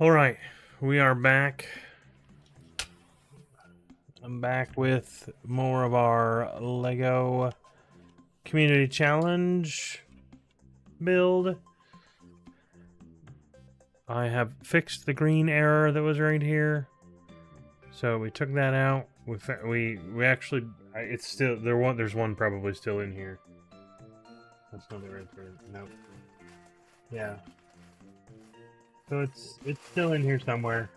All right, we are back. I'm back with more of our Lego Community Challenge build. I have fixed the green error that was right here, so we took that out. We actually, it's still there. There's one probably still in here. That's not the right word. Nope. Yeah. So it's still in here somewhere,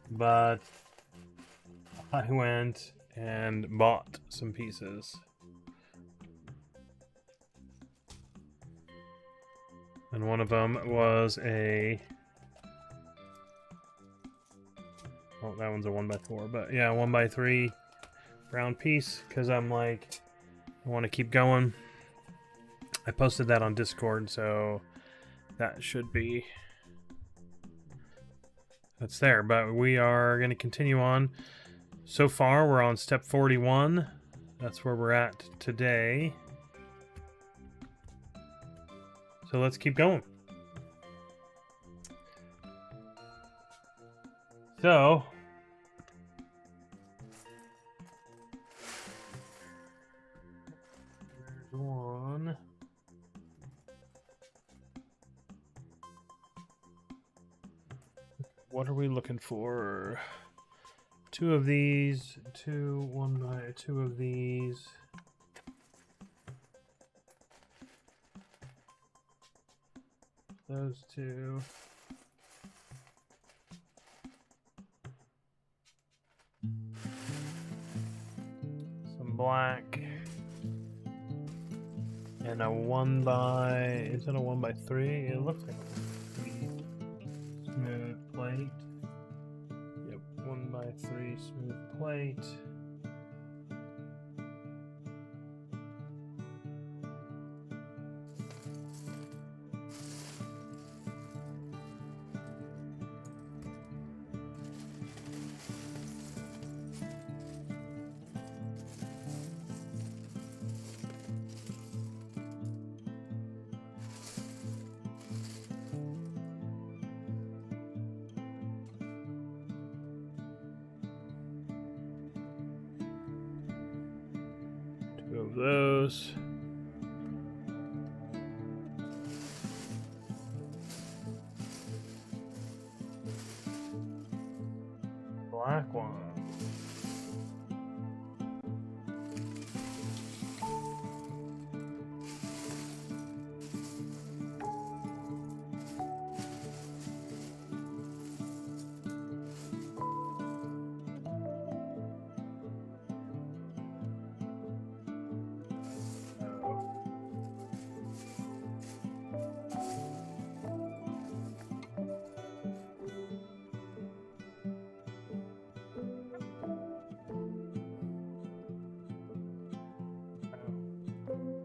but I went and bought some pieces. And one of them was a... Oh, that one's a 1x4, but yeah, 1x3 round piece, because I'm like, I want to keep going. I posted that on Discord, so that should be... That's there, but we are going to continue on. So far, we're on step 41. That's where we're at today. So let's keep going. So, there's one. what are we looking for? 2 of these, 1 by 2 of these. Those 2. Some black. And a 1 by, is it a 1 by 3? It looks like a 3 smooth plate. Yep, 1 by 3 smooth plate. Of those. Black one.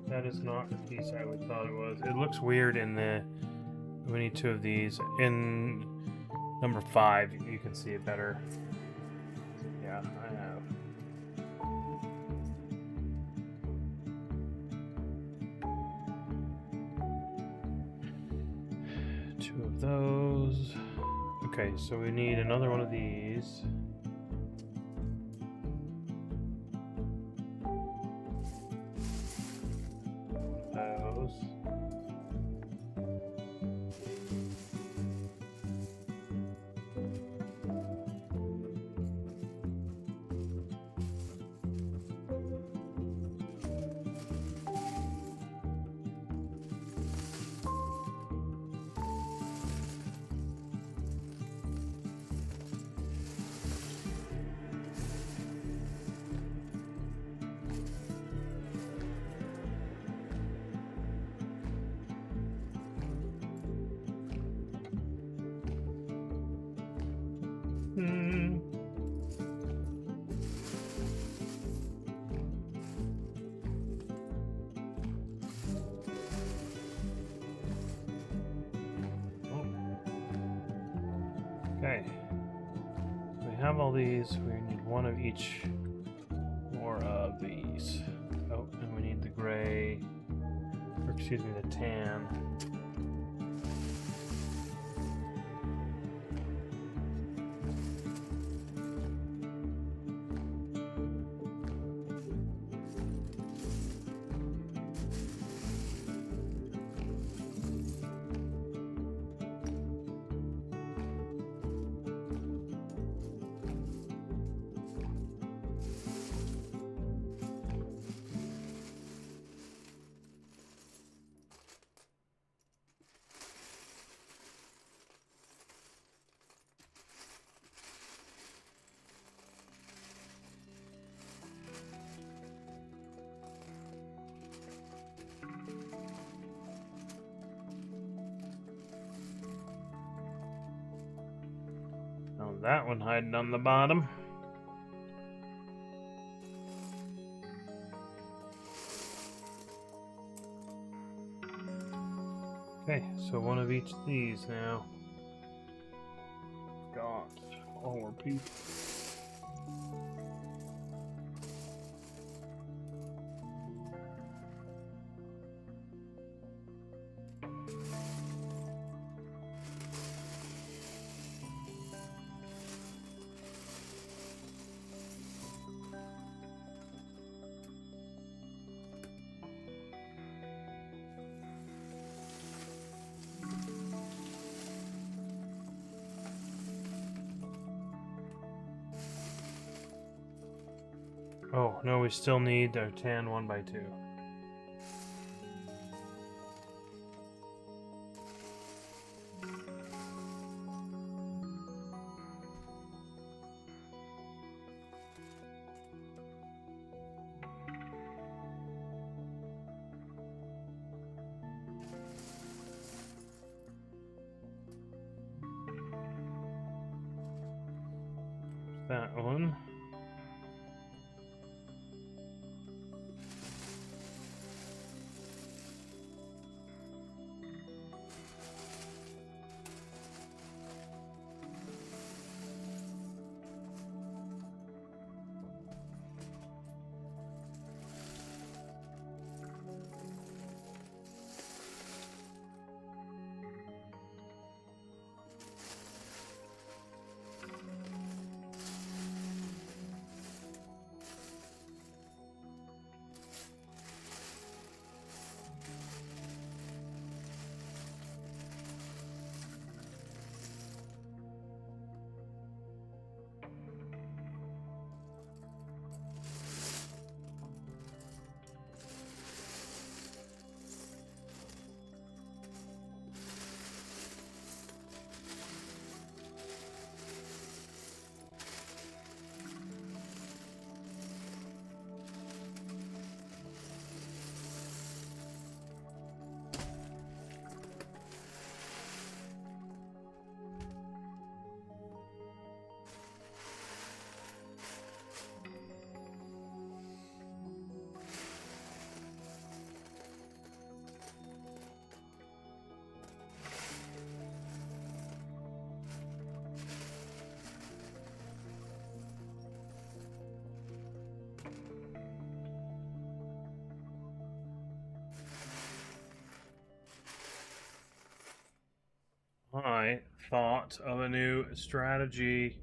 That is not the piece I would thought it was. It looks weird in the. We need 2 of these. In number 5, you can see it better. Yeah, I have. Two of those. Okay, so we need another one of these. Okay, so we have all these. We need 1 of each more of these. Oh, and we need the gray, or excuse me, the tan. Now that one hiding on the bottom. Okay, so 1 of each of these now. Got all more pieces. Oh, no, we still need our tan 1x2. That one. I thought of a new strategy.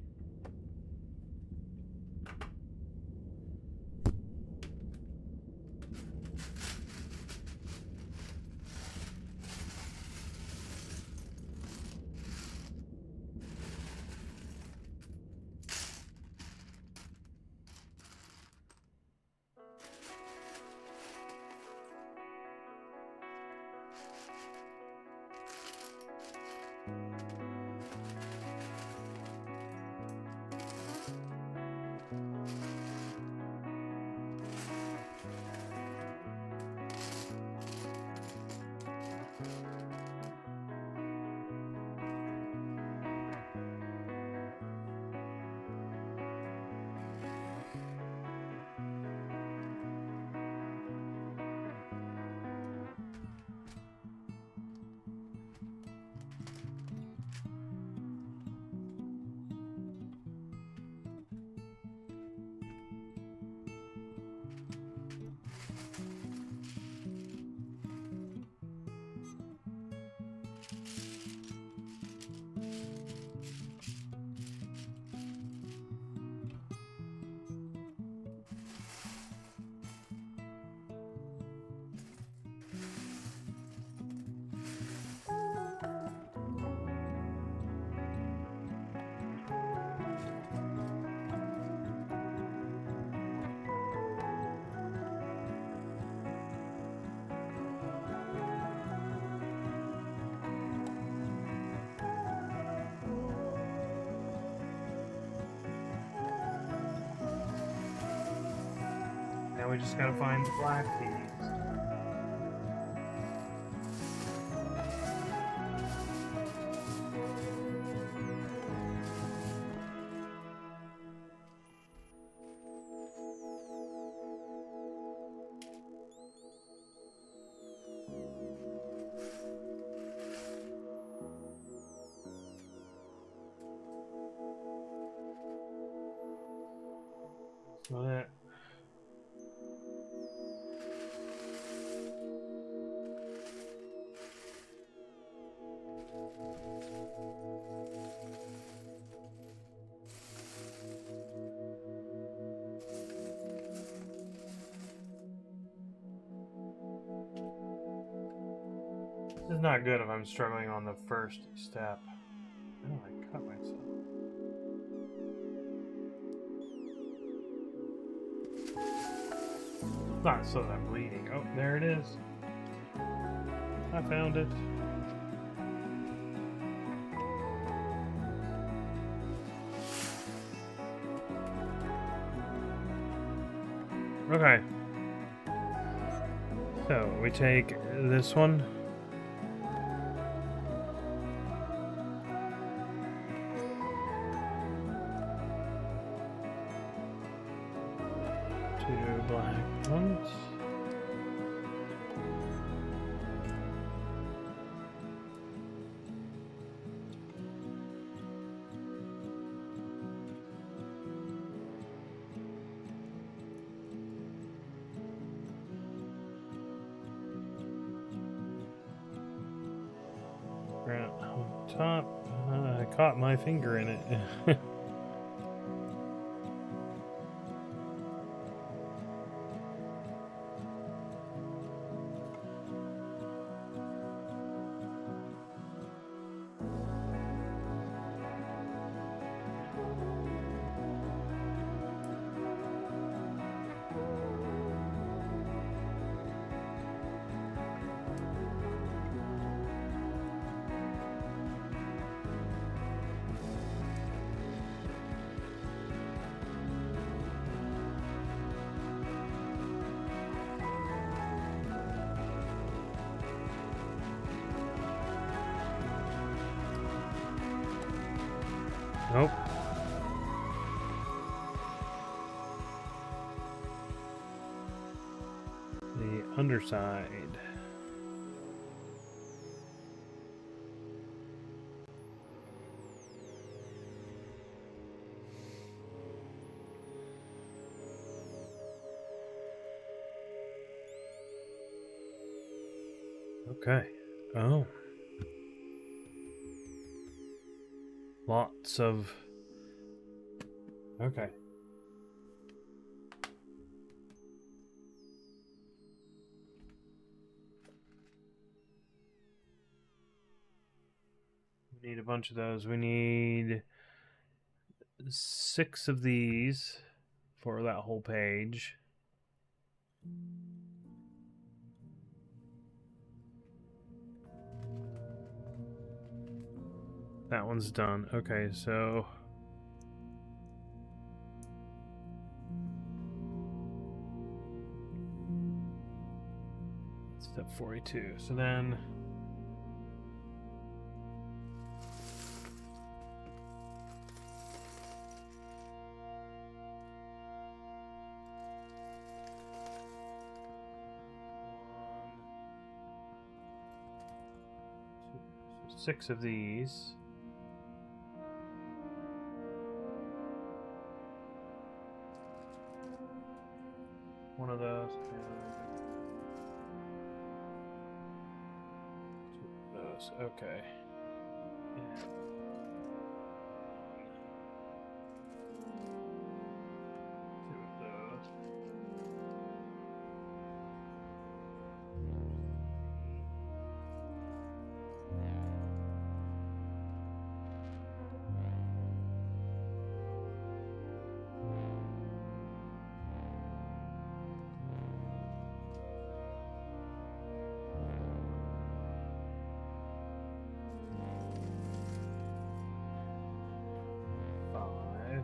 Now we just gotta find the black keys. So that. This is not good if I'm struggling on the first step. Oh, I cut myself. Not so that I'm bleeding. Oh, there it is. I found it. Okay. So we take this one. Two black ones. Right on top. I caught my finger in it. Nope. The underside. Okay. Oh. Lots of... Okay. We need a bunch of those. We need 6 of these for that whole page. That one's done. Okay, so... Step 42. So then... So 6 of these. One of those. Two of those. Okay. Yeah. Two of those. Five.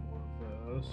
Four of those.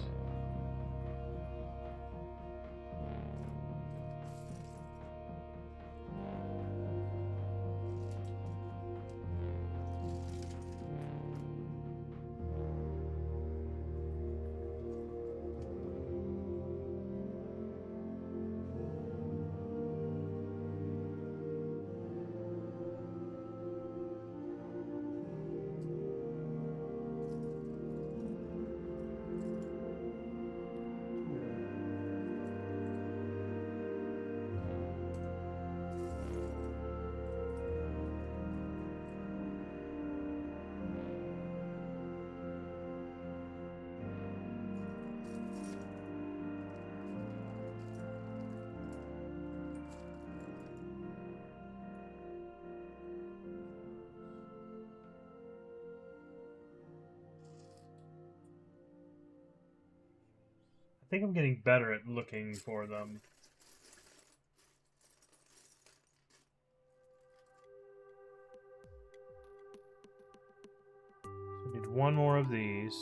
think I'm getting better at looking for them. So I need one more of these.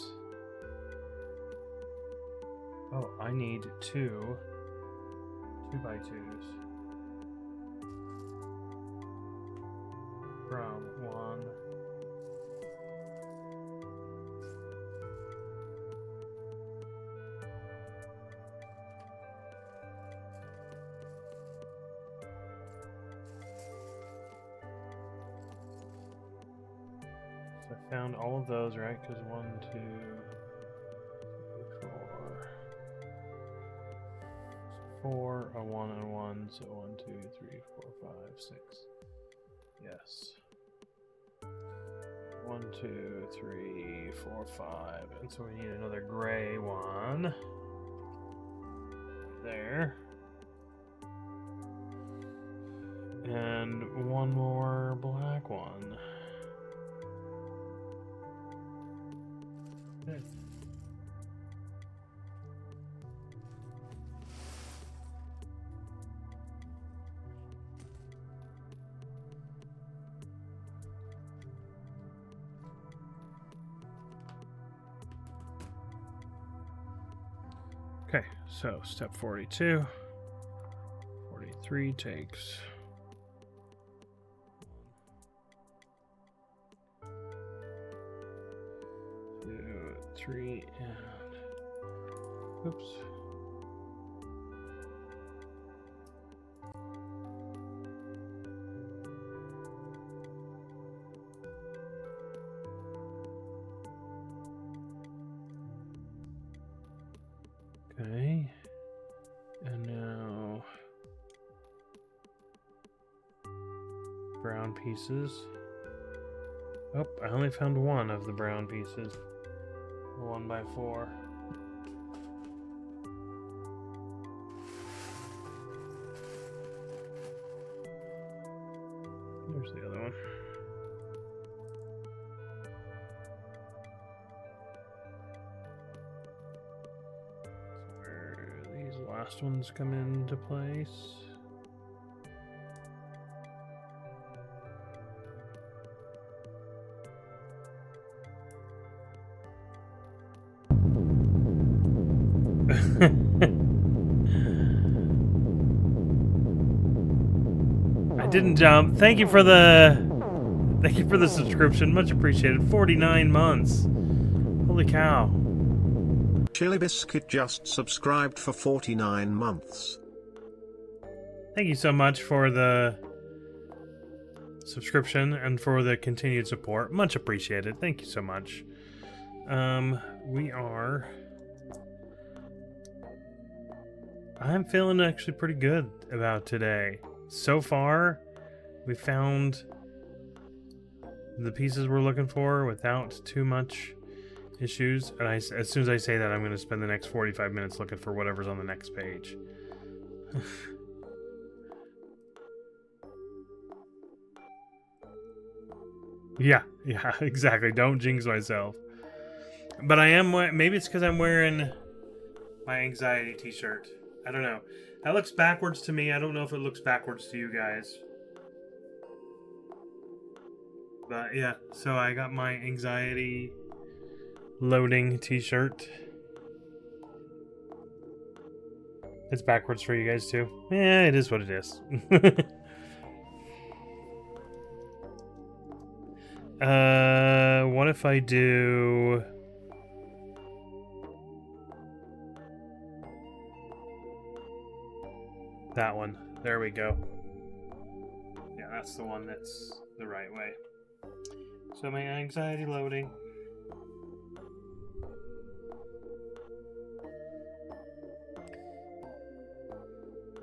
Oh, I need two 2x2s. From one. So I found all of those, right? Because 1, 2, 3, 4, a 1 and a 1, so 1, 2, 3, 4, 5, 6. Yes. 1, 2, 3, 4, 5. And so we need another gray one. There. And one more black one. Okay. Okay, so step 42. 43 takes 2, 3, and oops. Okay, and now brown pieces. Oh, I only found one of the brown pieces. 1x4. There's the other one. So where these last ones come into place. I didn't jump. Thank you for the subscription. Much appreciated. 49 months. Holy cow. Chili Biscuit just subscribed for 49 months. Thank you so much for the subscription and for the continued support. Much appreciated. Thank you so much. I'm feeling actually pretty good about today. So far, we found the pieces we're looking for without too much issues. And as soon as I say that, I'm going to spend the next 45 minutes looking for whatever's on the next page. Yeah, exactly. Don't jinx myself. But I am, maybe it's because I'm wearing my anxiety t-shirt. I don't know. That looks backwards to me. I don't know if it looks backwards to you guys. But yeah, so I got my anxiety loading t-shirt. It's backwards for you guys too. Yeah, it is what it is. What if I do... that one. There we go. Yeah, that's the one that's the right way. So my anxiety loading.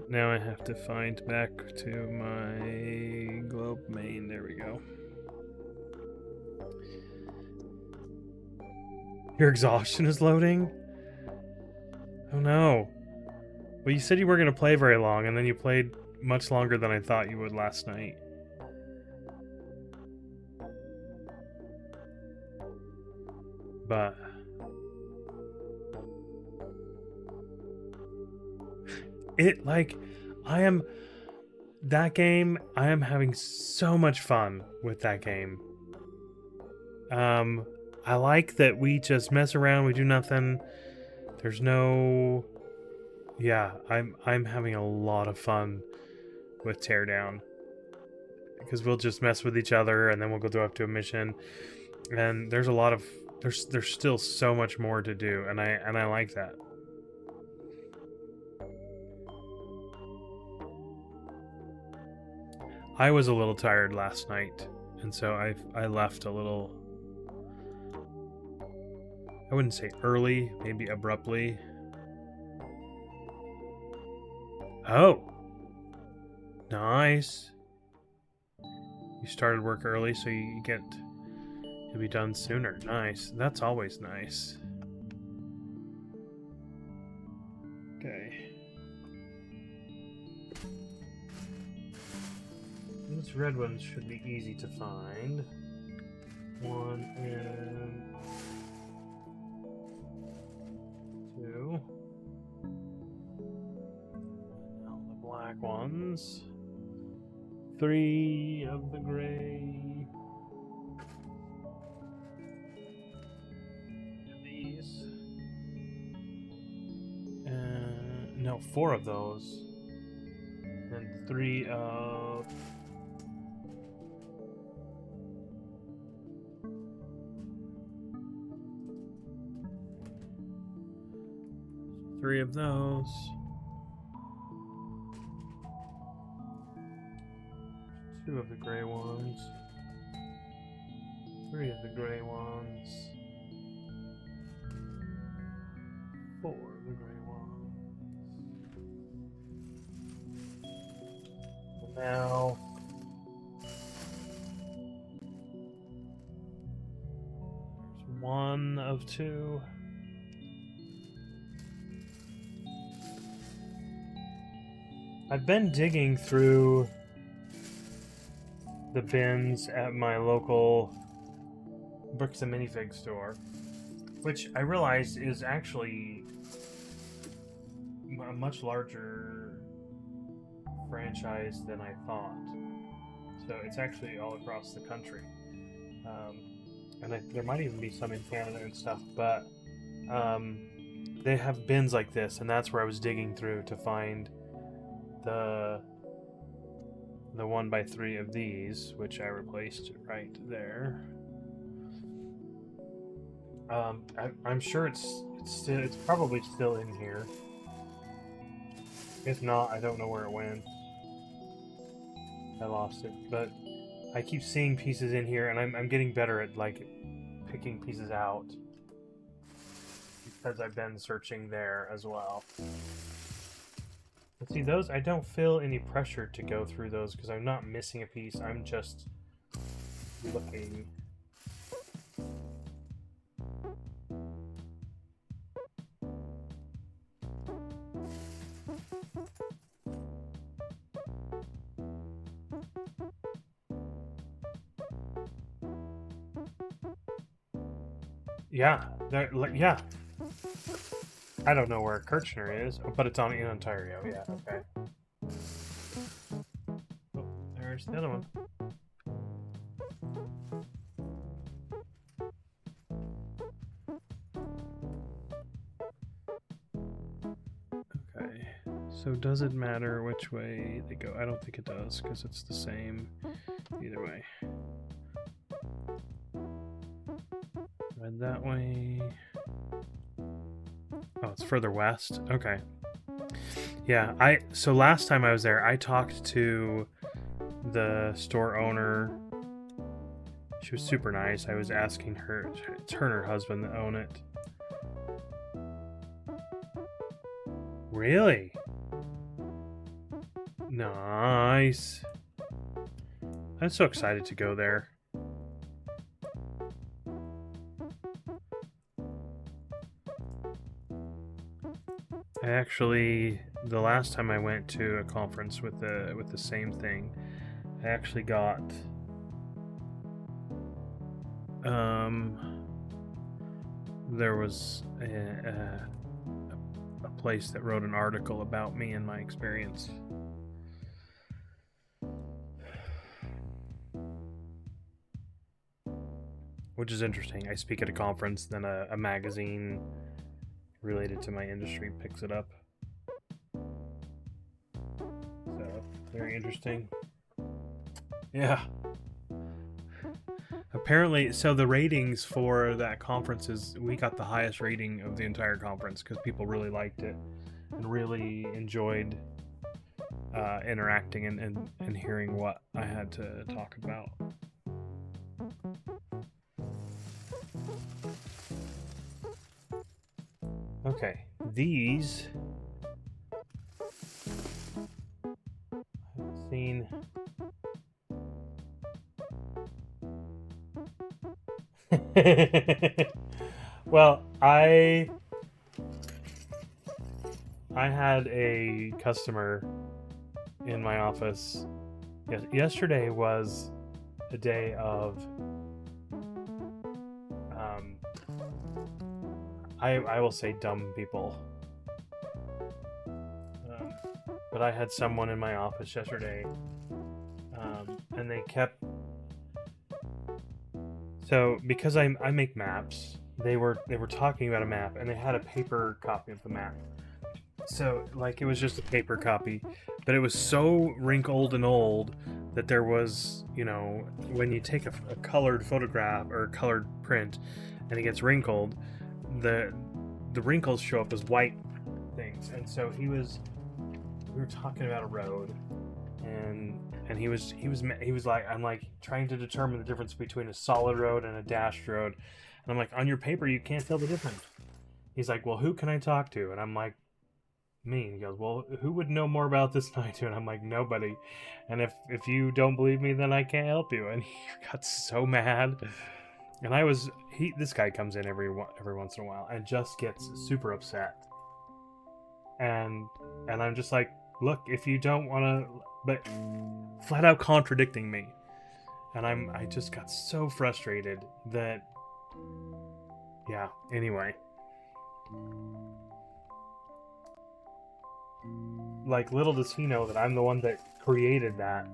Now I have to find back to my globe main. There we go. Your exhaustion is loading? Oh no. Well, you said you weren't going to play very long, and then you played much longer than I thought you would last night. But it like I am that game. I am having so much fun with that game. I like that we just mess around. We do nothing. There's no. Yeah, I'm having a lot of fun with Teardown because we'll just mess with each other and then we'll go up to a mission, and there's a lot of there's still so much more to do, and I like that. I was a little tired last night, and so I left a little. I wouldn't say early, maybe abruptly. Oh, nice. You started work early, so you'll be done sooner. Nice. That's always nice. Okay. These red ones should be easy to find. 1 and 2. Now the black ones. 3 of the gray. These. No, 4 of those. And 3 of... Three of those. 2 of the gray ones. 3 of the gray ones. 4 of the gray ones. And now there's 1 of 2. I've been digging through the bins at my local Bricks and Minifig store, which I realized is actually a much larger franchise than I thought. So it's actually all across the country. And there might even be some in Canada and stuff, but they have bins like this, and that's where I was digging through to find the 1x3 of these, which I replaced right there. I'm sure it's probably still in here. If not, I don't know where it went. I lost it, but I keep seeing pieces in here, and I'm getting better at like picking pieces out because I've been searching there as well. But see, those, I don't feel any pressure to go through those because I'm not missing a piece. I'm just looking. Yeah, yeah. I don't know where Kirchner is, but it's in Ontario. Yeah, okay. Oh, there's the other one. Okay, so does it matter which way they go? I don't think it does, because it's the same either way. Red that way. Oh, it's further west? Okay. Yeah, so last time I was there, I talked to the store owner. She was super nice. I was asking her, it's her and her husband that own it. Really? Nice. I'm so excited to go there. Actually, the last time I went to a conference with the same thing, I actually got there was a place that wrote an article about me and my experience. Which is interesting. I speak at a conference, then a magazine related to my industry picks it up. So, very interesting. Yeah. Apparently, so the ratings for that conference is, we got the highest rating of the entire conference because people really liked it and really enjoyed interacting and hearing what I had to talk about. Okay, these I've seen. Well, I had a customer in my office. Yesterday was a day of I will say dumb people. But I had someone in my office yesterday, and they kept. So because I make maps, they were talking about a map, and they had a paper copy of the map. So like it was just a paper copy, but it was so wrinkled and old that there was, you know, when you take a colored photograph or a colored print, and it gets wrinkled, the wrinkles show up as white things. And so we were talking about a road, and he was like, I'm like trying to determine the difference between a solid road and a dashed road, and I'm like, on your paper you can't tell the difference. He's like, well, who can I talk to? And I'm like, me. And he goes, well, who would know more about this than I do? And I'm like, nobody. And if you don't believe me, then I can't help you. And he got so mad. And this guy comes in every once in a while and just gets super upset. And I'm just like, look, if you don't want to, but flat out contradicting me. And I just got so frustrated that, yeah, anyway. Like, little does he know that I'm the one that created that.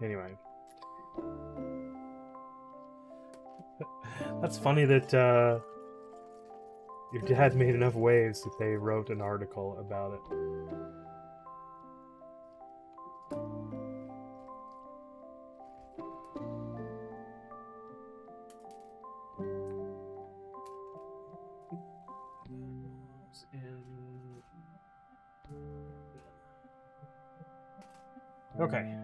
Anyway. That's funny that your dad made enough waves that they wrote an article about it. Okay.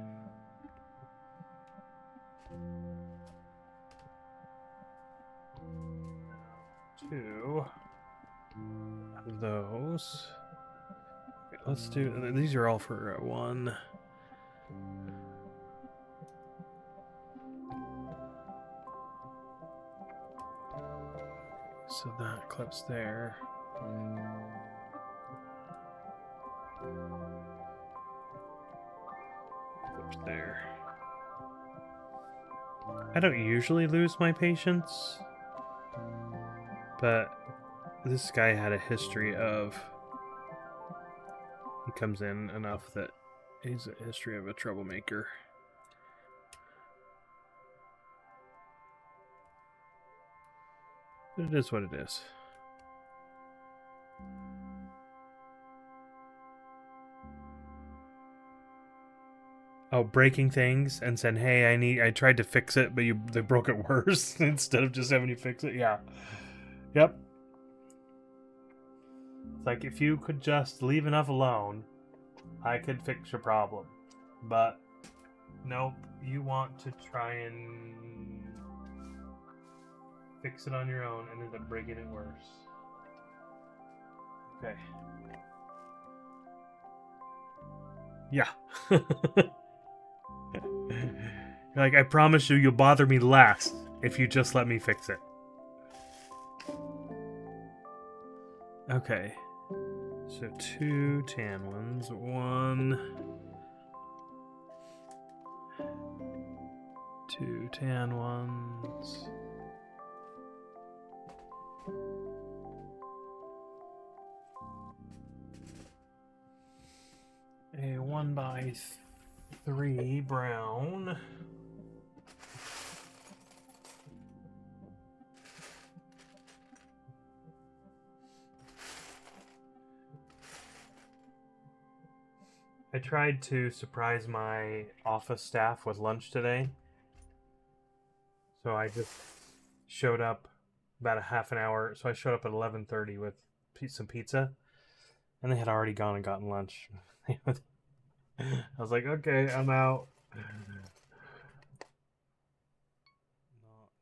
Two of those. Okay, let's do. These are all for one. So that clips there. Clips there. I don't usually lose my patience, but this guy had a history of. He comes in enough that he's a history of a troublemaker. But it is what it is. Oh, breaking things and saying, "Hey, I tried to fix it, but they broke it worse instead of just having you fix it." Yeah. Yep. It's like, if you could just leave enough alone, I could fix your problem. But nope, you want to try and fix it on your own and end up breaking it worse. Okay. Yeah. Like, I promise you'll bother me less if you just let me fix it. Okay. So 2 tan ones, 1, 2 tan ones. A 1x3 brown. I tried to surprise my office staff with lunch today. So I just showed up about a half an hour. So I showed up at 11:30 with some pizza, and they had already gone and gotten lunch. I was like, okay, I'm out. Not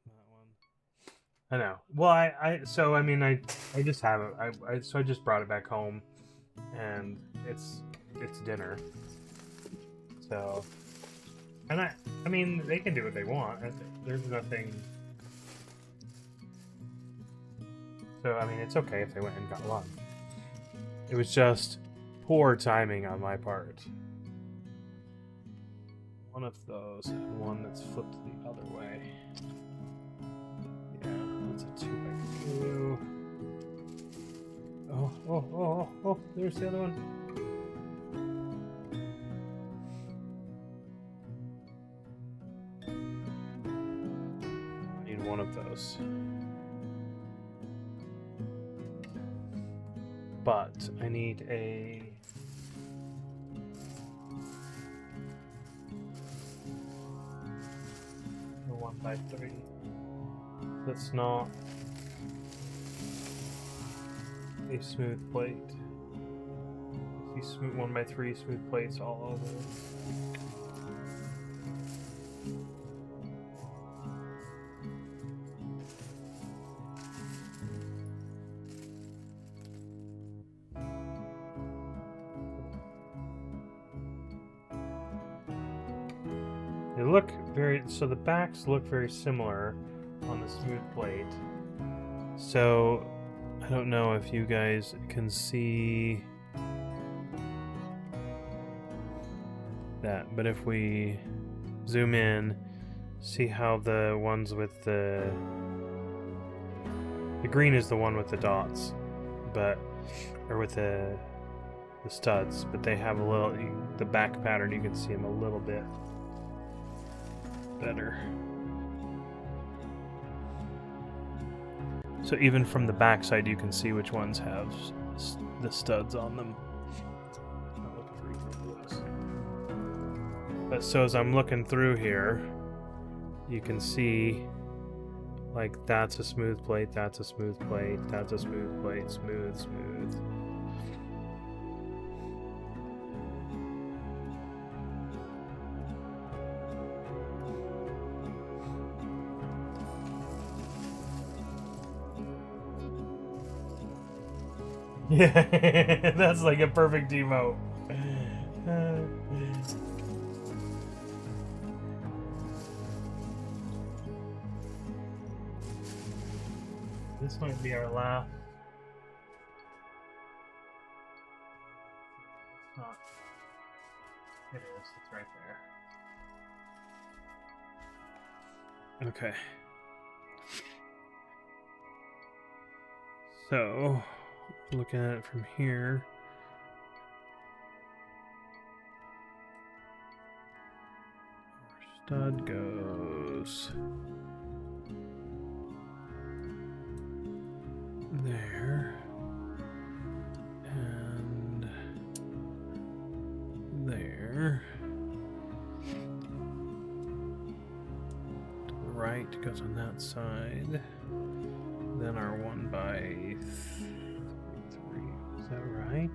that one. I know. Well, I just have it. So I just brought it back home, and it's dinner. So, and I mean, they can do what they want. There's nothing. So, I mean, it's okay if they went and got lunch. It was just poor timing on my part. One of those, and one that's flipped the other way. Yeah, that's a 2x2. Oh, there's the other one. I need one of those. But I need a... a 1x3. That's not a smooth plate. I see 1x3 smooth plates all over. They look very, so the backs look very similar on the smooth plate. So I don't know if you guys can see that, but if we zoom in, see how the ones with the green is the one with the dots, or with the studs, but they have a little, the back pattern, you can see them a little bit better. So even from the back side, you can see which ones have the studs on them. But so as I'm looking through here, you can see, like, that's a smooth plate, that's a smooth plate, that's a smooth plate, smooth. Yeah, that's like a perfect emote. This might be our last. It's not. It is. It's right there. Okay. So, looking at it from here. Our stud goes there and there. To the right goes on that side. Then our 1x3. Is that right?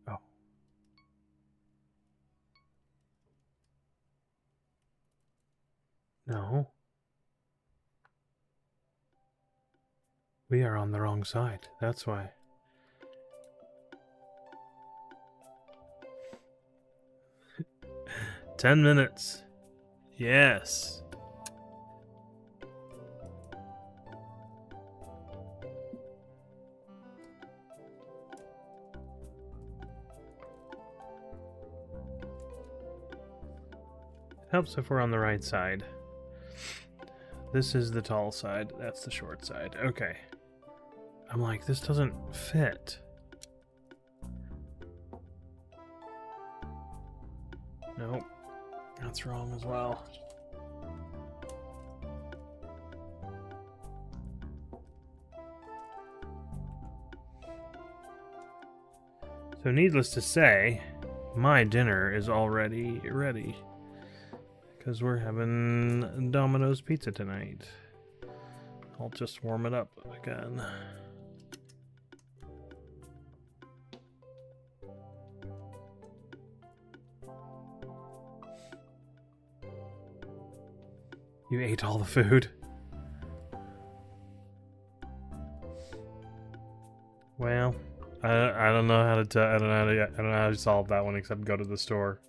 Oh. No. We are on the wrong side. That's why. "10 minutes. Yes. Helps if we're on the right side. This is the tall side. That's the short side. Okay. I'm like, this doesn't fit. Nope. That's wrong as well. So needless to say, my dinner is already ready. Because we're having Domino's pizza tonight. I'll just warm it up again. You ate all the food. Well, I don't know how to I don't know how to solve that one except go to the store.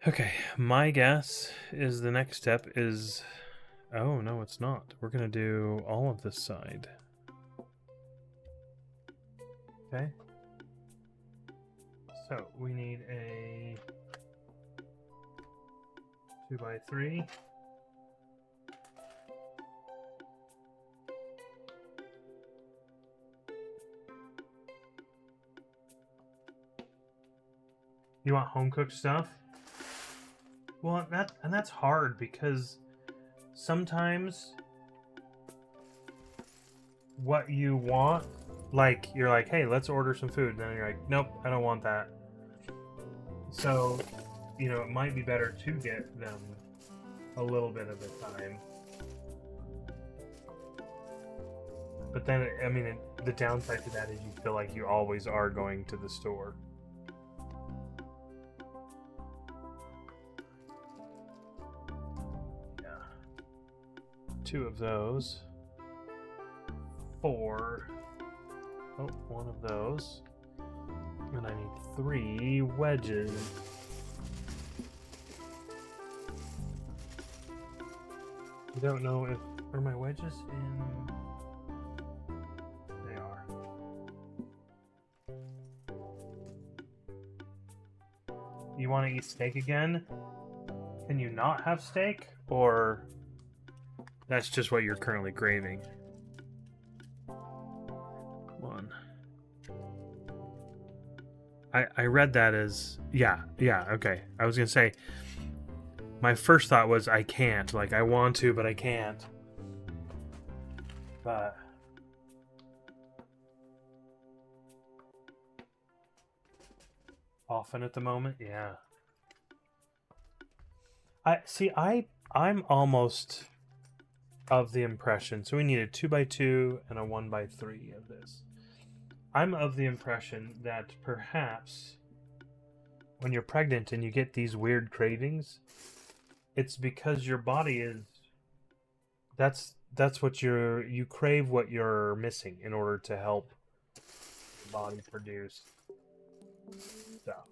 Okay, my guess is the next step is... Oh, no, it's not. We're going to do all of this side. Okay. So, we need a 2x3. You want home-cooked stuff? Well, that's hard because sometimes what you want, like, you're like, hey, let's order some food. And then you're like, nope, I don't want that. So, you know, it might be better to get them a little bit of the time. But then, I mean, the downside to that is you feel like you always are going to the store. Two of those. 4. Oh, one of those. And I need 3 wedges. I don't know if... Are my wedges in... They are. You want to eat steak again? Can you not have steak? Or... That's just what you're currently craving. 1. I read that as... Yeah, okay. I was gonna say... My first thought was, I can't. Like, I want to, but I can't. But... Often at the moment? Yeah. I'm almost... of the impression, so we need a 2x2 and a 1x3 of this. I'm of the impression that perhaps when you're pregnant and you get these weird cravings, it's because your body is that's what you crave what you're missing in order to help the body produce stuff.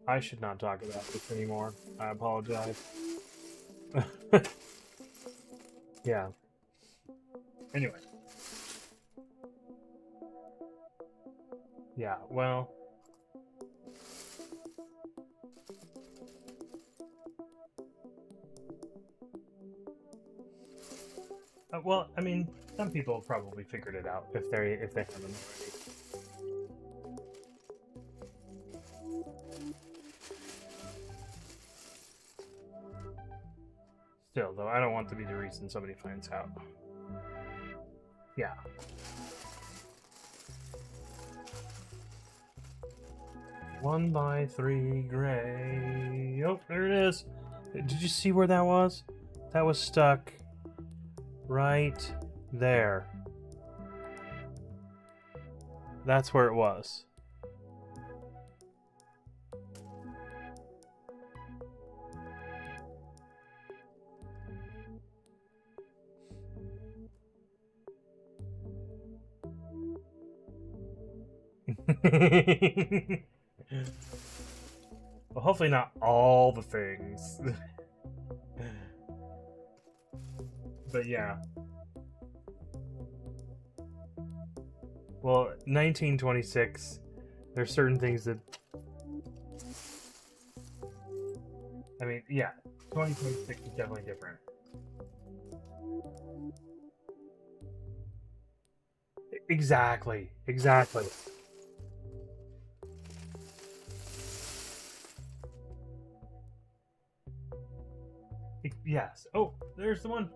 I should not talk about this anymore. I apologize. Yeah. Anyway. Yeah, well... well, I mean, some people have probably figured it out if they haven't already. Still, though, I don't want to be the reason somebody finds out. Yeah. One by 3 gray. Oh, there it is. Did you see where that was? That was stuck right there. That's where it was. Well, hopefully not all the things. But yeah. Well, 1926 There's certain things that, I mean, yeah, 2026 is definitely different. Exactly, exactly. Yes. Oh, there's the one.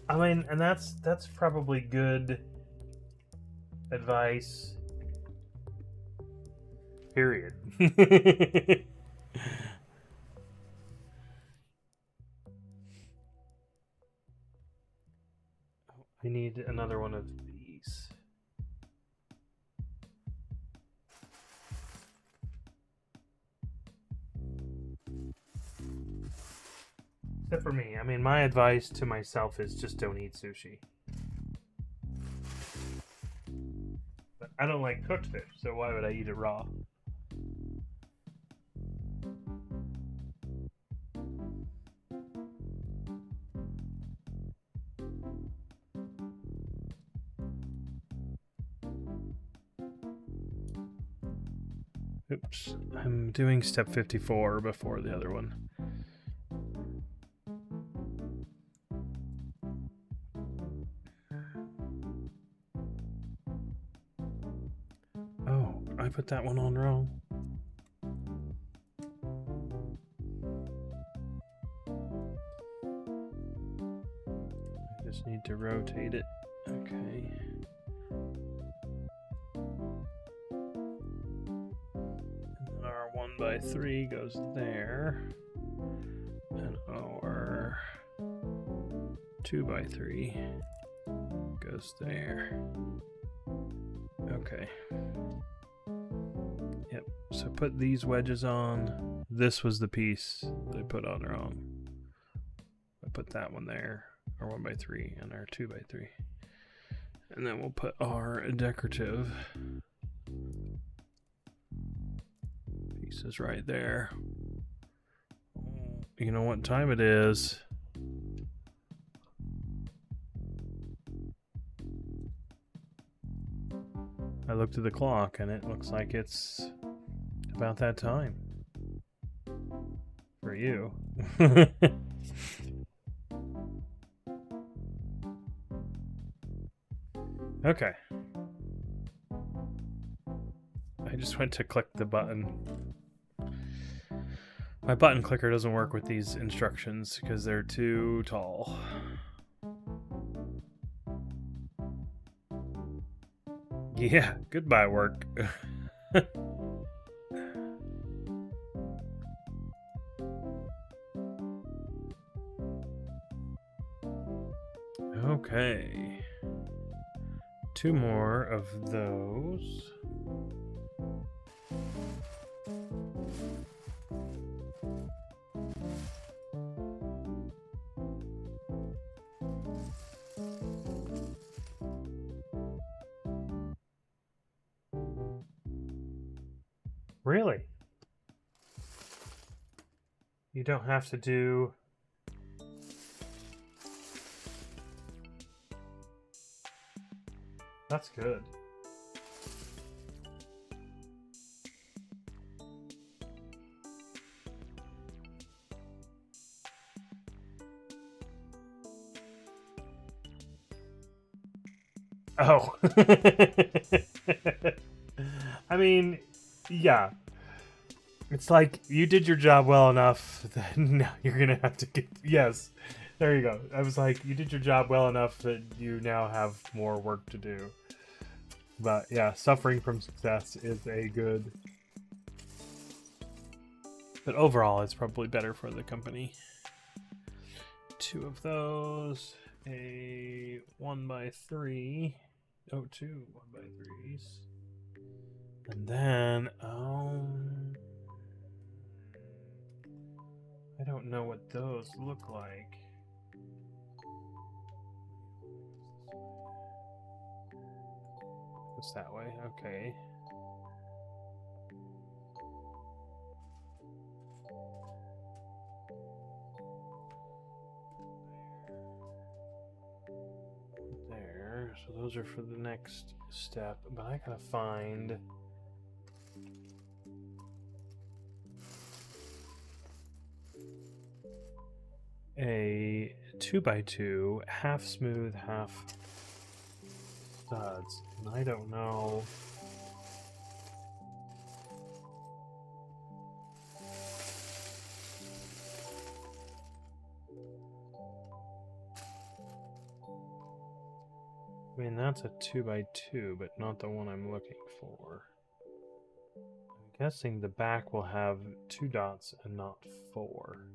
I mean, and that's probably good advice. Period. I need another one of these. Except for me. I mean, my advice to myself is just don't eat sushi. But I don't like cooked fish, so why would I eat it raw? Oops. I'm doing step 54 before the other one. Oh, I put that one on wrong. I just need to rotate it. Okay. And then our 1x3 goes there. And our 2x3 goes there. Okay. Yep. So put these wedges on. This was the piece they put on wrong. I put that one there, our 1x3 and our 2x3. And then we'll put our decorative pieces right there. You know what time it is? I looked at the clock and it looks like it's about that time. For you. Okay. I just went to click the button. My button clicker doesn't work with these instructions because they're too tall. Yeah, goodbye work. Okay. 2 more of those. Really? You don't have to do... That's good. Oh. I mean, yeah. It's like you did your job well enough that now you're gonna have to get. Yes, there you go. I was like, you did your job well enough that you now have more work to do. But yeah, suffering from success is a good. But overall, it's probably better for the company. 2 of those. A 1x3. Oh, 2 1x3s. And then, I don't know what those look like. It's that way, okay. There, so those are for the next step, but I gotta find a 2x2 half smooth, half studs, and I don't know. I mean, that's a 2x2, but not the one I'm looking for. I'm guessing the back will have 2 dots and not 4.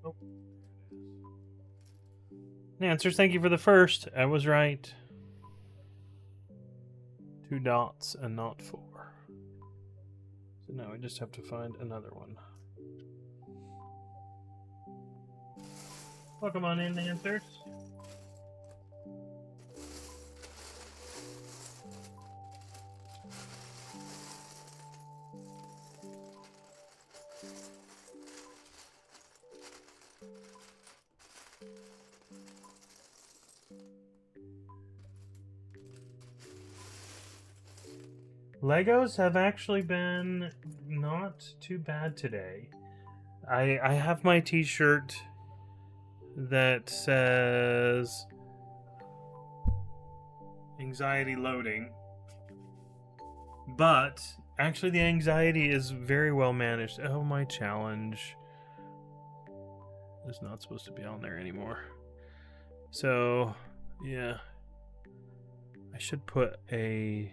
Oh, answers, thank you for the first. I was right. 2 dots and not 4. So now we just have to find another one. Welcome on in, Answers. Legos have actually been not too bad today. I have my t-shirt that says anxiety loading, but actually the anxiety is very well managed. Oh, my challenge is not supposed to be on there anymore. So, yeah. I should put a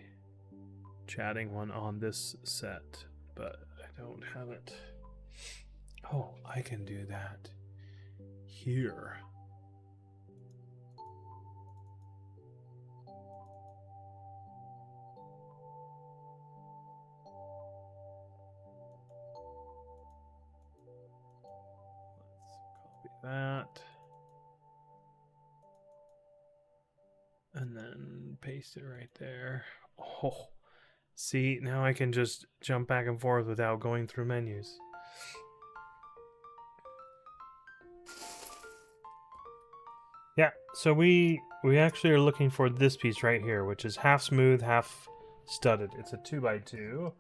chatting one on this set, but I don't have it. Oh, I can do that here. Let's copy that. And then paste it right there. Oh, see, now I can just jump back and forth without going through menus. Yeah, so we actually are looking for this piece right here, which is half smooth, half studded. It's a 2x2.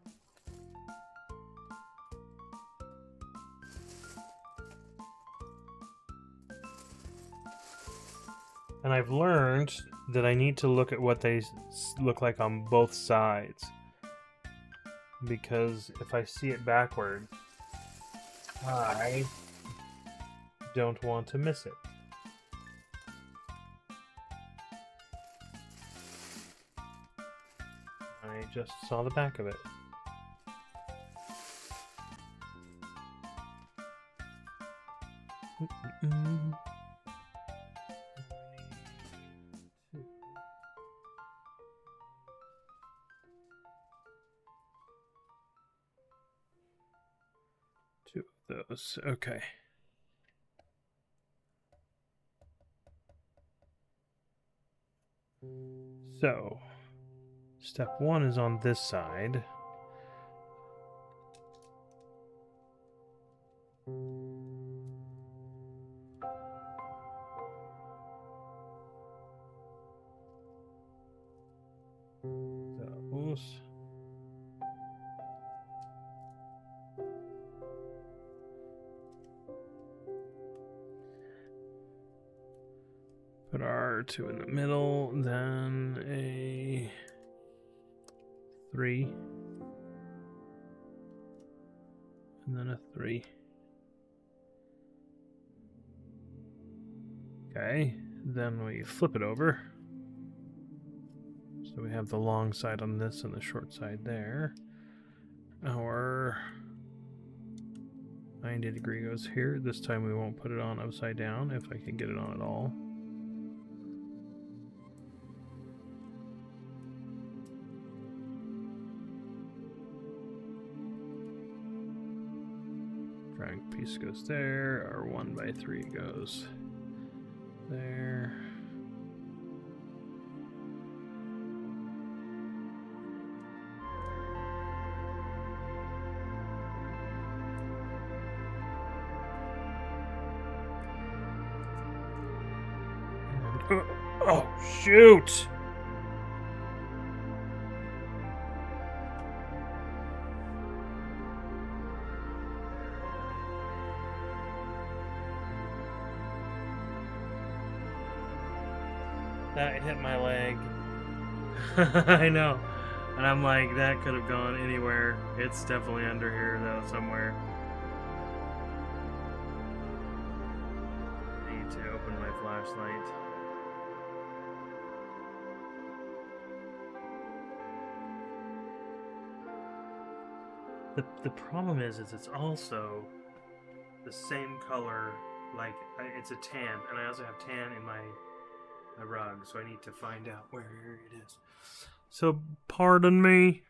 And I've learned that I need to look at what they look like on both sides. Because if I see it backward, I don't want to miss it. I just saw the back of it. Two of those. Okay. So, step 1 is on this side. Those. Put R2 in the middle, then a 3, and then a 3. Okay, then we flip it over. So we have the long side on this and the short side there. Our 90-degree goes here. This time we won't put it on upside down if I can get it on at all. Frag piece goes there. Our 1x3 goes there. And, oh, shoot! That hit my leg. I know. And I'm like, that could have gone anywhere. It's definitely under here, though, somewhere. I need to open my flashlight. The problem is it's also the same color, like, it's a tan, and I also have tan in my rug, so I need to find out where it is. So, pardon me.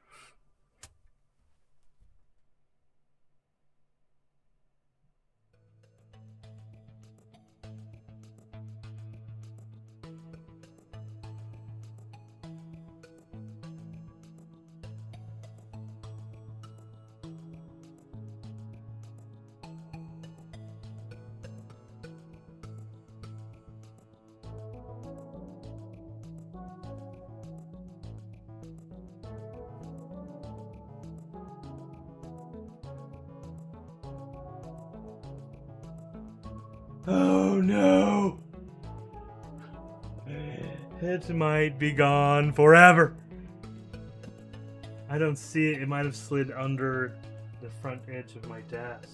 Oh no! It might be gone forever. I don't see it. It might have slid under the front edge of my desk.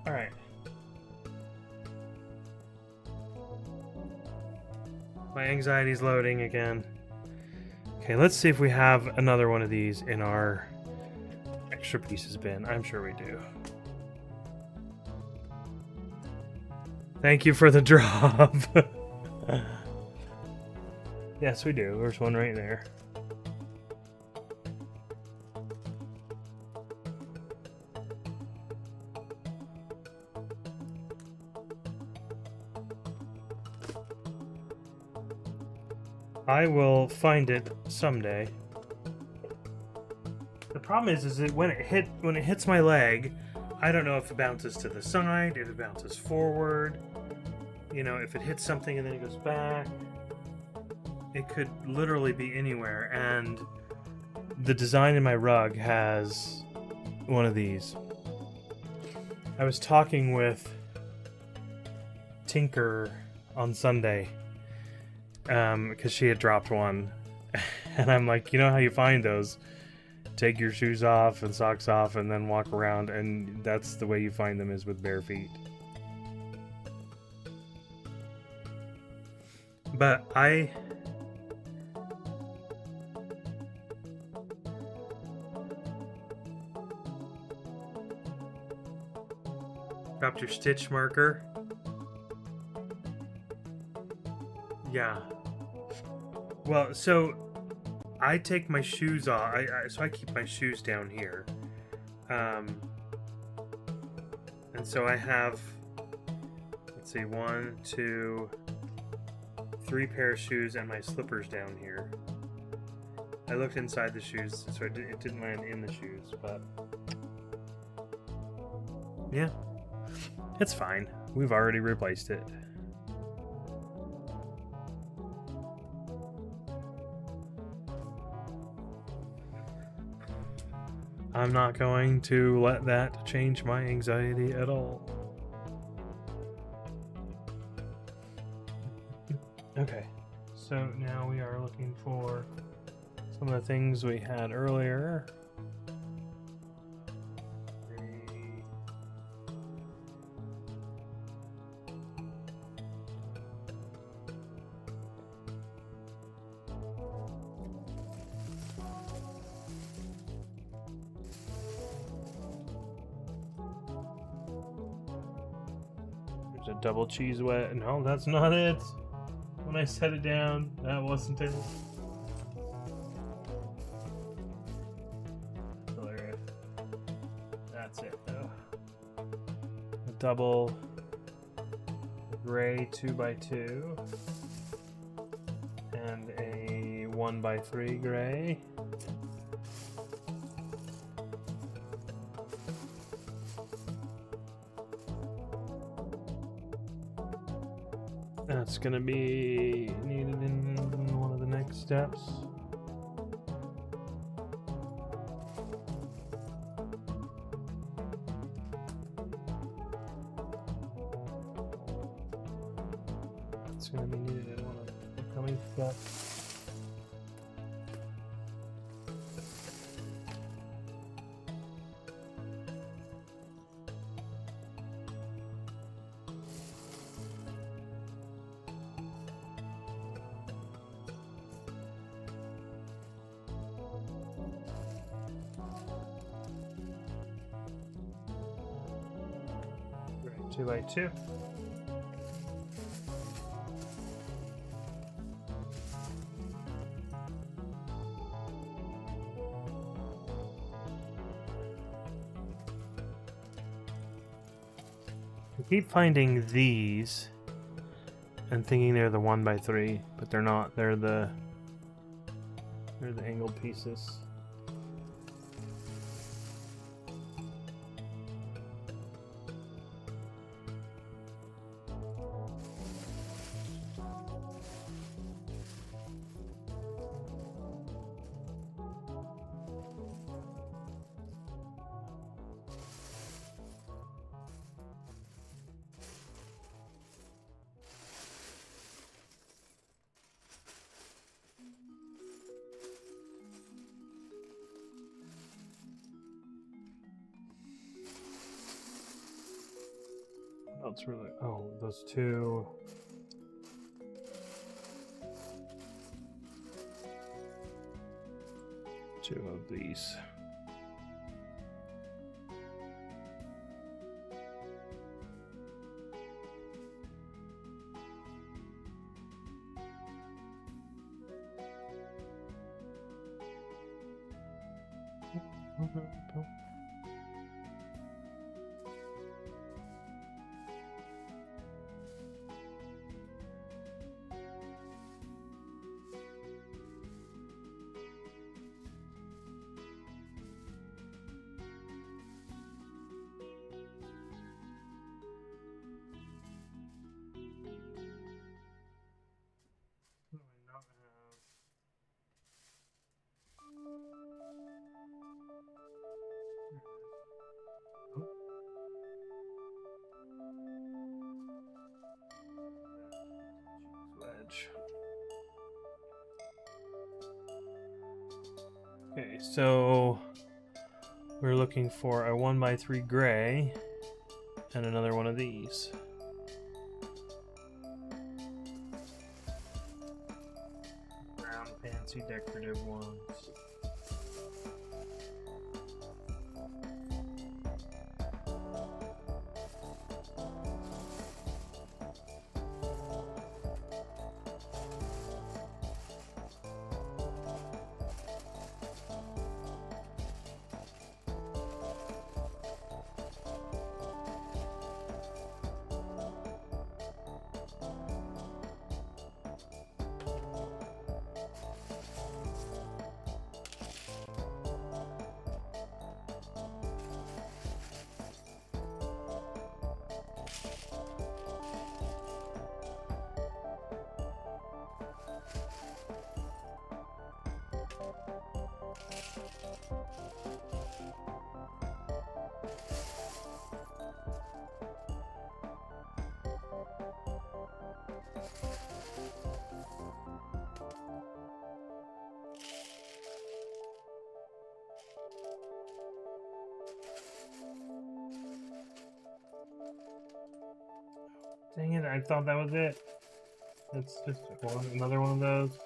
All right. My anxiety's loading again. Okay, let's see if we have another one of these in our extra pieces bin. I'm sure we do. Thank you for the drop. Yes, we do. There's one right there. I will find it someday. The problem is that when it hits my leg, I don't know if it bounces to the side, if it bounces forward. You know, if it hits something and then it goes back. It could literally be anywhere, and the design in my rug has one of these. I was talking with Tinker on Sunday because she had dropped one, and I'm like, you know how you find those? Take your shoes off and socks off and then walk around, and that's the way you find them, is with bare feet. But I dropped your stitch marker. Yeah. Well, so I take my shoes off. So I keep my shoes down here. And so I have, let's see, 1, 2, 3 pair of shoes and my slippers down here. I looked inside the shoes, so it didn't land in the shoes, but yeah, it's fine. We've already replaced it. I'm not going to let that change my anxiety at all. Okay, so now we are looking for some of the things we had earlier. There's a double cheese wet. No, that's not it. when I set it down. That wasn't it. Hilarious. That's it though. A double gray 2x2 and a 1x3 gray. That's gonna be needed in one of the next steps. It's gonna be needed in one of the coming steps. Right, 2x2. I keep finding these and thinking they're the 1x3, but they're not. They're the angled pieces. That's really, oh, those two. Two of these. Wedge. Okay, so we're looking for a 1x3 gray and another one of these. Brown fancy decorative ones. Dang it, I thought that was it. It's just another one of those.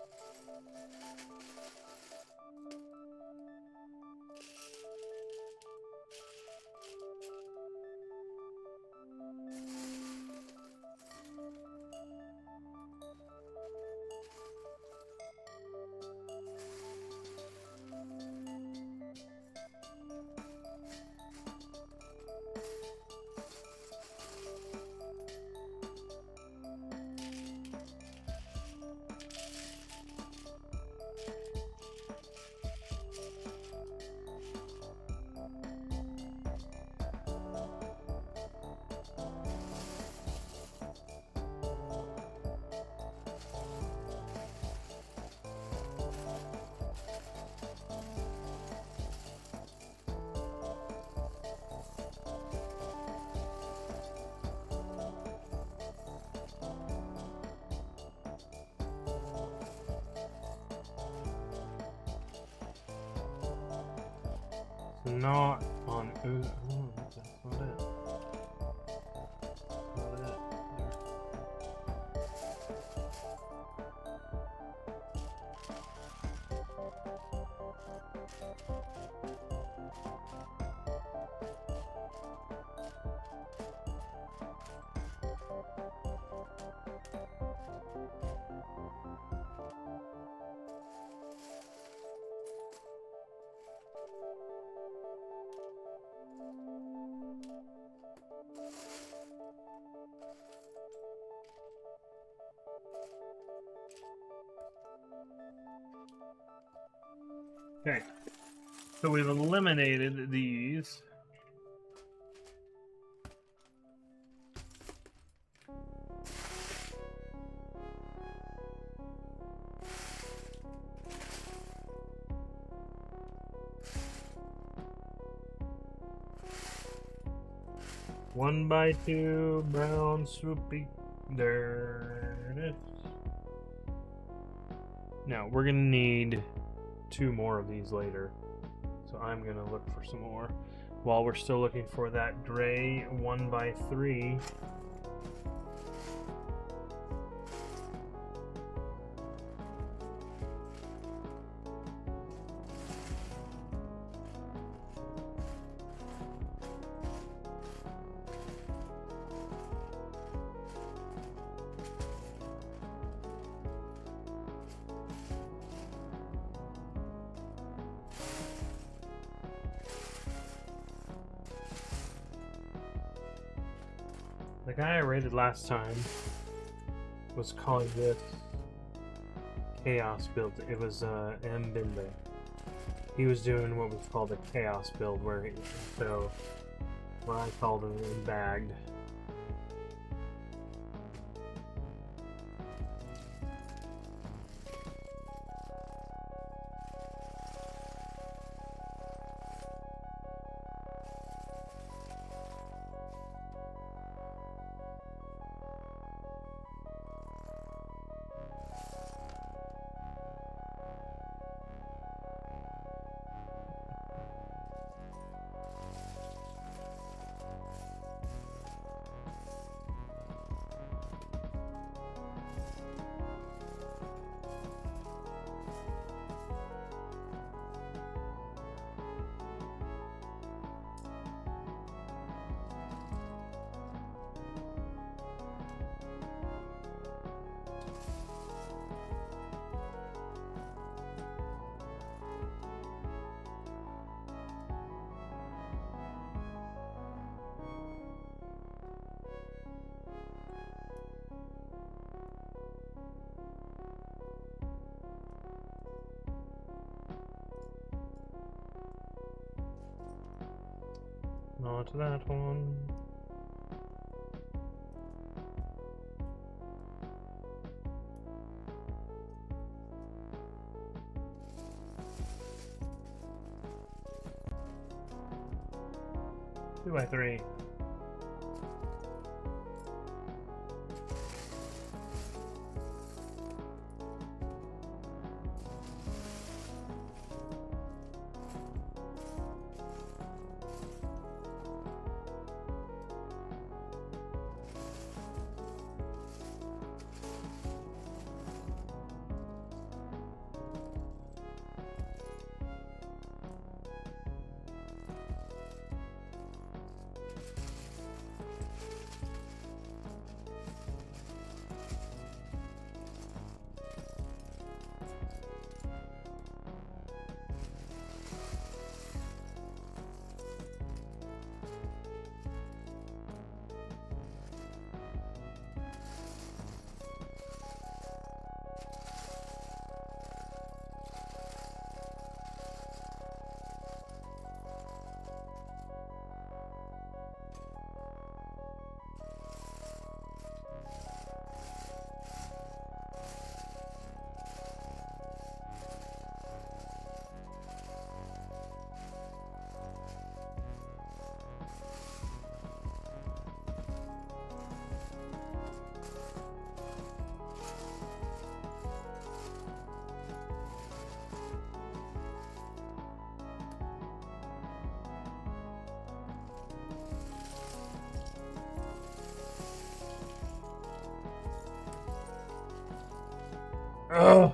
not on. Oh, that's not it. Not it. Okay, so we've eliminated these. One by two, brown, swoopy, there it is. Now, we're gonna need 2 more of these later. So I'm gonna look for some more. While we're still looking for that gray 1 by 3. The guy I rated last time was calling this chaos build. It was Mbinde. He was doing what was called a chaos build, where what I called an unbagged. Not that one. Two by three. Ugh.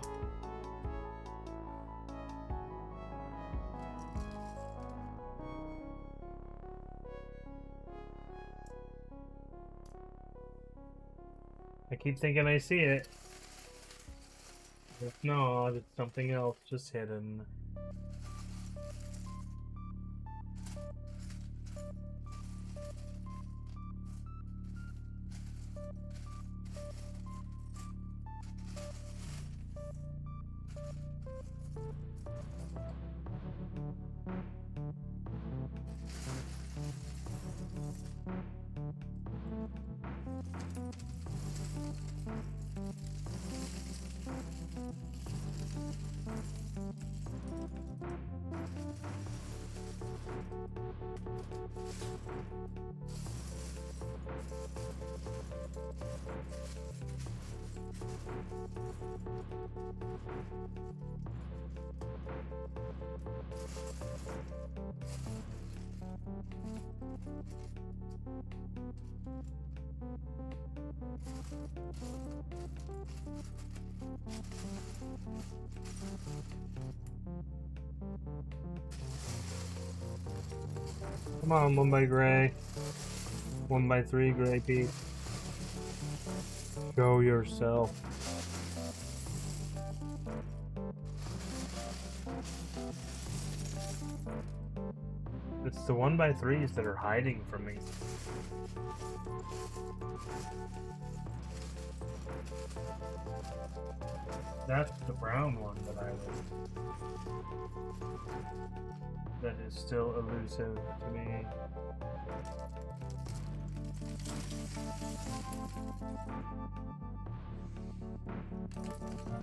I keep thinking I see it. If not, it's something else just hidden. Come on, 1x gray. 1x3 gray piece. Show yourself. It's the 1x3s that are hiding from me. That's the brown one that I was. That is still elusive to me.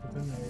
Put them there.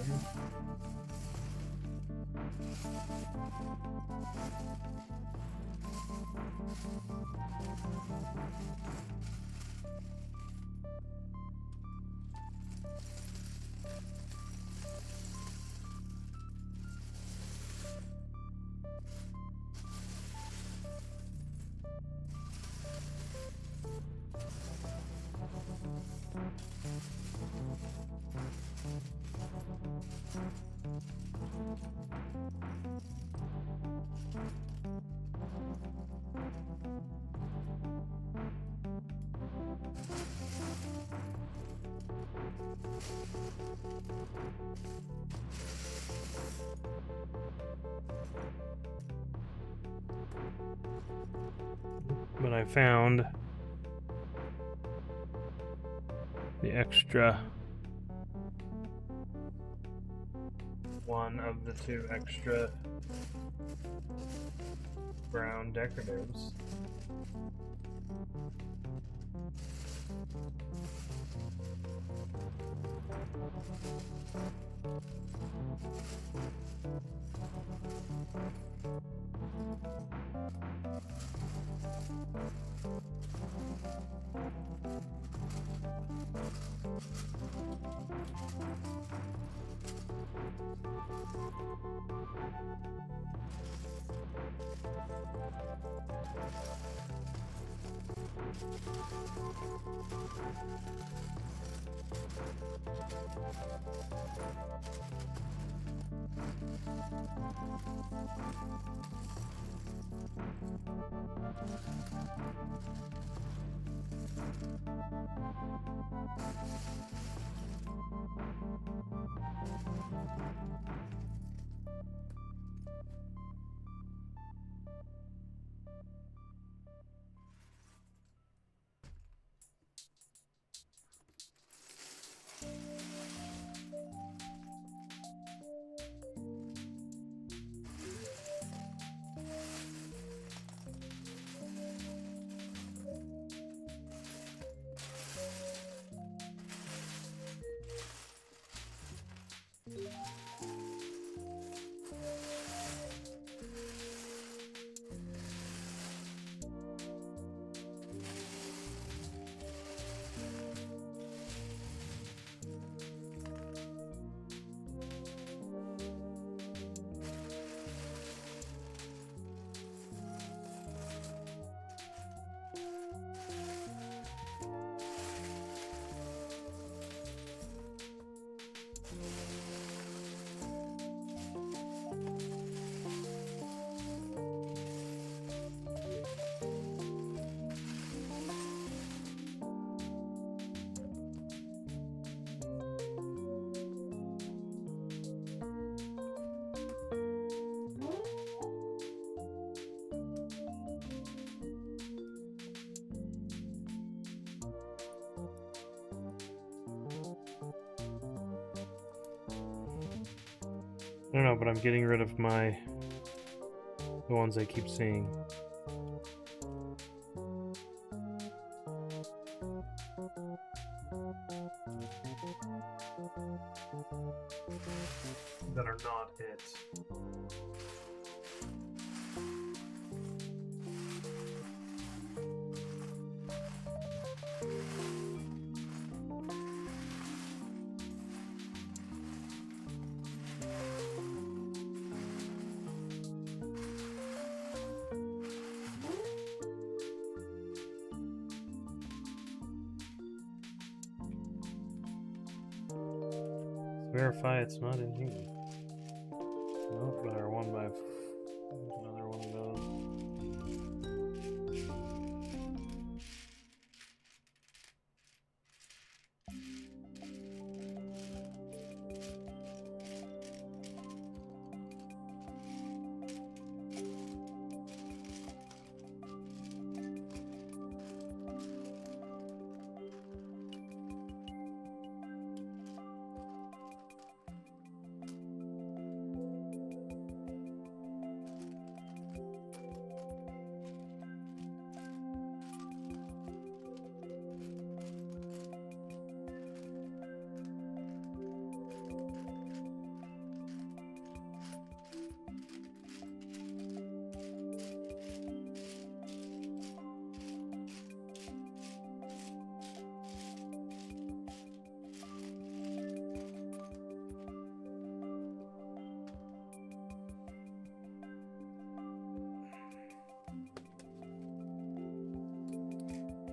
But I found the extra one of the two extra brown decoratives. I don't know, but I'm getting rid of the ones I keep seeing. That are not it. Verify it's not in here. Nope, but our one by another one of those.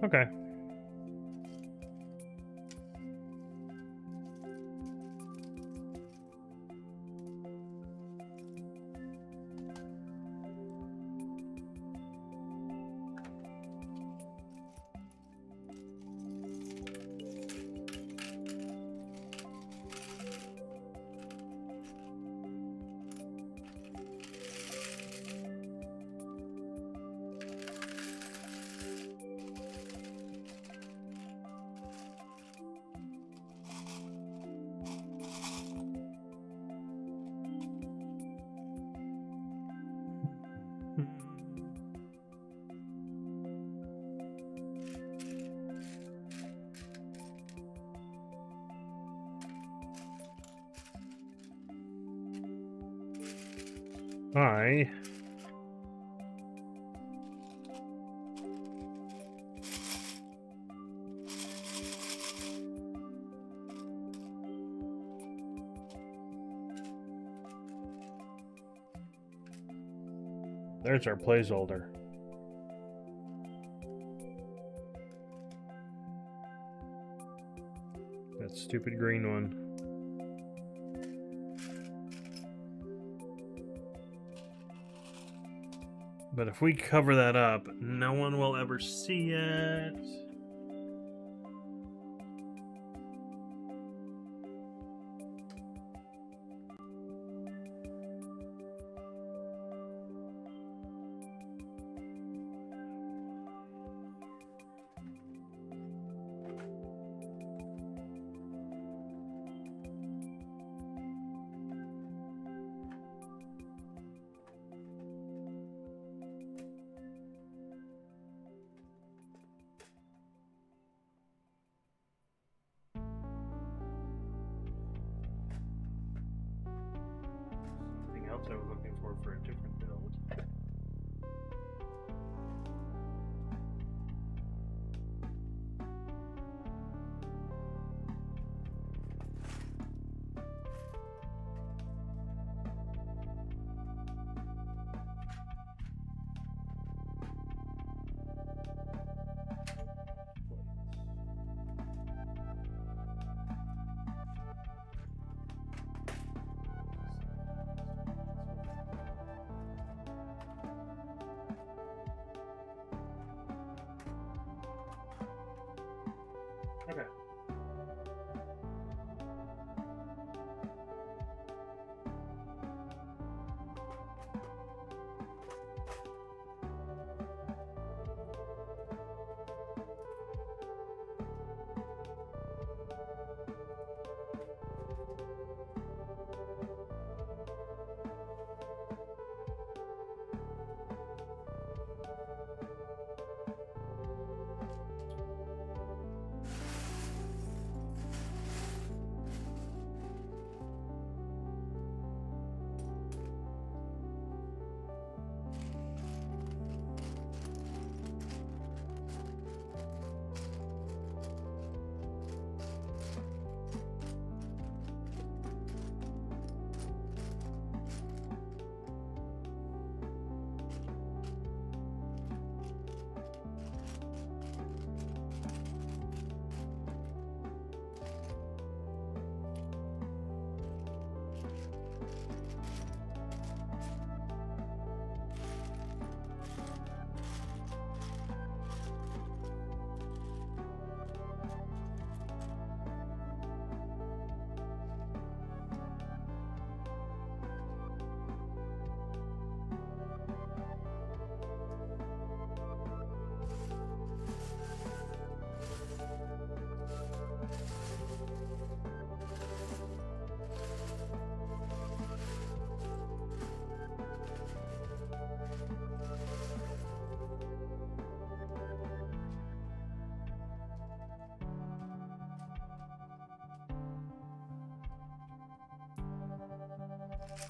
Okay. I There's our placeholder. That stupid green one. But if we cover that up, no one will ever see it. Something else I was looking for a different build.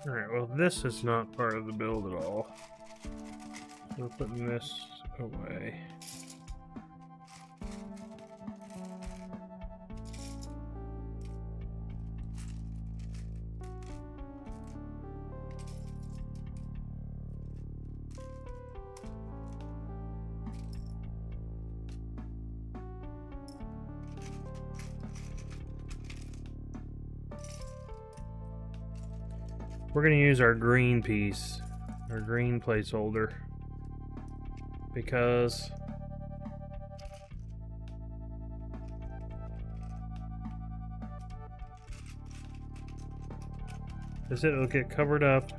Alright, well, this is not part of the build at all. So we're putting this away. We're going to use our green piece, our green placeholder, because it'll get covered up.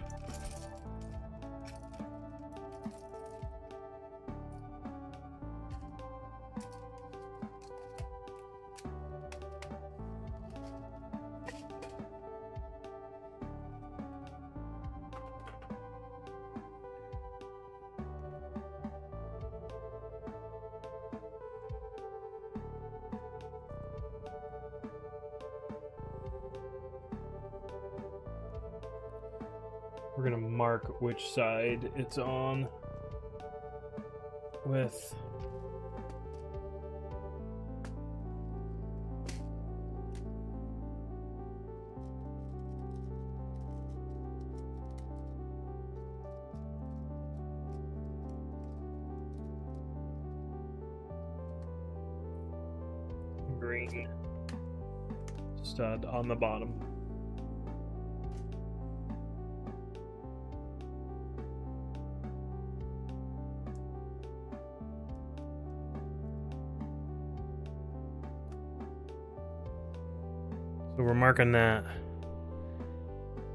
We're going to mark which side it's on with green stud on the bottom. So we're marking that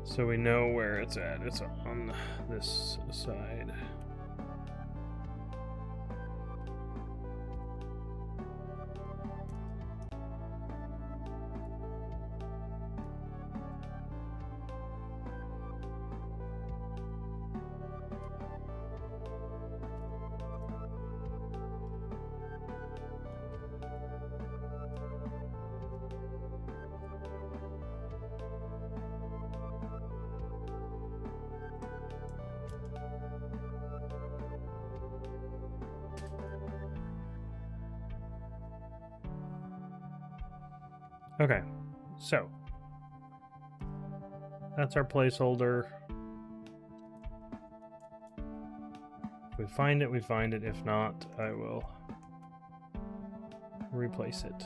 so we know where it's at. It's on this side. Okay, so that's our placeholder. If we find it, we find it. If not, I will replace it.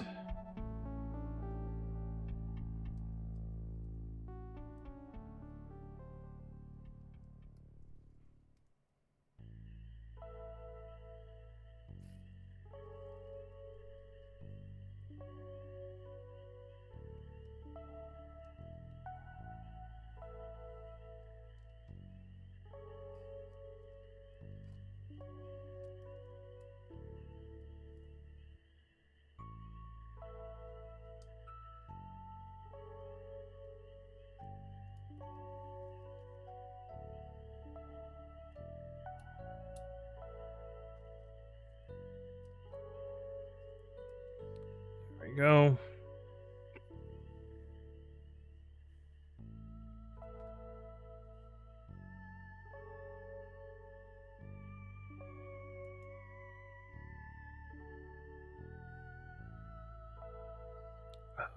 There we go.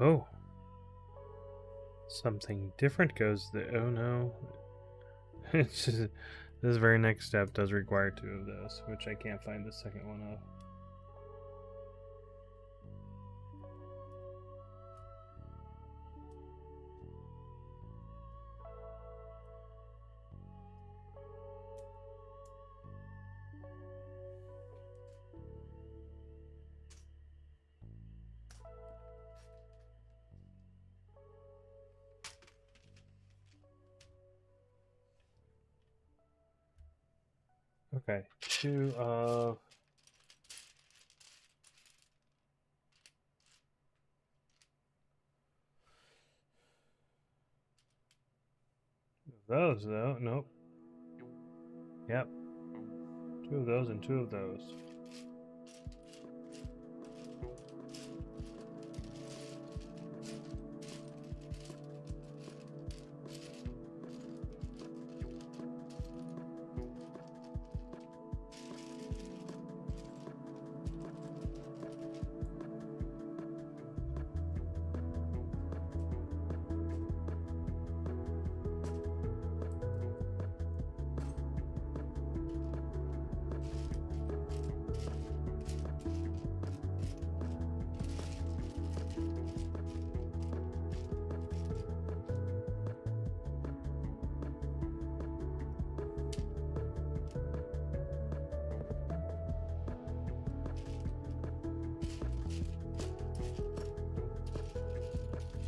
Oh. Something different goes there. Oh no. It's just, this very next step does require 2 of those, which I can't find the second one of. Okay, 2 of those though. Nope. Yep. 2 of those and 2 of those.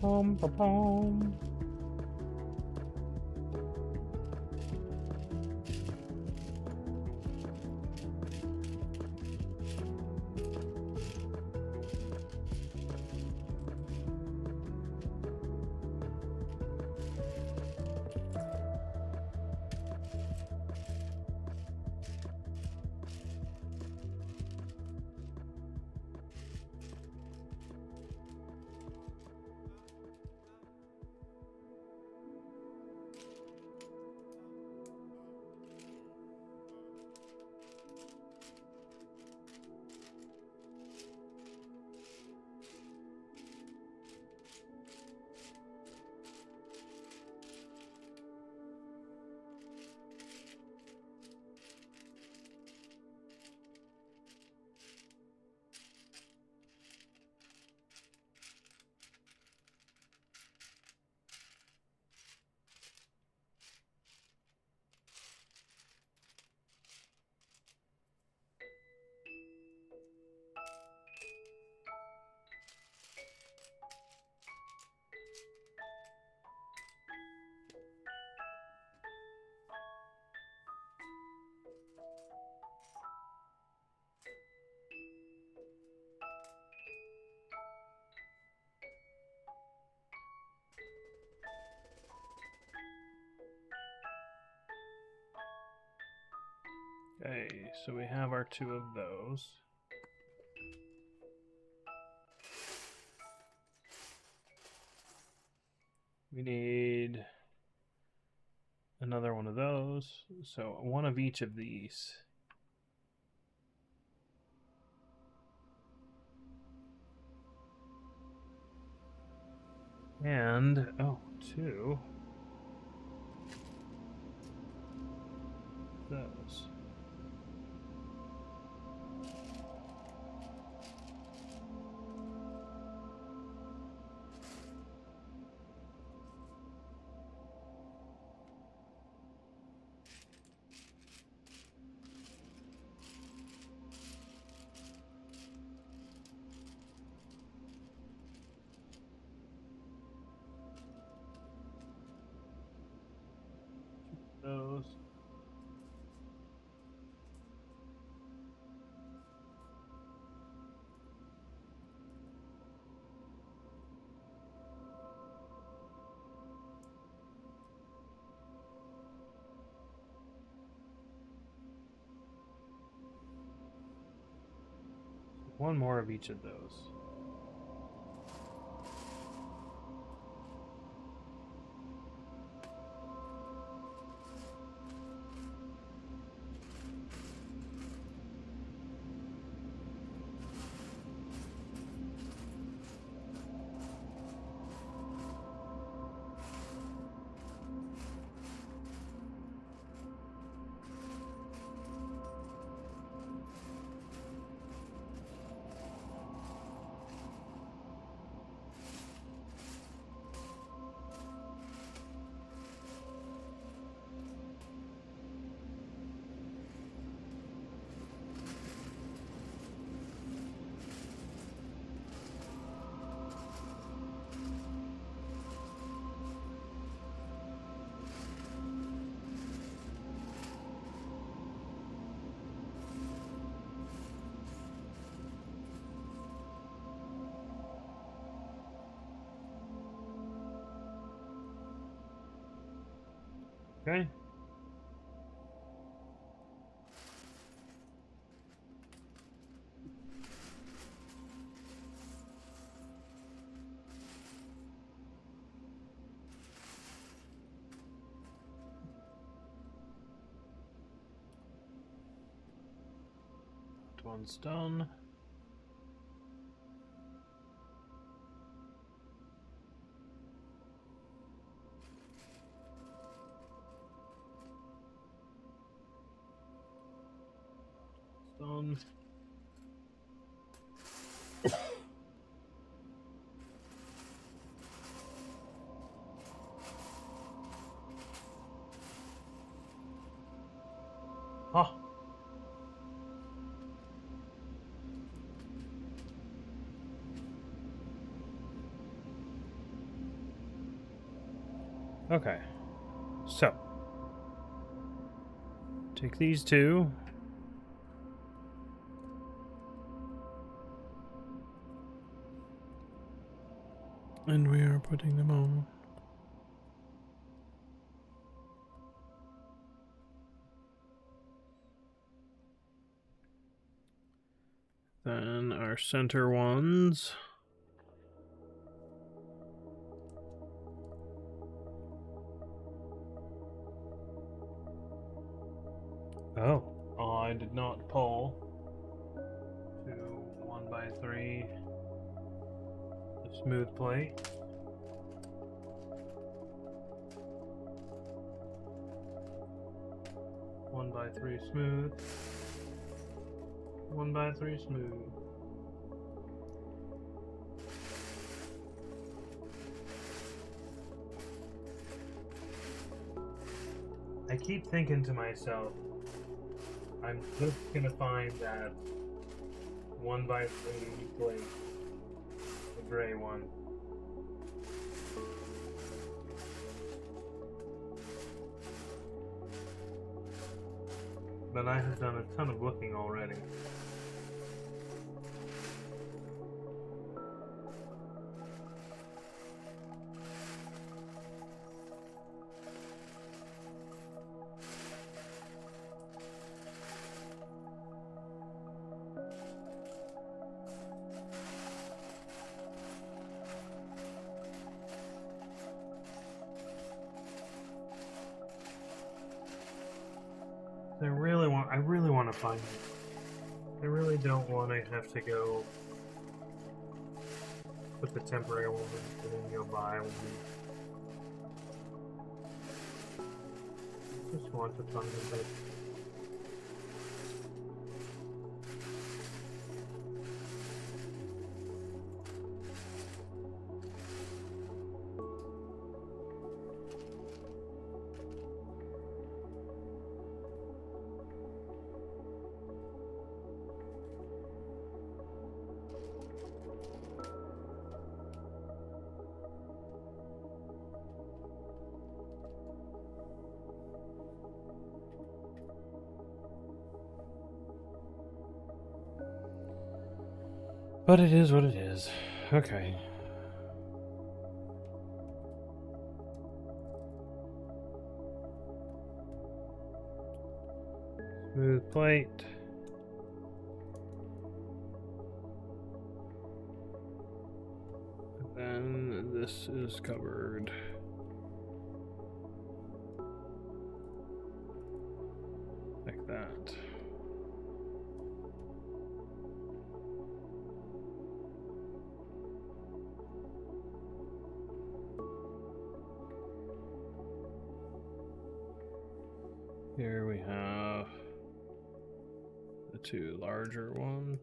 Pom pom pom. Okay, so we have our 2 of those. We need another one of those. So 1 of each of these. And, oh, 2 those. Those. One more of each of those. Okay. That one's done. Done. Huh. Okay. So. Take these two. And we are putting them on. Then our center ones. Oh, I did not pull to 1x3 the smooth plate. One by three smooth. 1x3 smooth. I keep thinking to myself, I'm just gonna find that 1x3 plate, the gray one. But I have done a ton of looking already. I really want to find it. I really don't want to have to go put the temporary one and then go buy one. Just want to find it. But it is what it is. Okay. Smooth plate. And then this is covered. Like that. Here we have the two larger ones.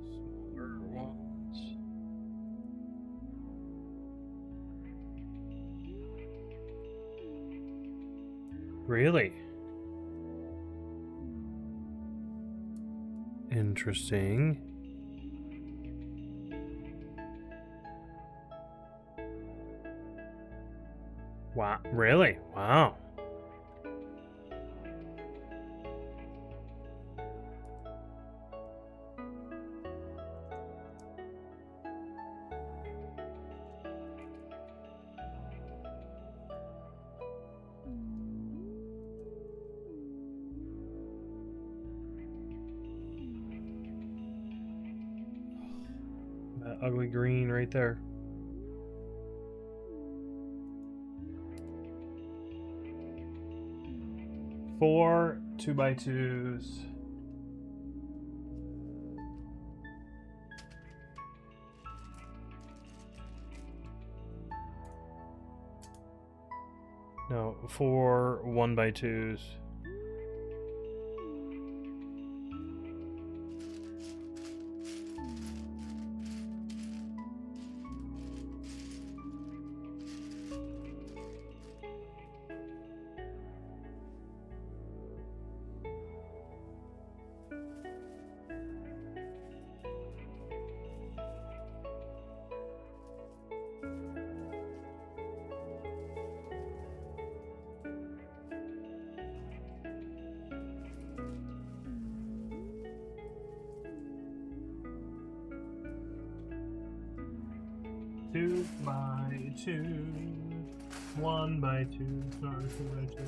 Smaller ones. Really? Interesting. Wow, really? Wow. That ugly green right there. Four 2x2s. No, 4 1x2s. 2 by 2. 1 by 2. Sorry, 2 by 2.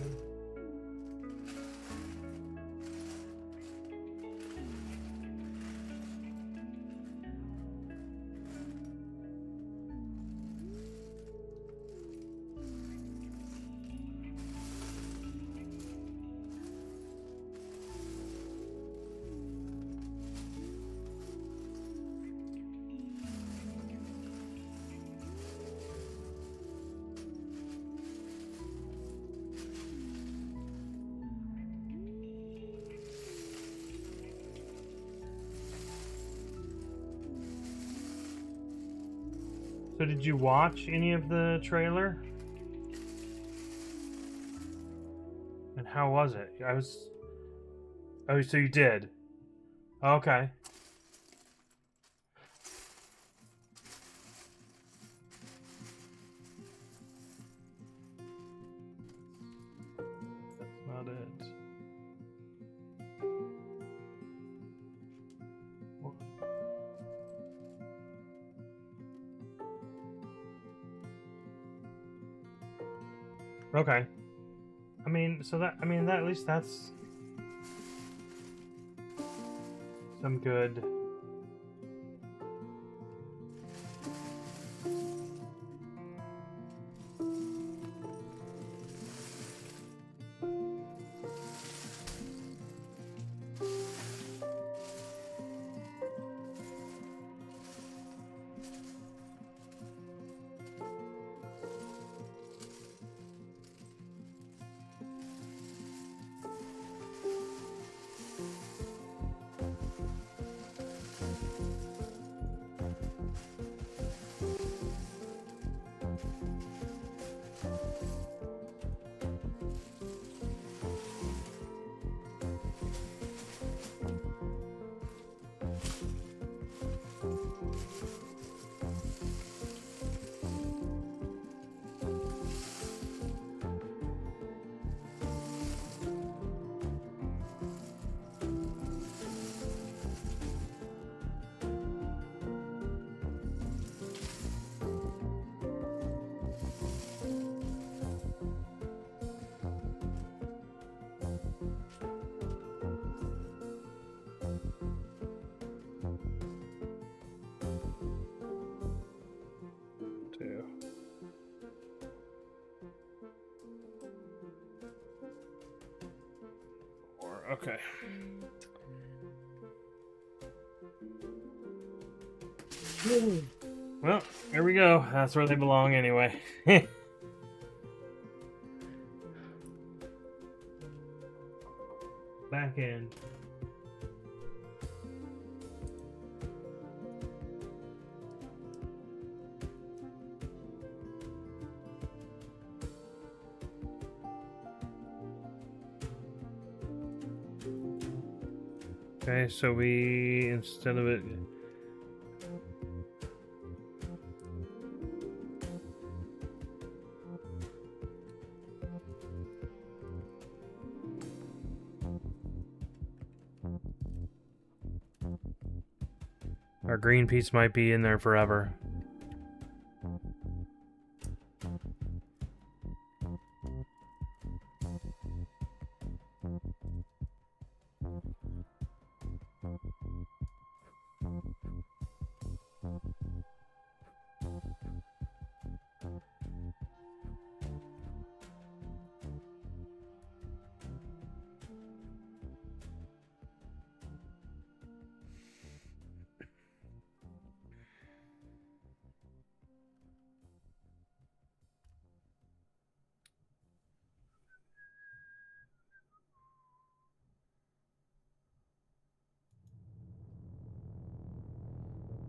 So did you watch any of the trailer? And how was it? Oh, so you did. Okay. That's not it. Okay. That at least that's some good. Two. Four. Okay. Well, there we go. That's where they belong anyway. Back in. Okay, so we, instead of it... Our green piece might be in there forever.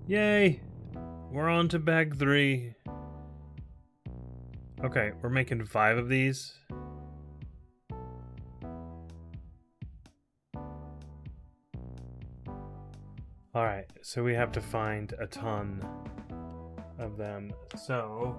Yay! We're on to bag 3. Okay, we're making 5 of these. Alright, so we have to find a ton of them. So...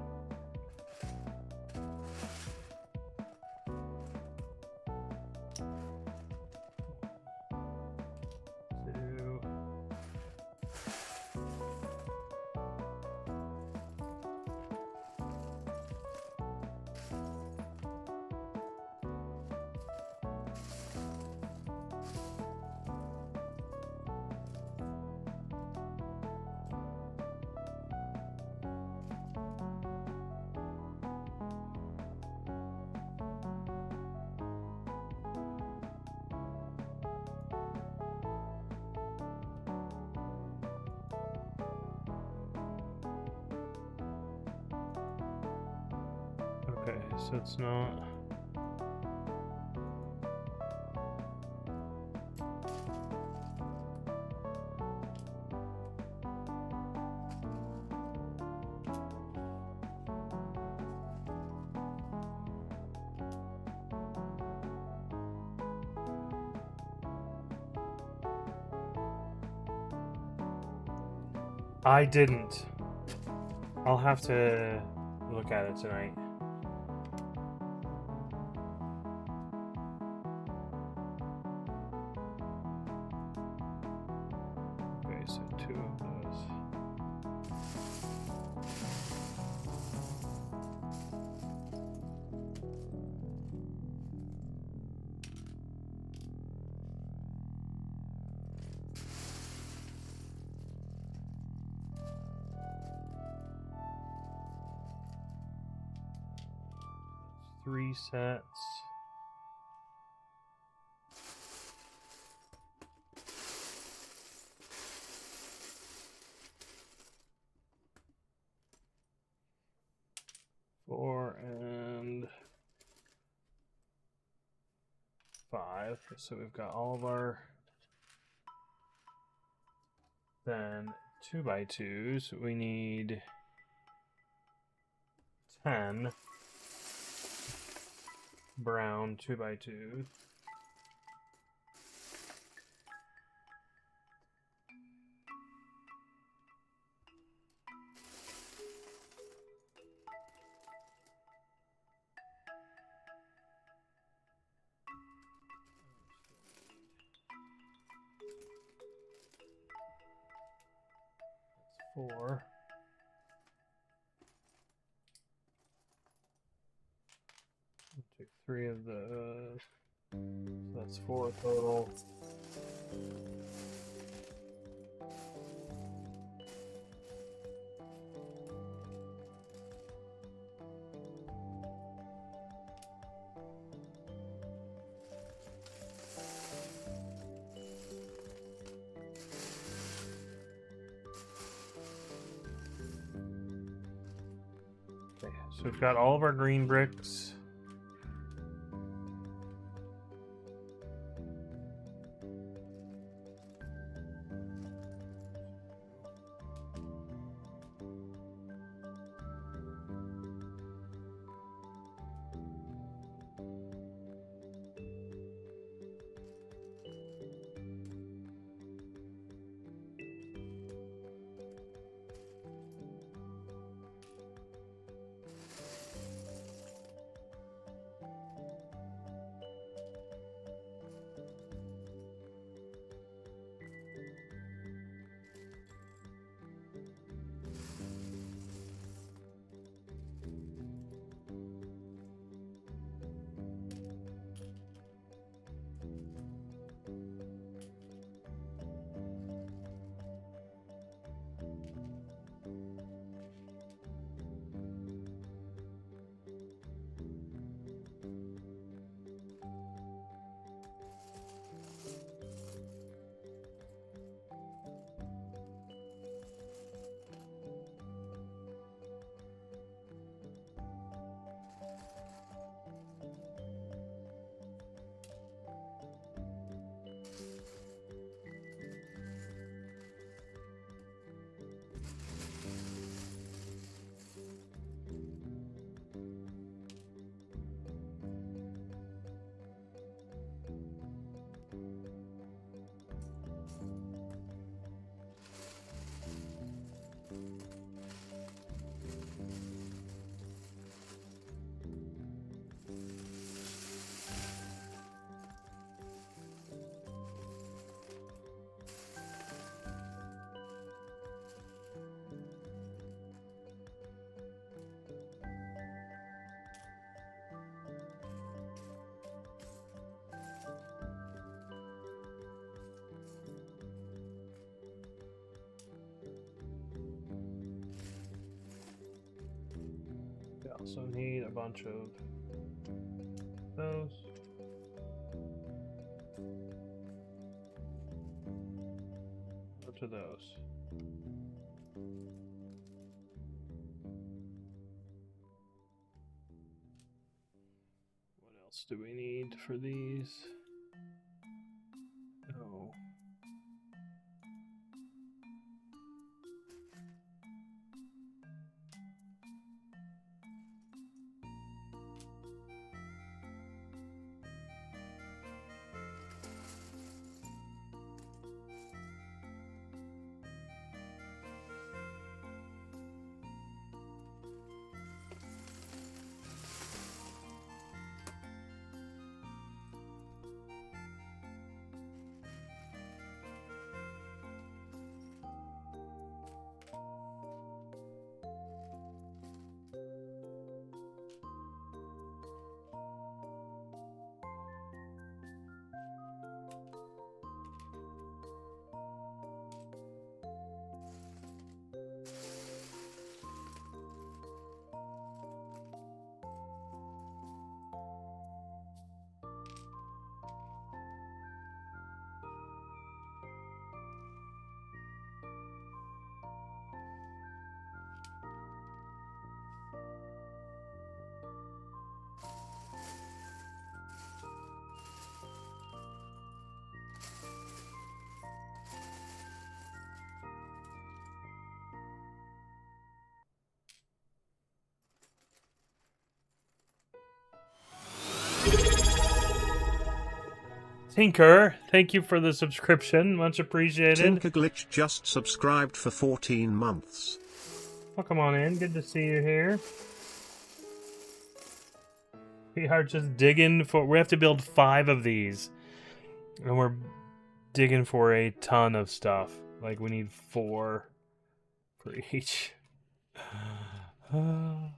Okay, so it's not. I didn't. I'll have to look at it tonight. Okay, so 2 of those. That's 3 sets. Four and 5. So we've got all of our then 2x2s. We need 10 brown 2x2s. That's 4. I'll take 3 of those. So that's 4 total. Okay, so we've got all of our green bricks. We also need a bunch of those. Go to those. do we need for these? Oh. Tinker, thank you for the subscription. Much appreciated. Tinker Glitch just subscribed for 14 months. Well, come on in. Good to see you here. We are just digging for... We have to build 5 of these. And we're digging for a ton of stuff. Like, we need 4 for each. And...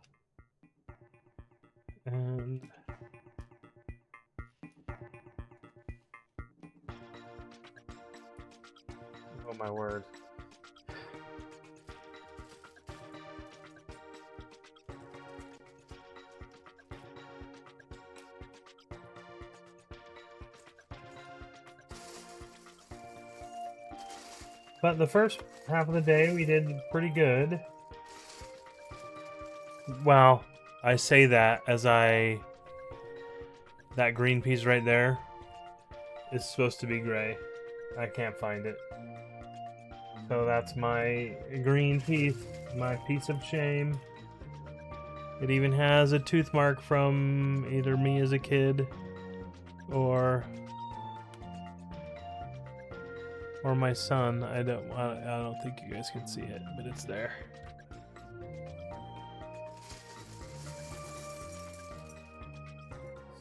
oh my word. But the first half of the day we did pretty good. Well, I say that as that green piece right there is supposed to be gray. I can't find it. So that's my green piece, my piece of shame. It even has a tooth mark from either me as a kid or my son. I don't think you guys can see it, but it's there.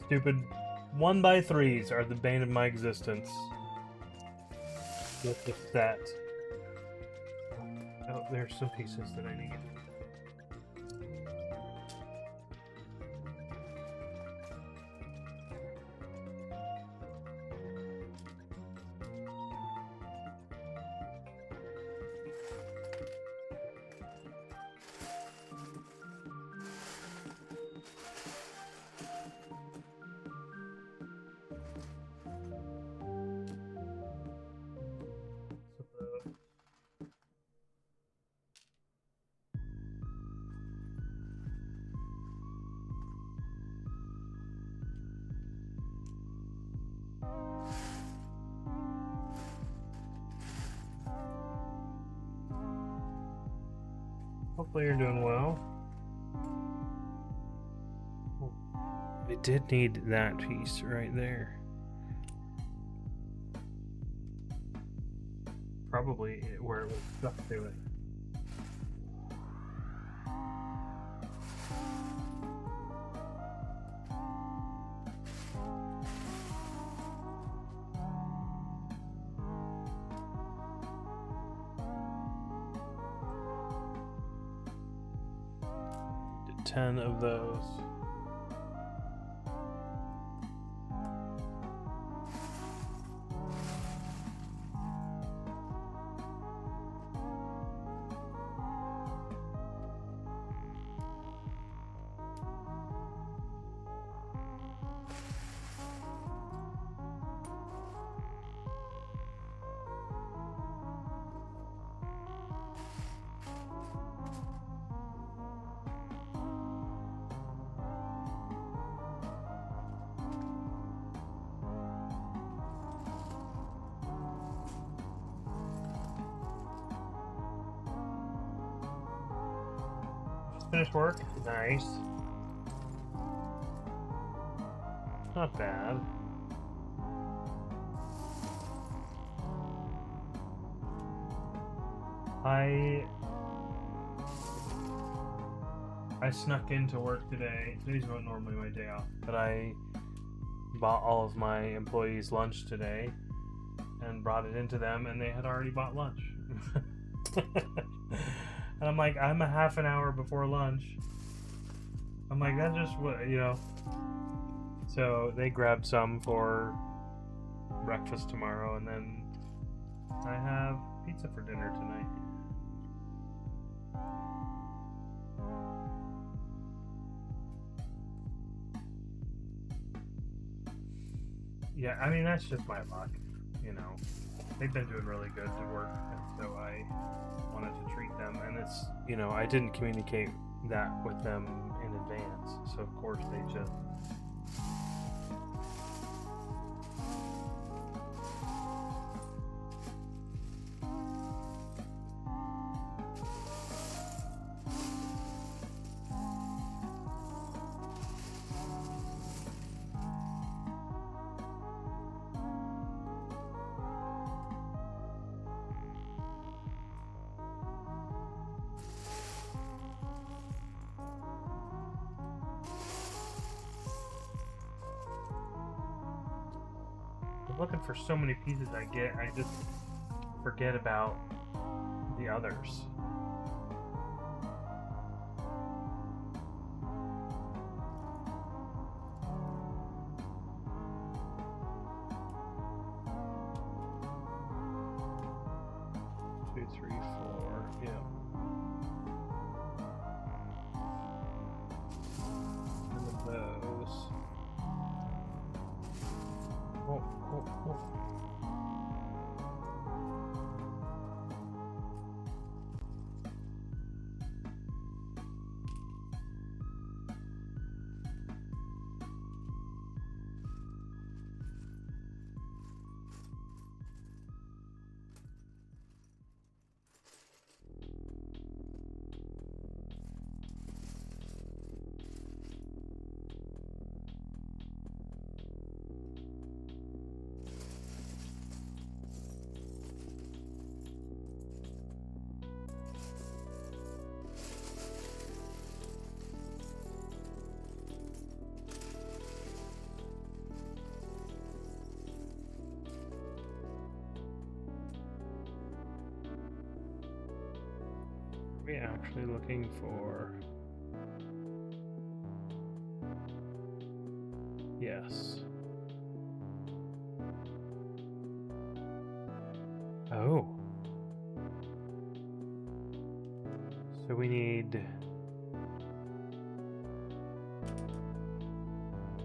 Stupid 1x3s are the bane of my existence. With the set. Oh, there's some pieces that I need. Hopefully you're doing well. I did need that piece right there. Probably where it was stuck to it. Did 10 of those. Finished work? Nice. Not bad. I snuck into work today. Today's not normally my day off, but I bought all of my employees lunch today and brought it into them, and they had already bought lunch. And I'm like, I'm a half an hour before lunch. I'm like, that's just what, you know. So they grabbed some for breakfast tomorrow, and then I have pizza for dinner tonight. Yeah, I mean, that's just my luck, you know. They've been doing really good to work, and so I wanted to treat them. And it's, you know, I didn't communicate that with them in advance, so of course they just... looking for so many pieces I get, I just forget about the others. Two, three, four, yeah. One of those. Oh. 'Are we actually looking for... Yes. Oh. So we need...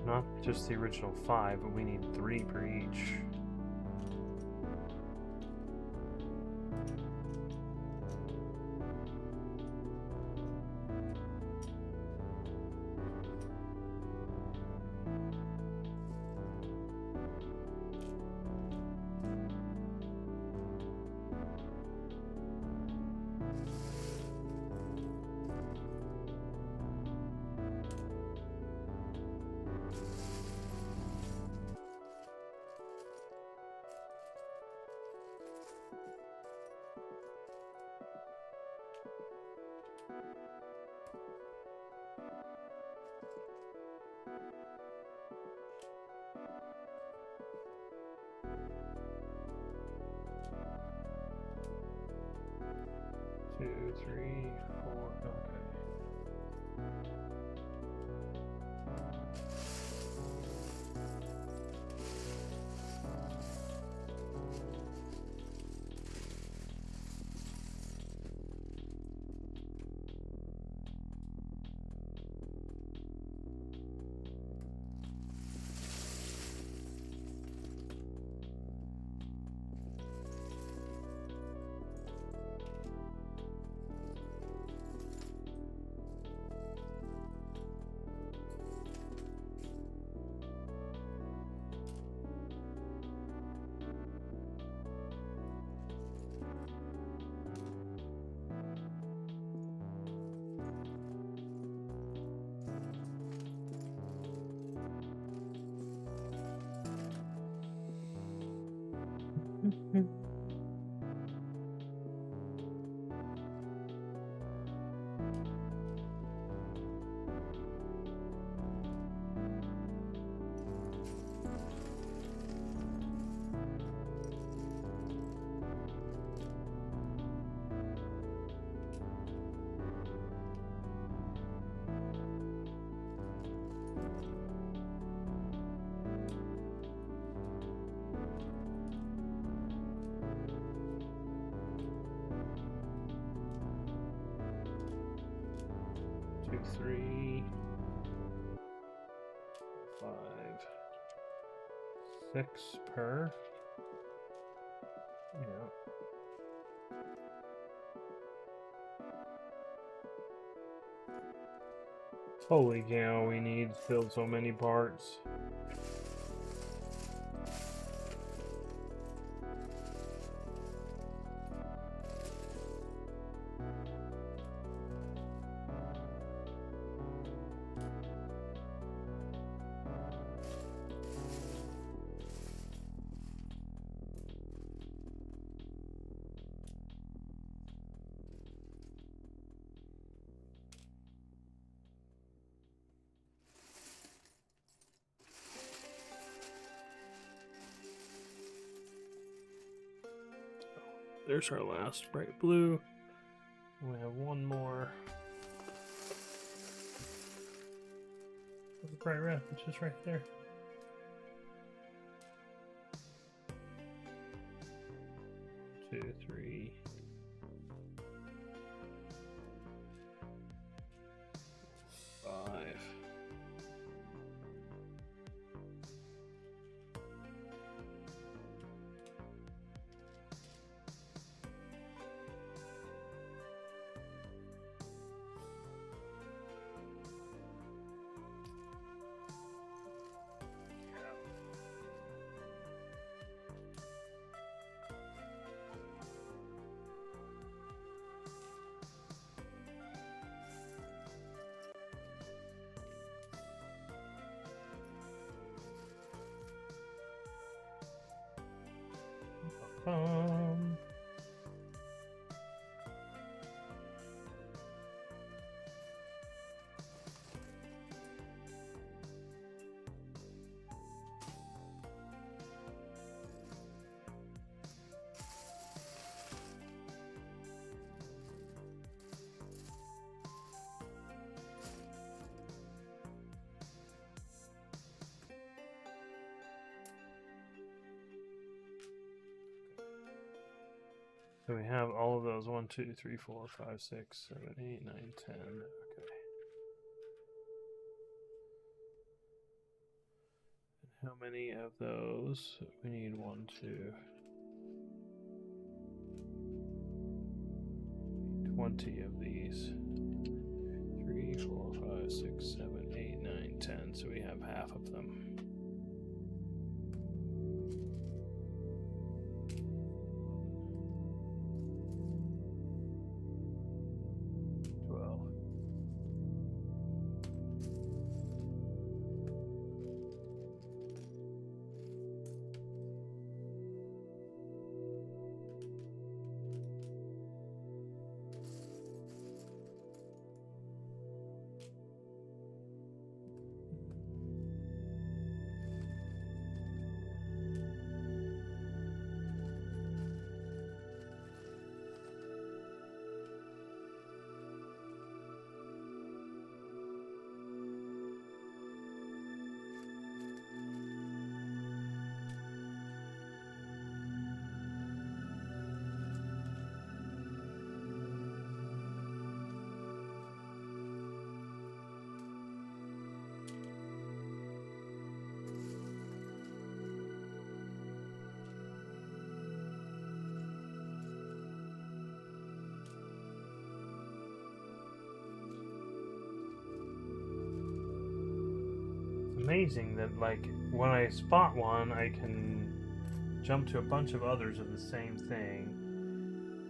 not just the original 5, but we need 3 per each. Two, three, four. Okay. 3, 5, 6 per. Yeah. Holy cow, we need to build so many parts. There's our last bright blue. We have one more. There's a bright red, which is right there. Two, three. 5. So we have all of those. 1, 2, 3, 4, 5, 6, 7, 8, 9, 10. Okay. And how many of those? We need 1, 2. 20 of these. 3, 4, 5, 6, 7, 8, 9, 10. So we have half of them. 12. Amazing that, like, when I spot one, I can jump to a bunch of others of the same thing,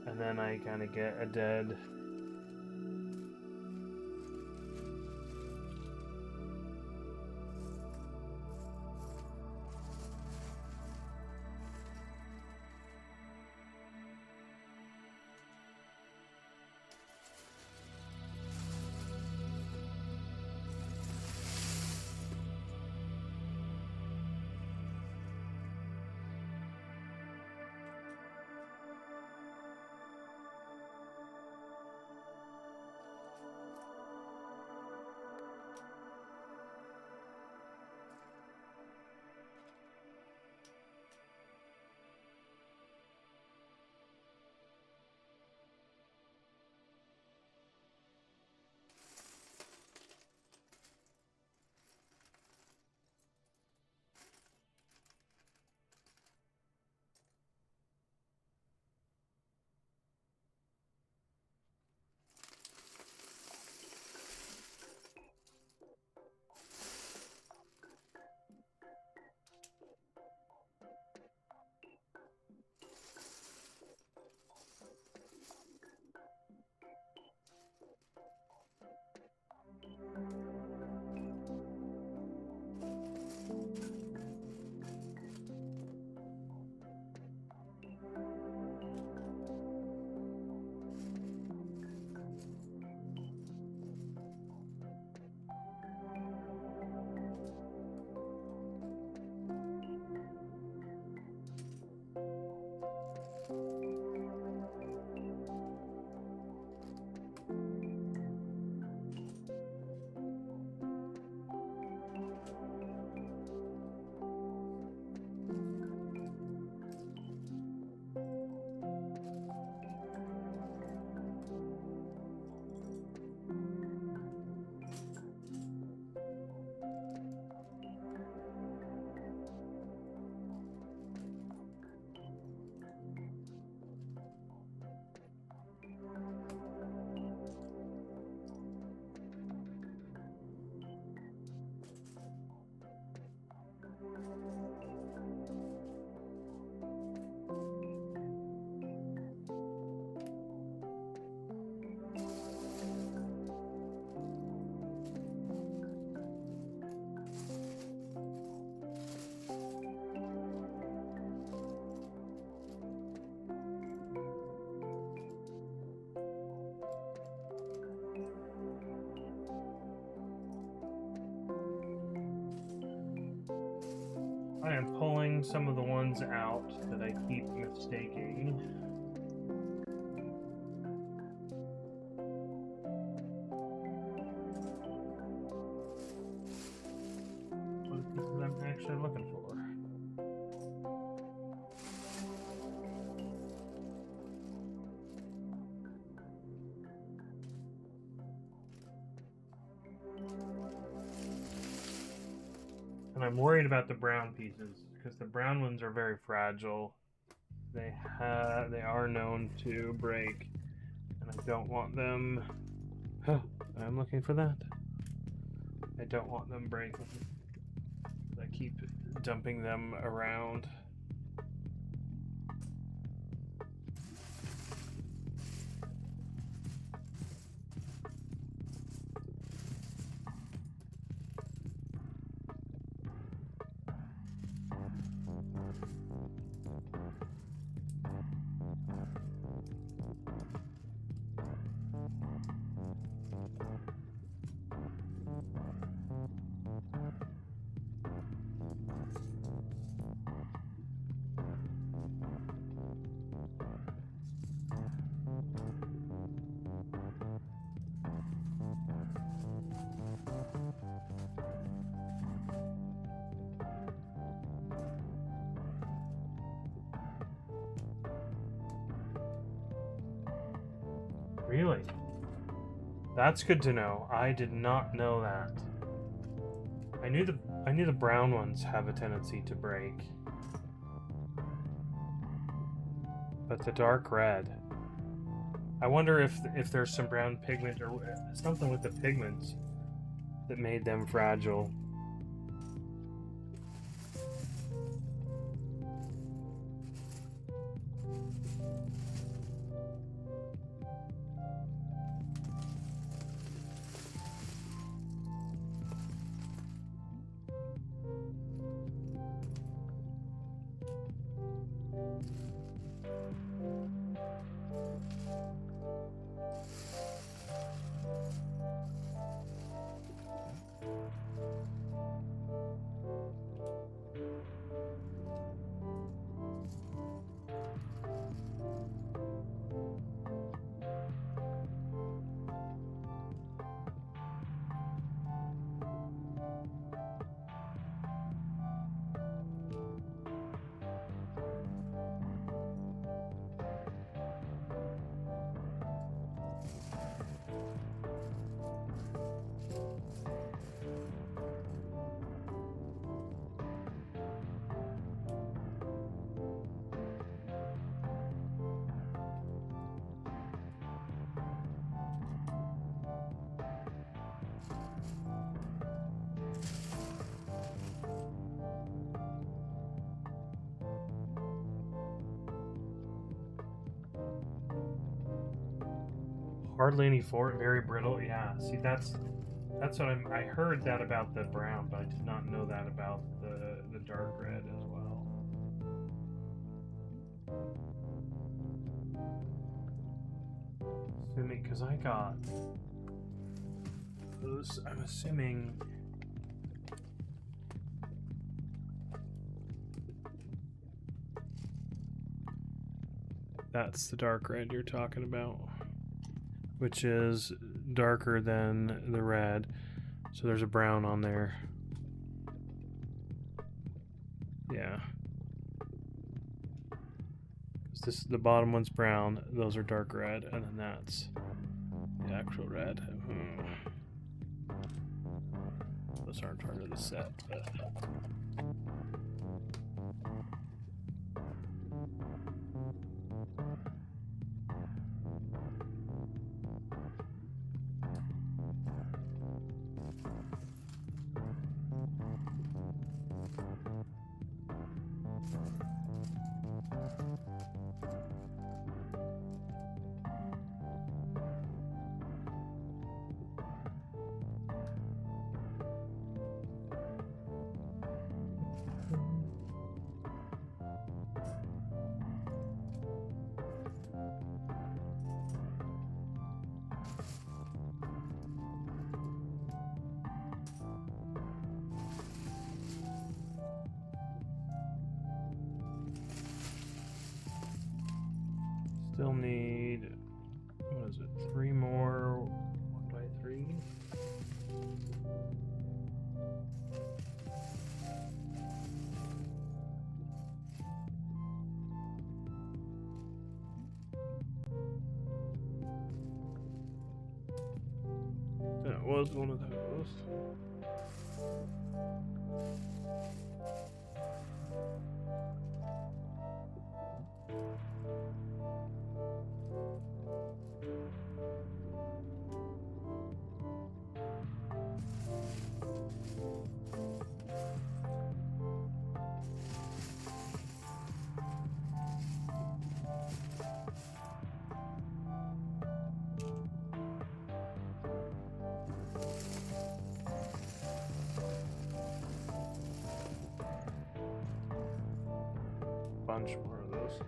and then I kind of get a dead. taking some of the ones out that I keep mistaking. What pieces I'm actually looking for. And I'm worried about the brown pieces because the brown ones are very fragile. They are known to break, and I don't want them. I'm looking for that. I don't want them breaking. I keep dumping them around. Really? That's good to know. I did not know that. I knew the brown ones have a tendency to break. But the dark red. I wonder if there's some brown pigment or something with the pigments that made them fragile. Hardly any fort, very brittle. Yeah, see that's what I heard that about the brown, but I did not know that about the dark red as well. Assuming, because I got those, I'm assuming. That's the dark red you're talking about, which is darker than the red. So there's a brown on there. Yeah. This, the bottom one's brown, those are dark red, and then that's the actual red. Those aren't part of the set, but... Still need, what is it, 3 more 1x3? That was one of those. Bunch more of those.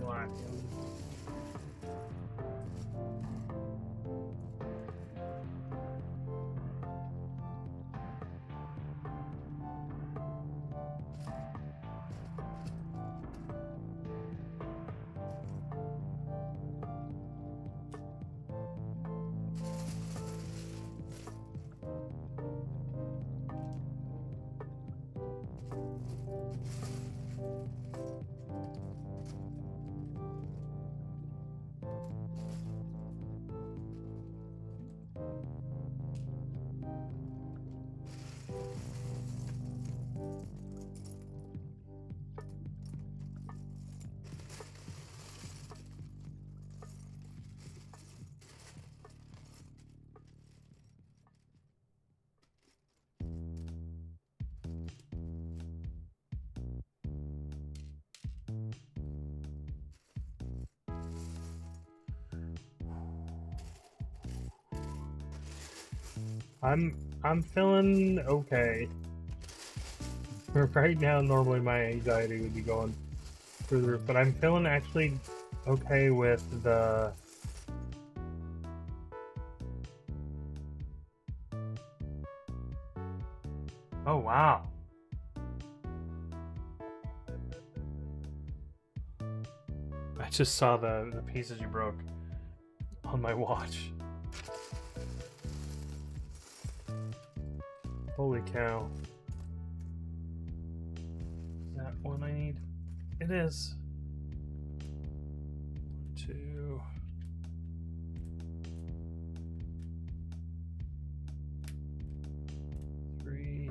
Black. I'm feeling okay. Right now, normally my anxiety would be going through the roof, but I'm feeling actually okay with the oh wow. I just saw the pieces you broke on my watch. Holy cow. Is that one I need? It is. 1, 2. Three.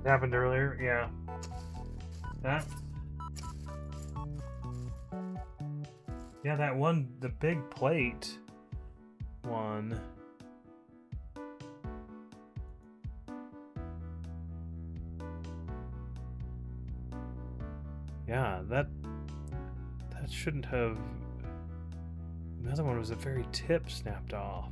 It happened earlier, yeah. That one, the big plate one. Yeah, that shouldn't have. Another one was the very tip snapped off.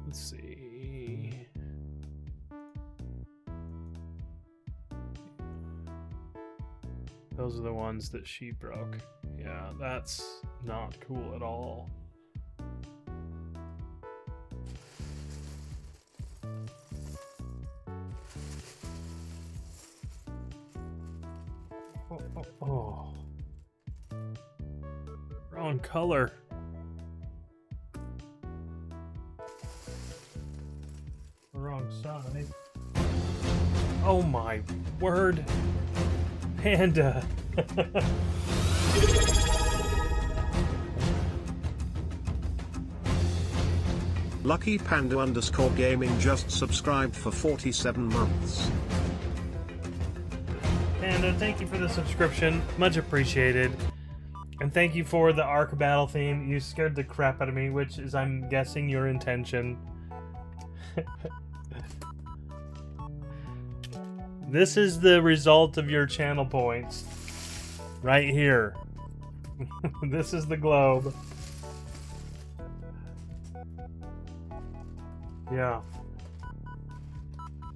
Let's see. Those are the ones that she broke. Yeah, that's not cool at all. Oh. Wrong color. Wrong side. Oh my word. Panda. Lucky Panda _ gaming just subscribed for 47 months. Panda, thank you for the subscription. Much appreciated. And thank you for the Ark Battle theme. You scared the crap out of me, which is, I'm guessing, your intention. This is the result of your channel points. Right here. This is the globe. Yeah.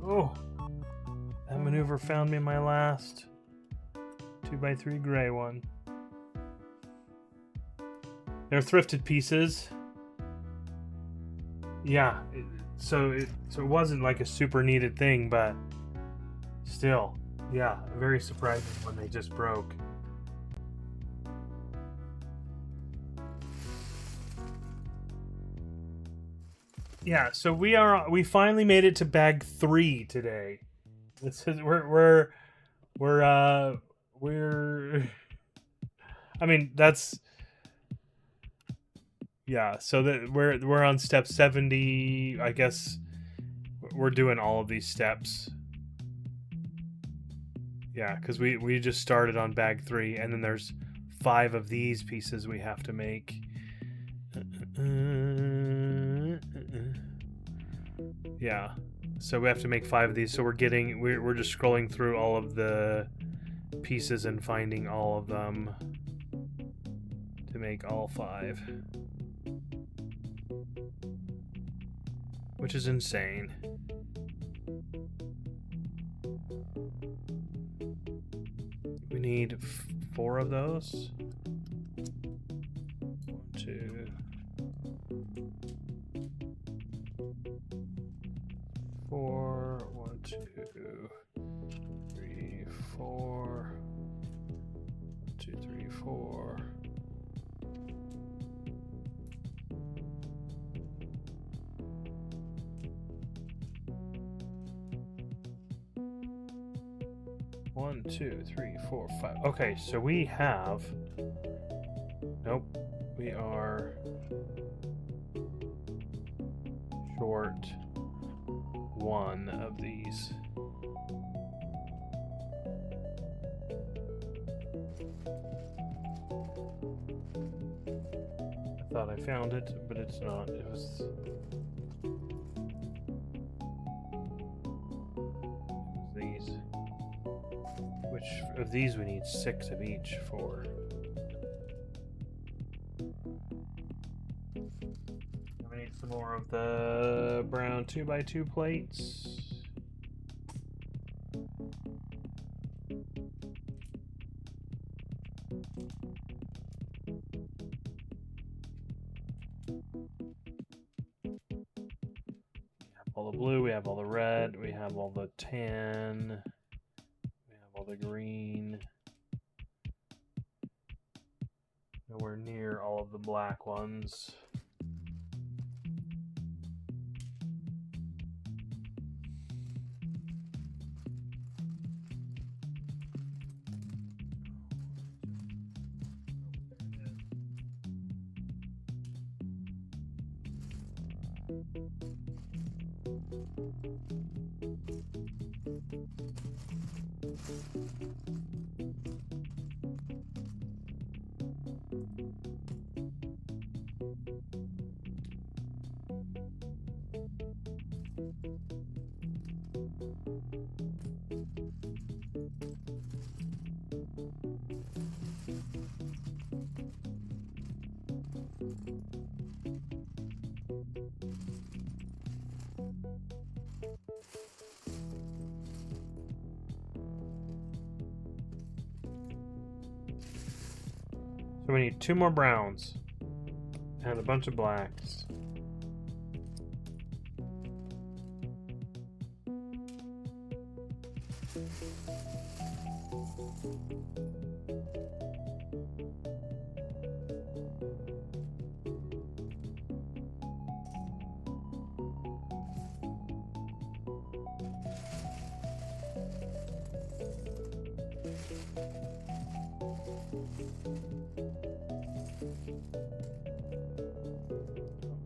Oh. That maneuver found me my last 2x3 gray one. They're thrifted pieces. Yeah. So it wasn't like a super needed thing, but still, yeah, very surprising when they just broke. Yeah, so we finally made it to bag 3 today. This is we're I mean, that's, yeah, so that we're on step 70. I guess we're doing all of these steps. Yeah, because we just started on bag 3, and then there's 5 of these pieces we have to make. Yeah, so we have to make 5 of these. So we're just scrolling through all of the pieces and finding all of them to make all 5, which is insane. We need 4 of those. 1, 2, 4. 1, 2, 3, 4. 1, 2, 3, 4. One, 2, 3, 4, 5. Okay, so we have. Nope, we are short 1 of these. I thought I found it, but it's not. It was these. Which of these we need 6 of each for? We need some more of the brown 2x2 plates. We have all the blue, we have all the red, we have all the tan, we have all the green. Nowhere near all of the black ones. So we need 2 more browns and a bunch of blacks.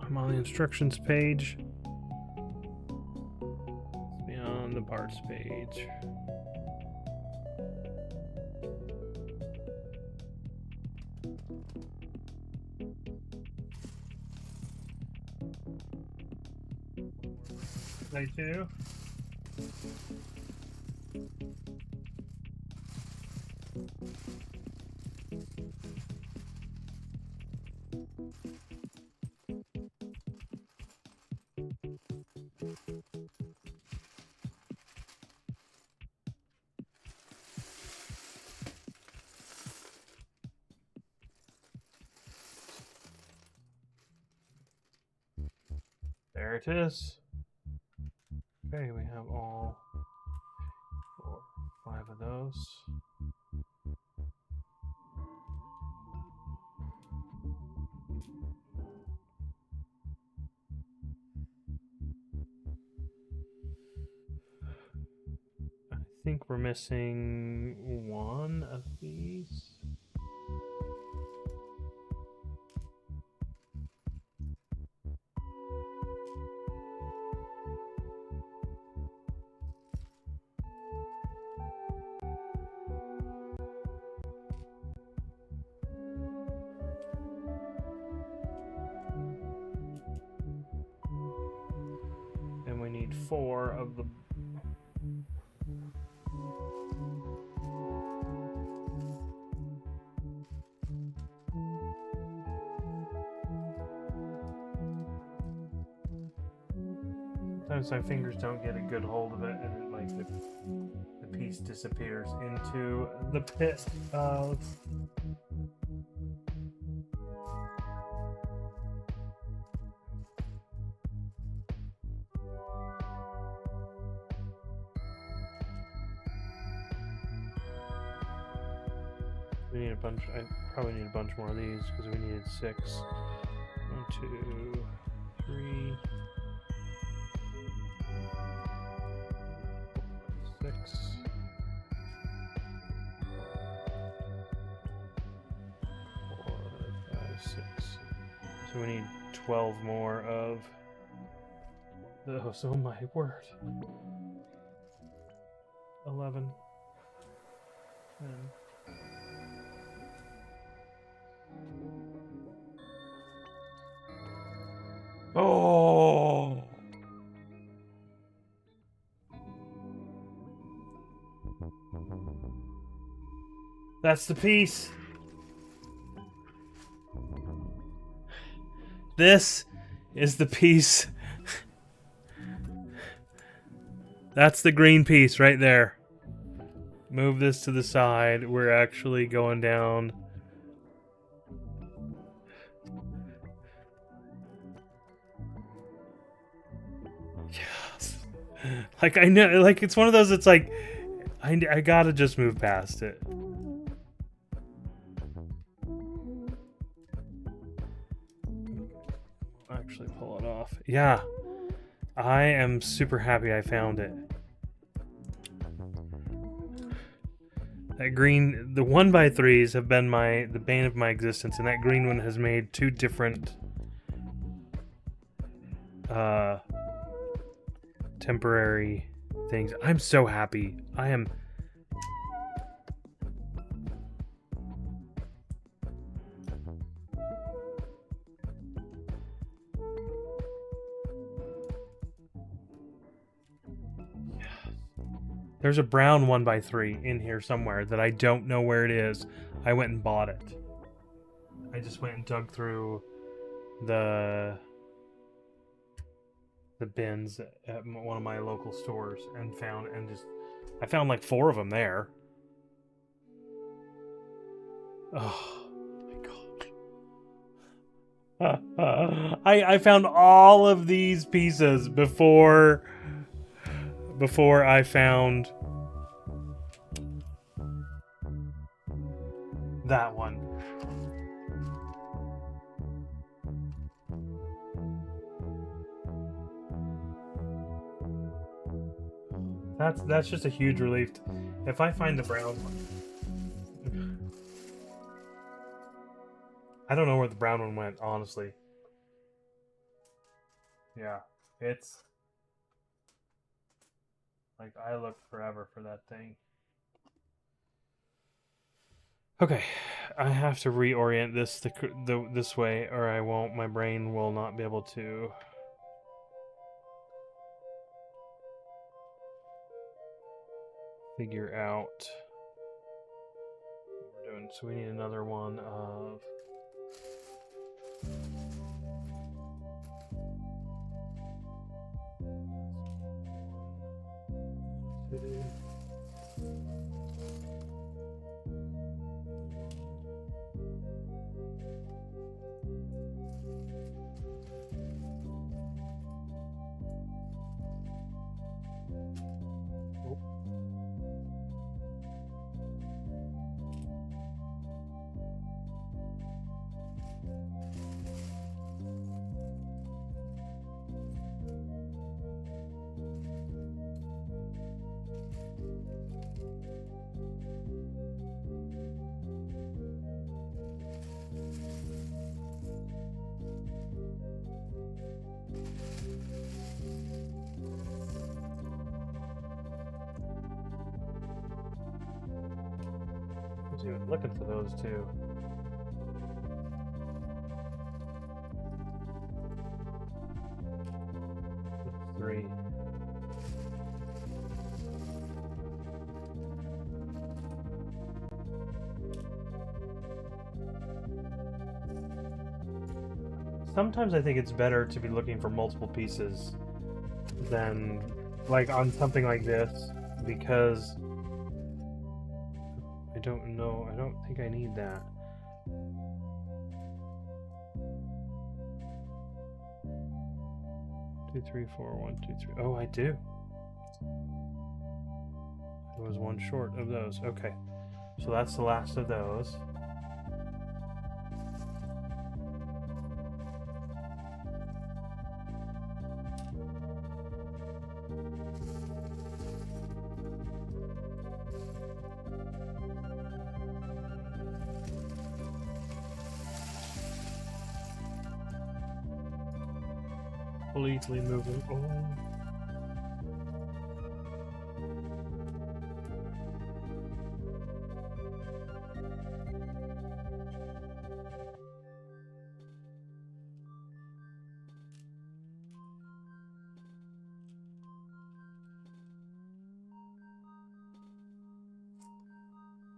I'm on the instructions page. It's beyond the parts page. Day 2. There it is. Okay, we have all 4, 5 of those. I think we're missing 1 of these. And we need 4 of the... Sometimes my fingers don't get a good hold of it, and it, like the piece disappears into the pit of... We need a bunch. I probably need a bunch more of these because we needed 6. 1, 2, 3, 6. 4, 5, 6. So we need 12 more of those. Oh my word. 11. 10. Oh! That's the piece. This is the piece. That's the green piece right there. Move this to the side. We're actually going down. Yes. Like, I know, like, it's one of those, it's like, I gotta just move past it. Actually pull it off. Yeah. I am super happy I found it. That green, the 1x3s have been the bane of my existence, and that green one has made 2 different temporary things. I'm so happy. I am. There's a brown 1x3 in here somewhere that I don't know where it is. I went and bought it. I just went and dug through the bins at one of my local stores and I found like 4 of them there. Oh my god. I found all of these pieces before I found that one. That's just a huge relief. If I find the brown one, I don't know where the brown one went, honestly. Yeah, it's like I looked forever for that thing. Okay, I have to reorient this this way, or I won't. My brain will not be able to. figure out what we're doing. So we need another one of I was even looking for those two. Three. Sometimes I think it's better to be looking for multiple pieces than like on something like this, because I don't know, I don't think I need that. Two, three, four, 1, 2, 3. Oh, I do. I was one short of those. Okay, so that's the last of those. Completely moving. Oh.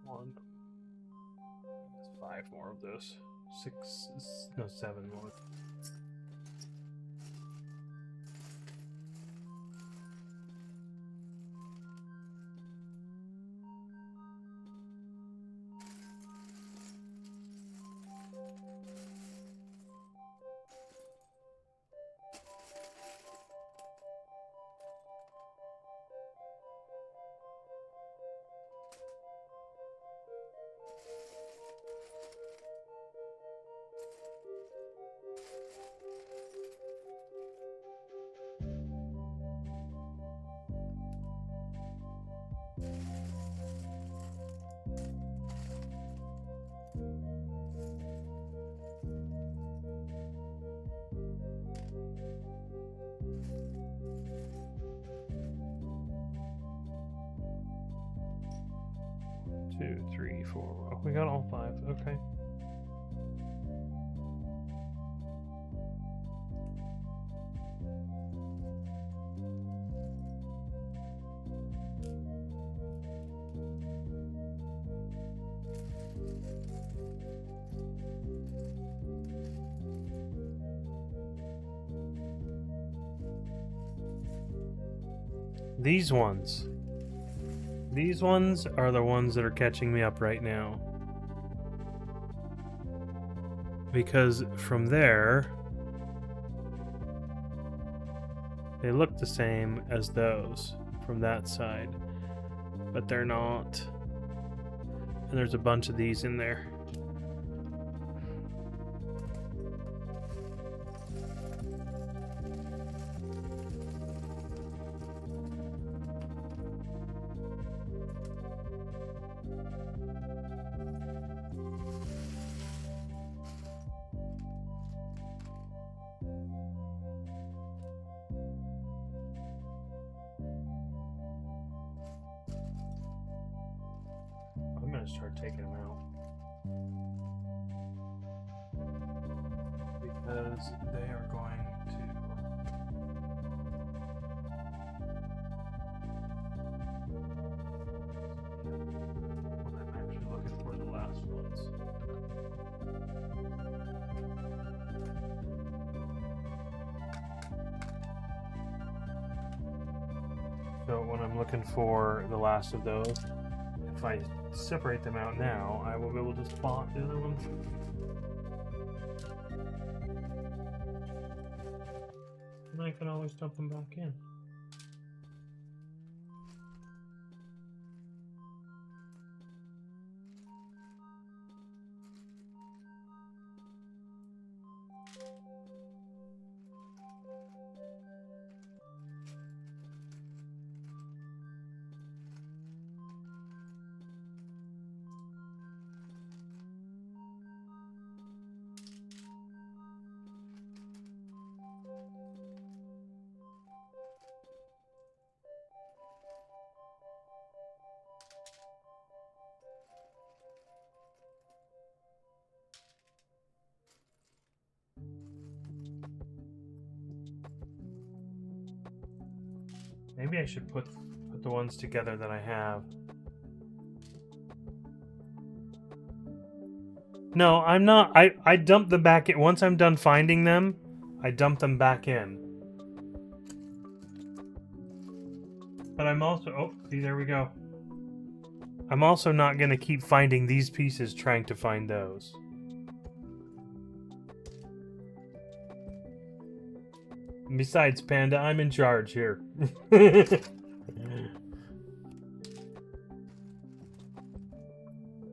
One. There's 5 more of those. 6, no, 7 more. Two, three, four. Oh, we got all 5. Okay. These ones. These ones are the ones that are catching me up right now. Because from there, they look the same as those from that side, but they're not. And there's a bunch of these in there. I'm gonna start taking them out because they are going to So when I'm looking for the last of those, if I separate them out now, I will be able to spot the other ones. And I can always dump them back in. Maybe I should put the ones together that I have. No, I'm not. I dump them back in. Once I'm done finding them, I dump them back in. But I'm also... Oh, see, there we go. I'm also not going to keep finding these pieces trying to find those. Besides, Panda, I'm in charge here.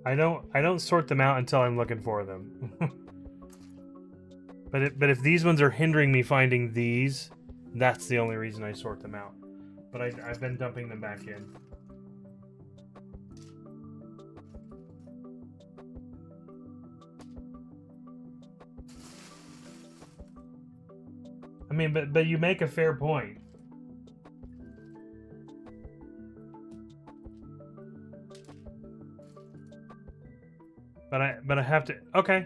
I don't sort them out until I'm looking for them. But if these ones are hindering me finding these, that's the only reason I sort them out. But I've been dumping them back in. I mean, but you make a fair point. But I have to... Okay.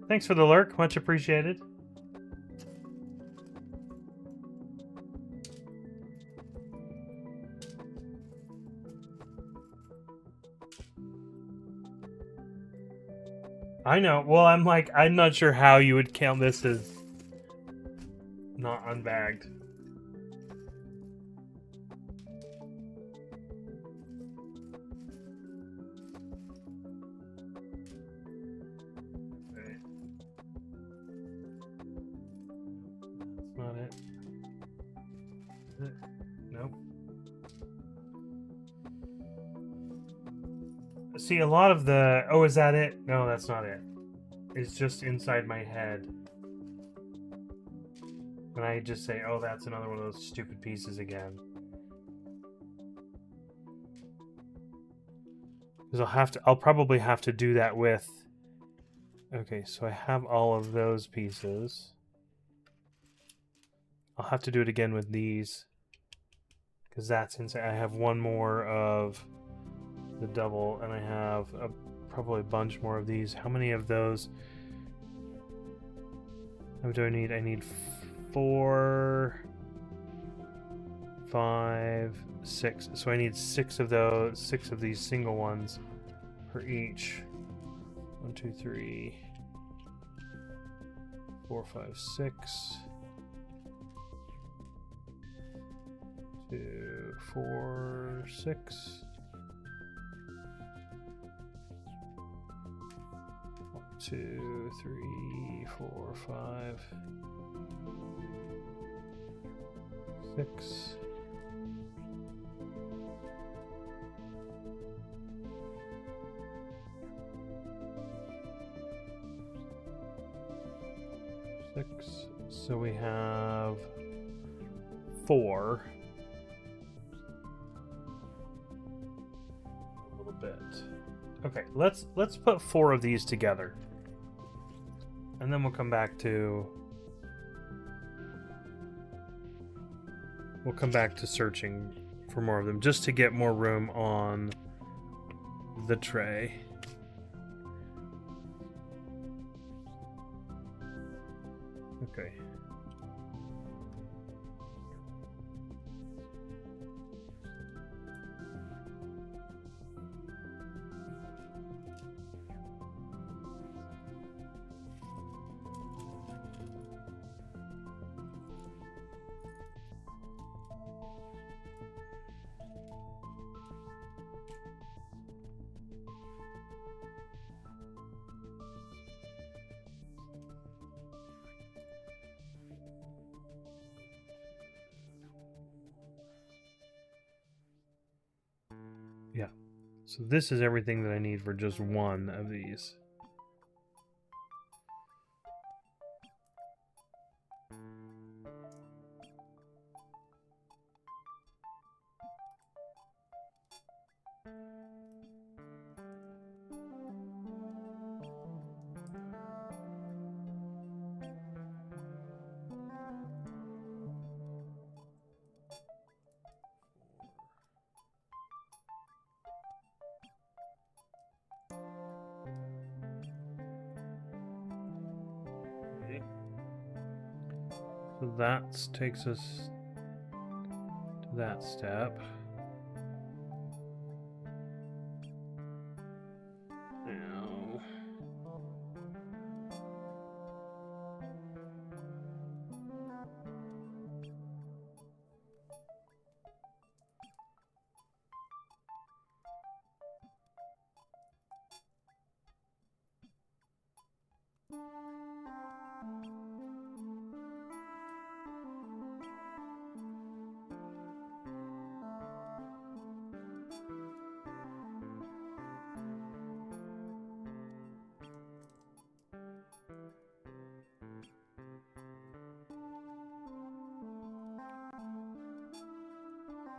Thanks for the lurk. Much appreciated. I know. Well, I'm not sure how you would count this as not unbagged. Okay. That's not it. Is it? Nope. See, a lot of the... Oh, is that it? No, that's not it. It's just inside my head. And I just say, oh, that's another one of those stupid pieces again. Because I'll probably have to do that with... Okay, so I have all of those pieces. I'll have to do it again with these. Because that's inside. I have one more of the double, and I have probably a bunch more of these. How many of those? How do I need? I need 4, 5, 6. So I need 6 of those, 6 of these single ones for each. 1, 2, 3, 4, 5, 6. 2, 4, 6. 1, 2, 3, 4, 5, 6. So we have 4. A little bit. Okay, let's put 4 of these together. And then we'll come back to searching for more of them, just to get more room on the tray. Okay. So this is everything that I need for just one of these. So that takes us to that step. Now,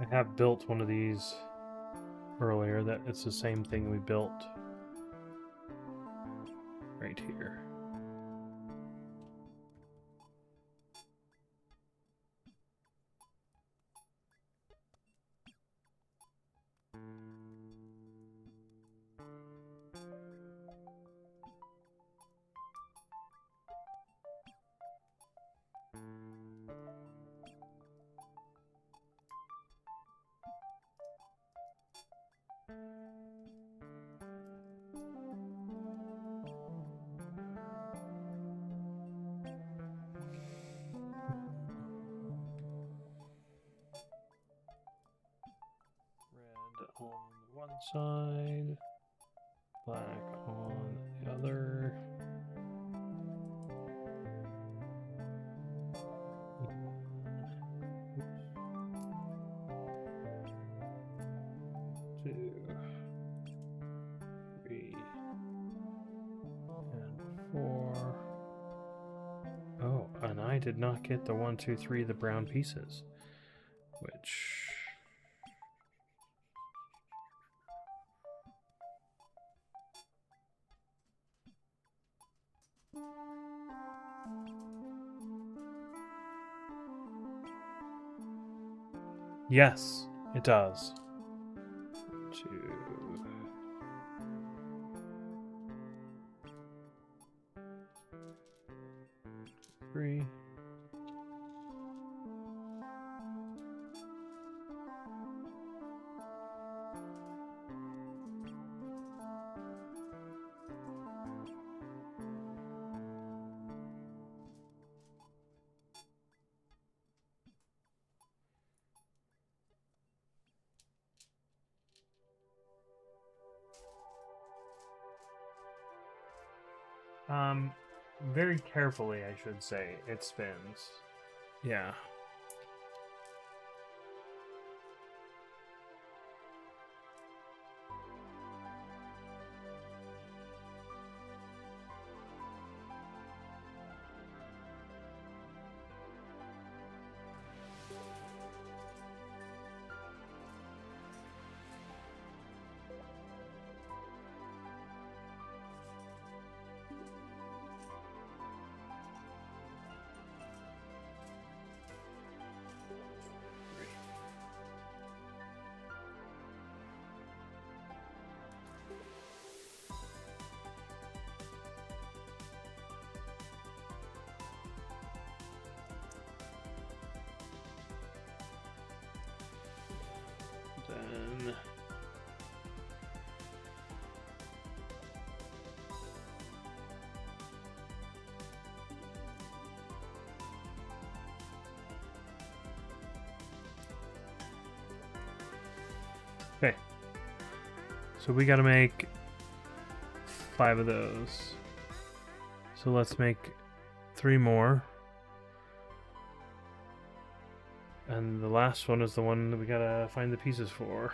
I have built one of these earlier. That it's the same thing we built right here. Red on one side, black on the other. Two, three, and four. Oh, and I did not get the 1, 2, 3, the brown pieces, which. Yes, it does. 2, 3. Very carefully, I should say, it spins. Yeah. Then okay. So we got to make 5 of those. So let's make 3 more. And the last one is the one that we gotta find the pieces for.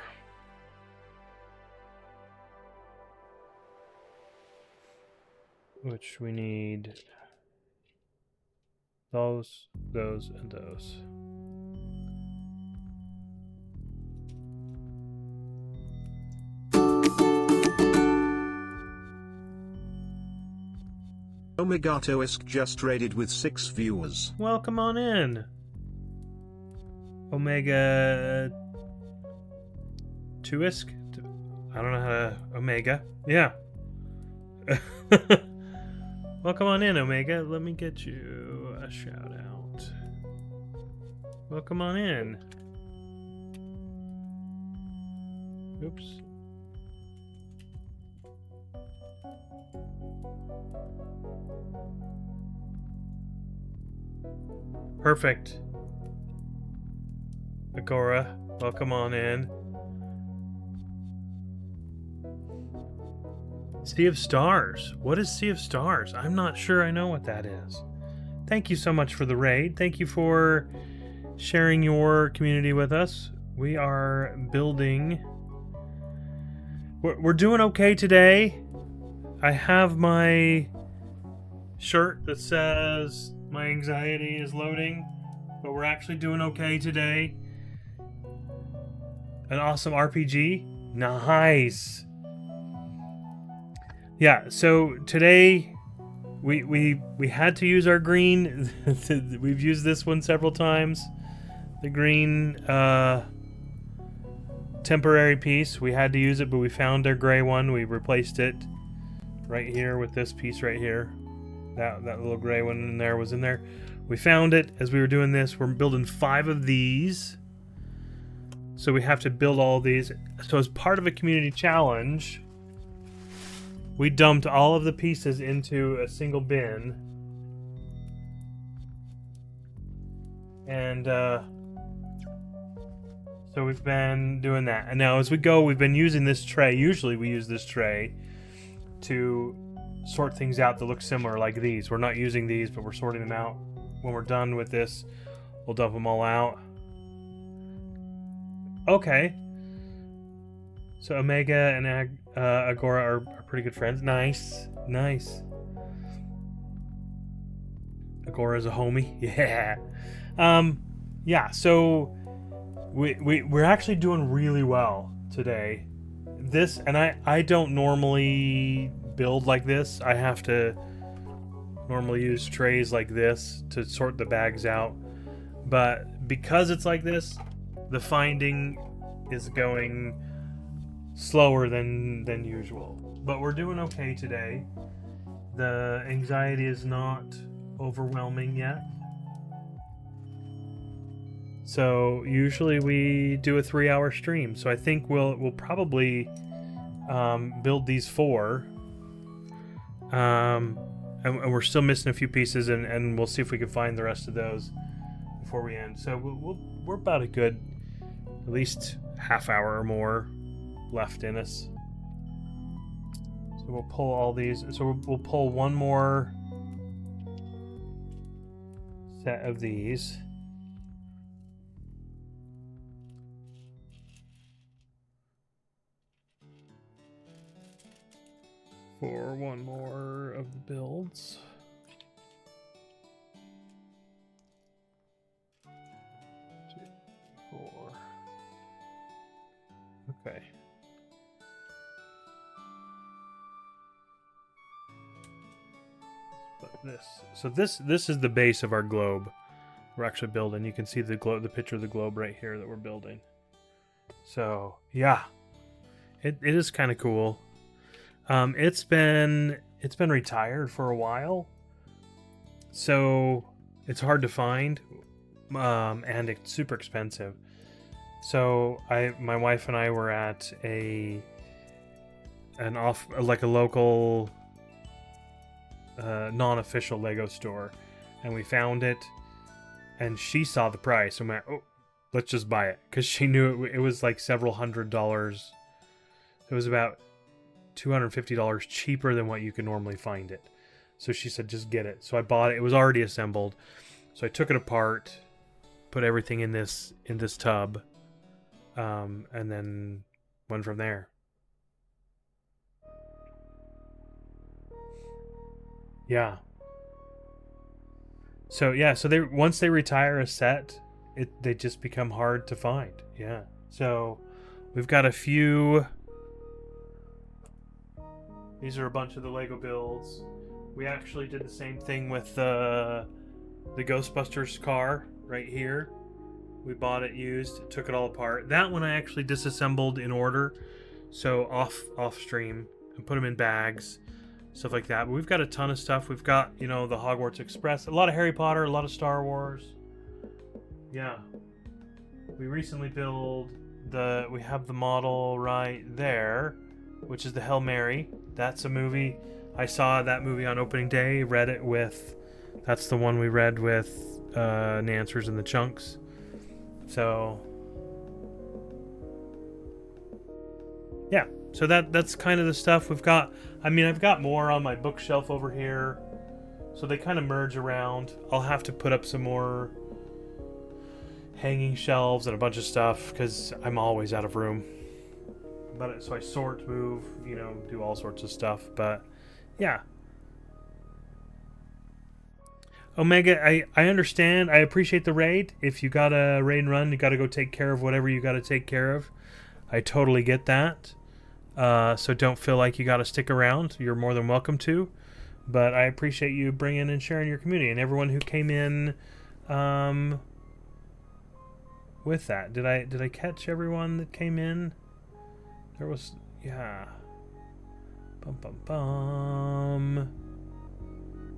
which we need those, and those. Omegatoisk just raided with 6 viewers. Welcome on in. Omega Tuisk? I don't know how to Omega. Yeah. Welcome on in, Omega. Let me get you a shout out. Welcome on in. Oops. Perfect. Agora, welcome on in. Sea of Stars. What is Sea of Stars? I'm not sure I know what that is. Thank you so much for the raid. Thank you for sharing your community with us. We are building. We're doing okay today. I have my shirt that says my anxiety is loading, but we're actually doing okay today. An awesome RPG. Nice. Yeah, so today we had to use our green. We've used this one several times. The green temporary piece. We had to use it, but we found our gray one. We replaced it right here with this piece right here. That little gray one in there was in there. We found it as we were doing this. We're building 5 of these. So we have to build all these. So as part of a community challenge, we dumped all of the pieces into a single bin. And so we've been doing that. And now as we go, we've been using this tray. Usually we use this tray to sort things out that look similar, like these. We're not using these, but we're sorting them out. When we're done with this, we'll dump them all out. Okay. So Omega and Agora are pretty good friends. Nice. Nice. Agora's a homie. Yeah. Yeah, so we're actually doing really well today. This, and I don't normally build like this. I have to normally use trays like this to sort the bags out. But because it's like this, the finding is going slower than usual. But we're doing okay today. The anxiety is not overwhelming yet. So usually we do a 3-hour stream. So I think we'll probably build these 4. And we're still missing a few pieces, and we'll see if we can find the rest of those before we end. So we're about a good, at least half hour or more left in us. So we'll pull all these. So we'll pull one more set of these. For one more of the builds. 2, 4. Okay. But this. So this is the base of our globe. We're actually building. You can see the picture of the globe right here that we're building. So yeah, it is kind of cool. It's been retired for a while, so it's hard to find, and it's super expensive. So my wife and I were at a local non-official Lego store, and we found it, and she saw the price and went, "Oh, let's just buy it," because she knew it was like several $100s. It was about $250 cheaper than what you can normally find it. So she said, just get it. So I bought it. It was already assembled. So I took it apart, put everything in this tub, and then went from there. Yeah. So yeah, so they once they retire a set, they just become hard to find. Yeah. So we've got a few. These are a bunch of the Lego builds. We actually did the same thing with the Ghostbusters car right here. We bought it used, took it all apart. That one I actually disassembled in order, so off stream, and put them in bags, stuff like that. But we've got a ton of stuff. We've got, you know, the Hogwarts Express, a lot of Harry Potter, a lot of Star Wars. Yeah. We recently we have the model right there, which is the Hail Mary. That's a movie. I saw that movie on opening day, that's the one we read with Nancers and the Chunks. So yeah, so that's kind of the stuff we've got. I mean, I've got more on my bookshelf over here, so they kind of merge around. I'll have to put up some more hanging shelves and a bunch of stuff because I'm always out of room. But so I sort, move, you know, do all sorts of stuff. But yeah, Omega, I understand. I appreciate the raid. If you got a raid and run, you got to go take care of whatever you got to take care of. I totally get that. So don't feel like you got to stick around. You're more than welcome to. But I appreciate you bringing and sharing your community and everyone who came in with that. Did I catch everyone that came in? There was, yeah. Bum bum bum.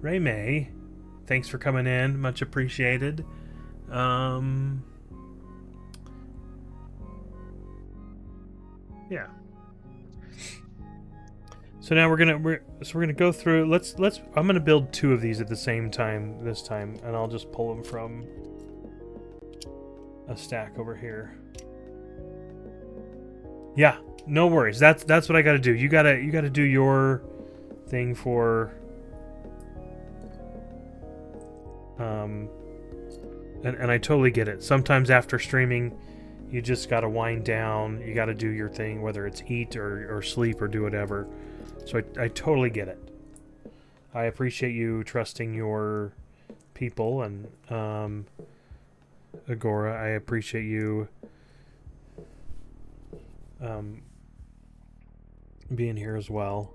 Ray May, thanks for coming in. Much appreciated. Yeah. So now we're gonna go through. Let's. I'm gonna build 2 of these at the same time this time, and I'll just pull them from a stack over here. Yeah, no worries. That's what I got to do. You gotta do your thing for. And I totally get it. Sometimes after streaming, you just gotta wind down. You gotta do your thing, whether it's eat or sleep or do whatever. So I totally get it. I appreciate you trusting your people, and Agora, I appreciate you being here as well.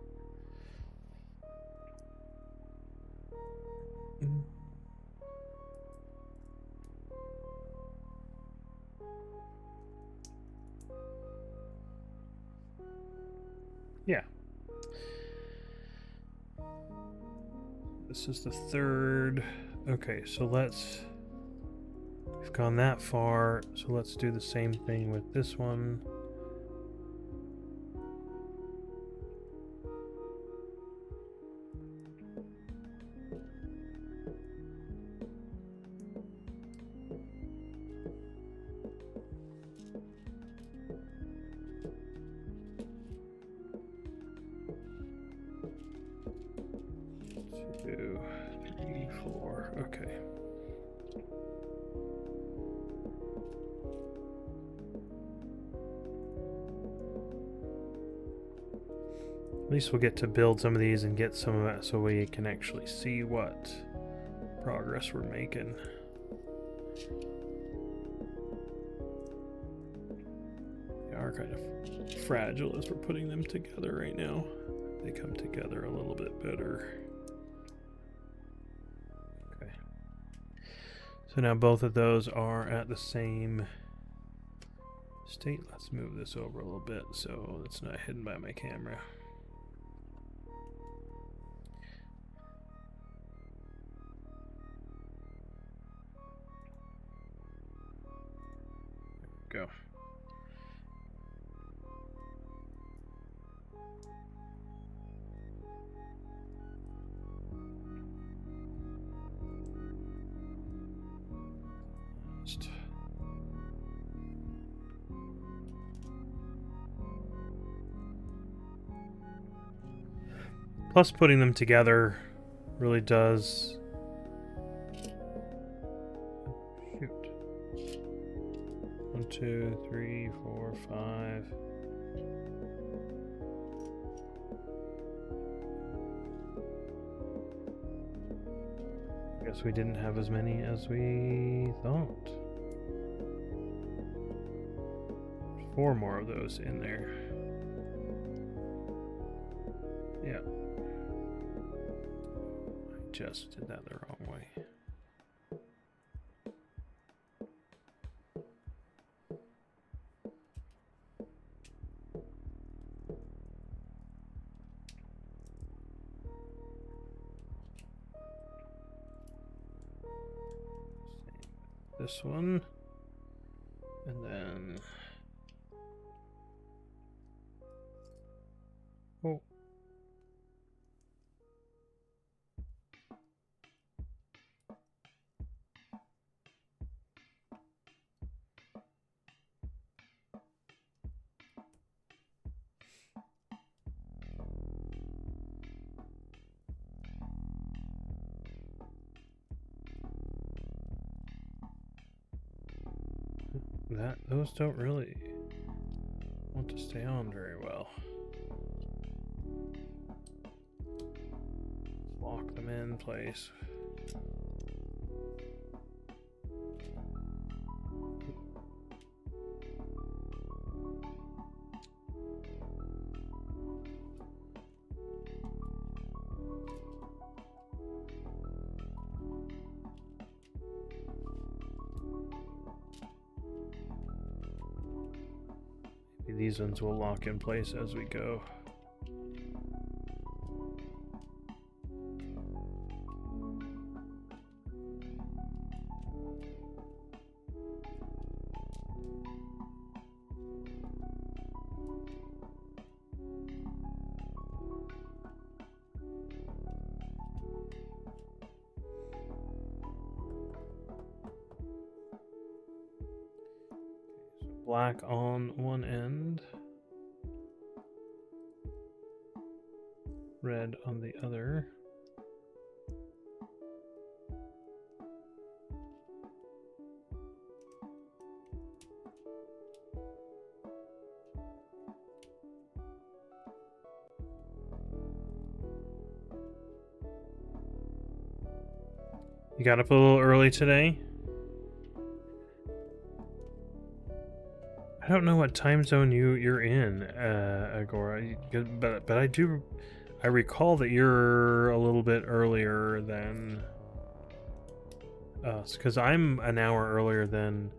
Yeah. This is the 3rd. Okay, so we've gone that far, so let's do the same thing with this one. Okay. At least we'll get to build some of these and get some of that so we can actually see what progress we're making. They are kind of fragile as we're putting them together right now. They come together a little bit better. Okay. So now both of those are at the same state. Let's move this over a little bit so it's not hidden by my camera. Go. Plus, putting them together really does. Shoot. 1, 2, 3, 4, 5. So we didn't have as many as we thought. There's 4 more of those in there. Yeah. I just did that the wrong way. This one, and then oh, those don't really want to stay on very well. Lock them in place. These ones will lock in place as we go. Black on one end, red on the other. You got up a little early today? I don't know what time zone you're in, Agora, but I recall that you're a little bit earlier than us, because I'm an hour earlier than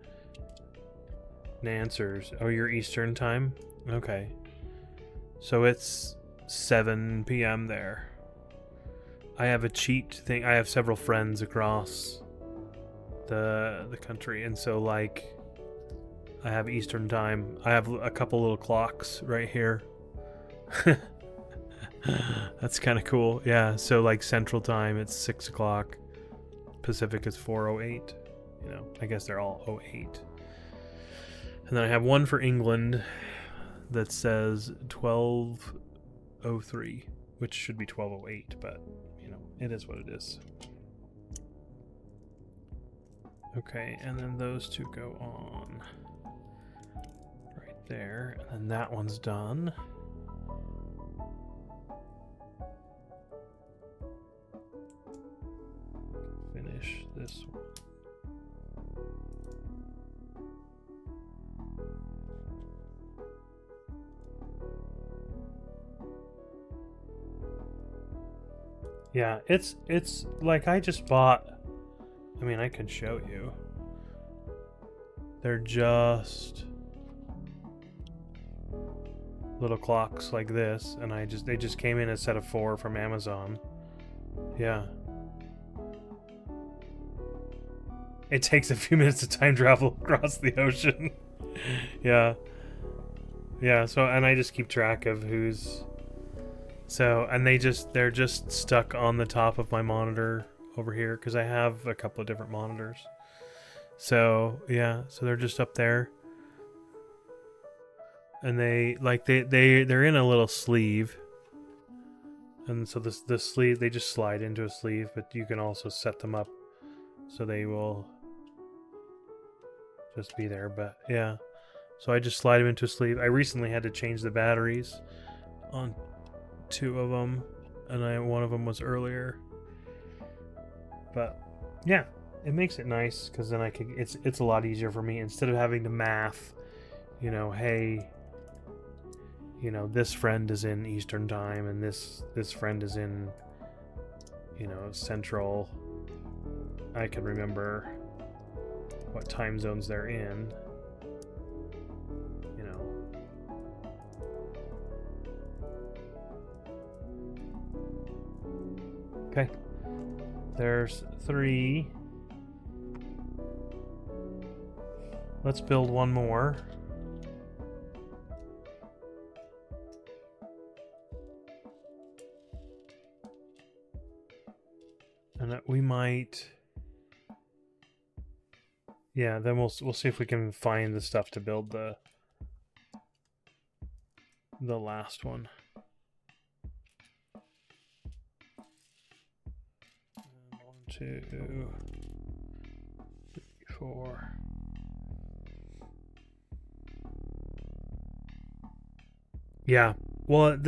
Nancers. Oh, you're Eastern time? Okay. So it's 7 p.m. there. I have a cheat thing. I have several friends across the country, and so like I have Eastern time. I have a couple little clocks right here. That's kind of cool. Yeah, so like Central time, it's 6 o'clock. Pacific is 4:08. You know, I guess they're all 08. And then I have one for England that says 12:03, which should be 12:08, but you know, it is what it is. Okay, and then those two go on right there, and then that one's done. Finish this one. Yeah, it's like I just bought. I mean, I can show you. They're just little clocks like this, and they just came in a set of 4 from Amazon. Yeah. It takes a few minutes to time travel across the ocean. Yeah. Yeah, so and I just keep track of who's and they're just stuck on the top of my monitor over here because I have a couple of different monitors. So, yeah, so they're just up there. And they're in a little sleeve. And so the sleeve, they just slide into a sleeve, but you can also set them up so they will just be there. But yeah, so I just slide them into a sleeve. I recently had to change the batteries on 2 of them, and one of them was earlier. But Yeah, it makes it nice because then I can. It's a lot easier for me instead of having to math. You know, hey, you know, this friend is in Eastern time and this friend is in, you know, Central. I can remember what time zones they're in. You know. Okay. There's 3. Let's build one more. And we might... Yeah, then we'll see if we can find the stuff to build the last one. 1, 2, 3, 4. Yeah. Well,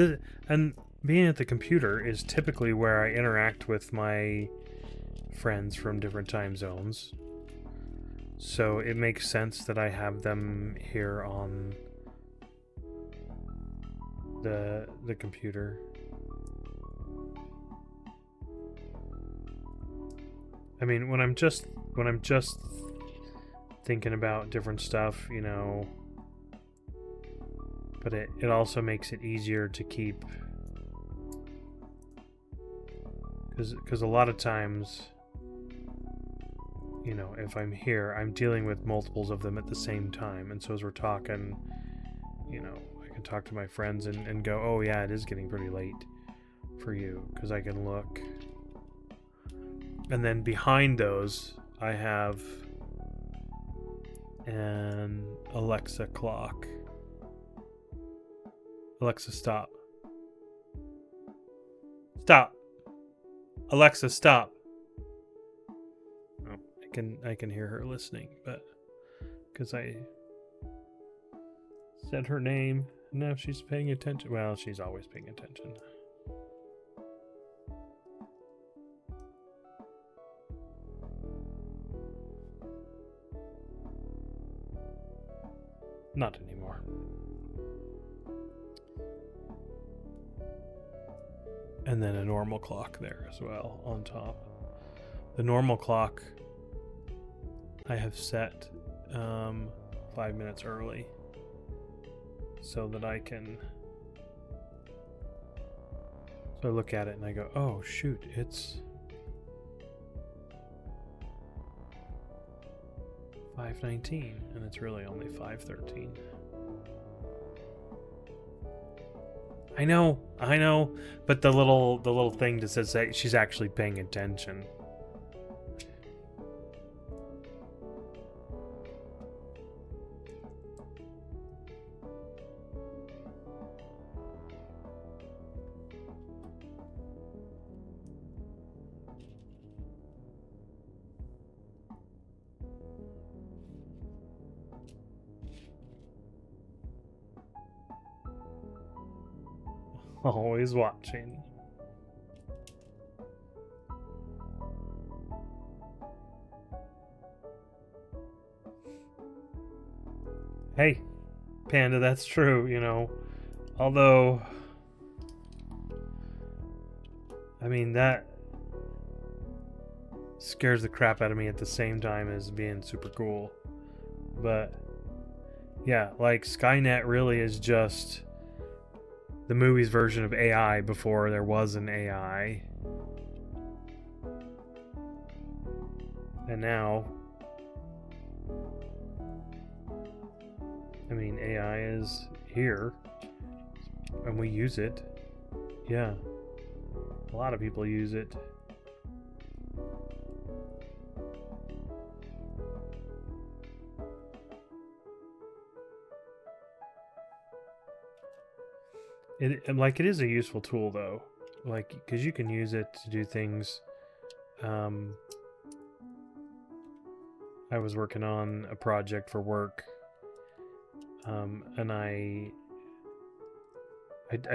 and being at the computer is typically where I interact with my friends from different time zones. So it makes sense that I have them here on the computer. I mean, when I'm just thinking about different stuff, you know, but it also makes it easier to keep, because a lot of times, you know, if I'm here, I'm dealing with multiples of them at the same time, and so as we're talking, you know, I can talk to my friends and go, oh yeah, it is getting pretty late for you, because I can look. And then behind those, I have an Alexa clock. Alexa, stop. Stop. Alexa, stop. Oh, I can hear her listening, but because I said her name, now she's paying attention. Well, she's always paying attention. Not anymore. And then a normal clock there as well on top. The normal clock I have set 5 minutes early so that I can... So I look at it and I go, oh shoot, it's 5:19 and it's really only 5:13. I know, but the little thing that says that she's actually paying attention. Always watching. Hey, Panda, that's true, you know. Although, I mean, that scares the crap out of me at the same time as being super cool. But, yeah, like, Skynet really is just the movie's version of AI before there was an AI. And now, I mean, AI is here, and we use it. Yeah. A lot of people use it. It is a useful tool though, like, because you can use it to do things. I was working on a project for work, and I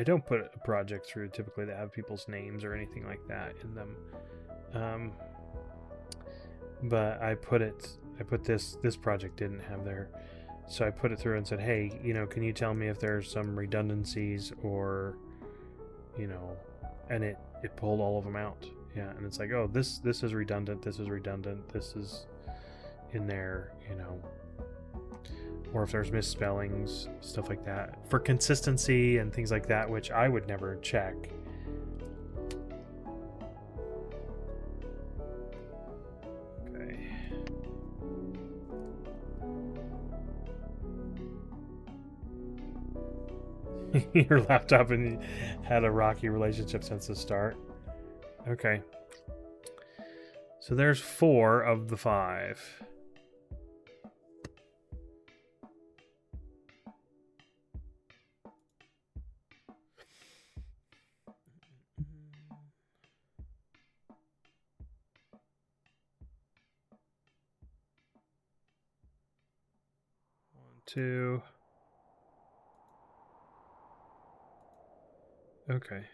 don't put a project through typically that have people's names or anything like that in them, but I put this project didn't have there. So I put it through and said, hey, can you tell me if there's some redundancies or, and it pulled all of them out. Yeah, and it's like, oh, this is redundant, this is redundant, this is in there, or if there's misspellings, stuff like that, for consistency and things like that, which I would never check. Okay. Your laptop and had a rocky relationship since the start. Okay. So there's 4 of the 5. One, 2. Okay.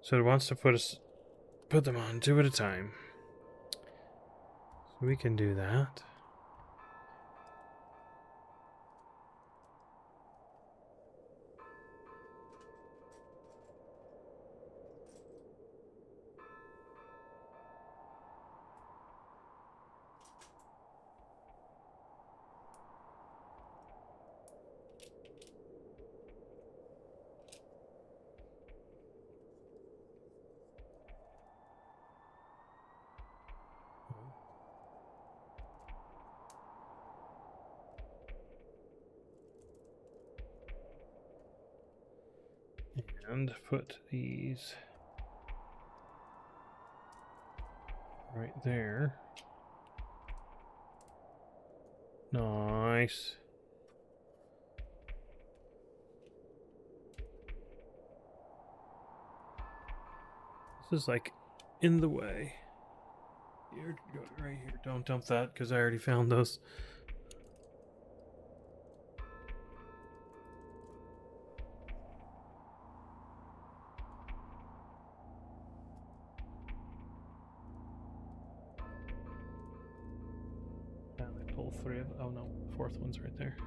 So it wants to put them on 2 at a time. So we can do that. And put these right there. Nice. This is like in the way. Here, right here. Don't dump that because I already found those. Now I pull 3 of. Oh no, 4th one's right there.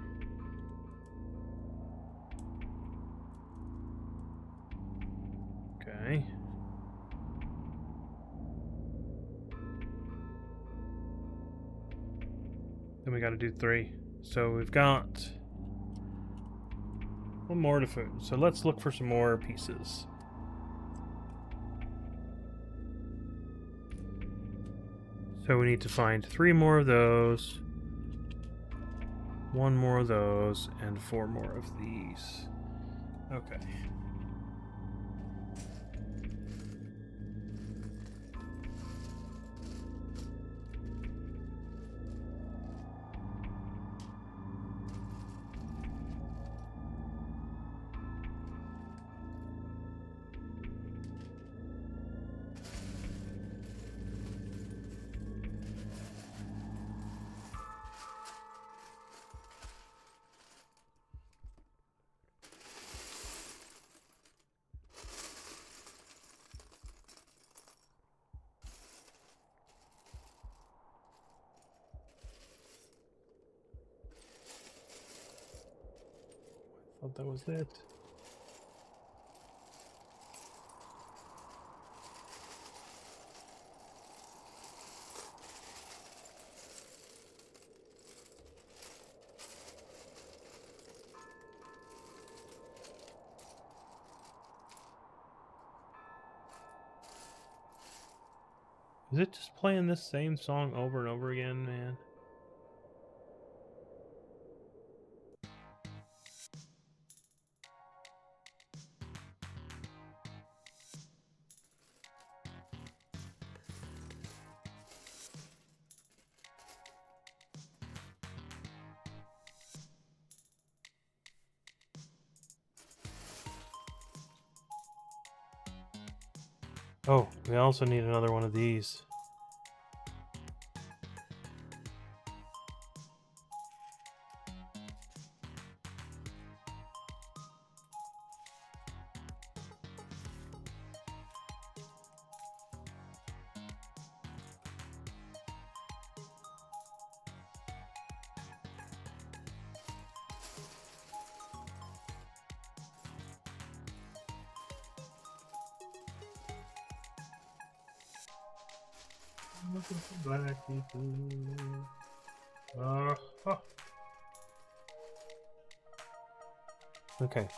Okay. Then we got to do 3. So we've got 1 more to food. So let's look for some more pieces. So we need to find 3 more of those, 1 more of those, and 4 more of these. Okay. Thought that was it. Is it just playing this same song over and over again, man? Oh, we also need another one of these. Looking for black people. Uh-huh. Okay.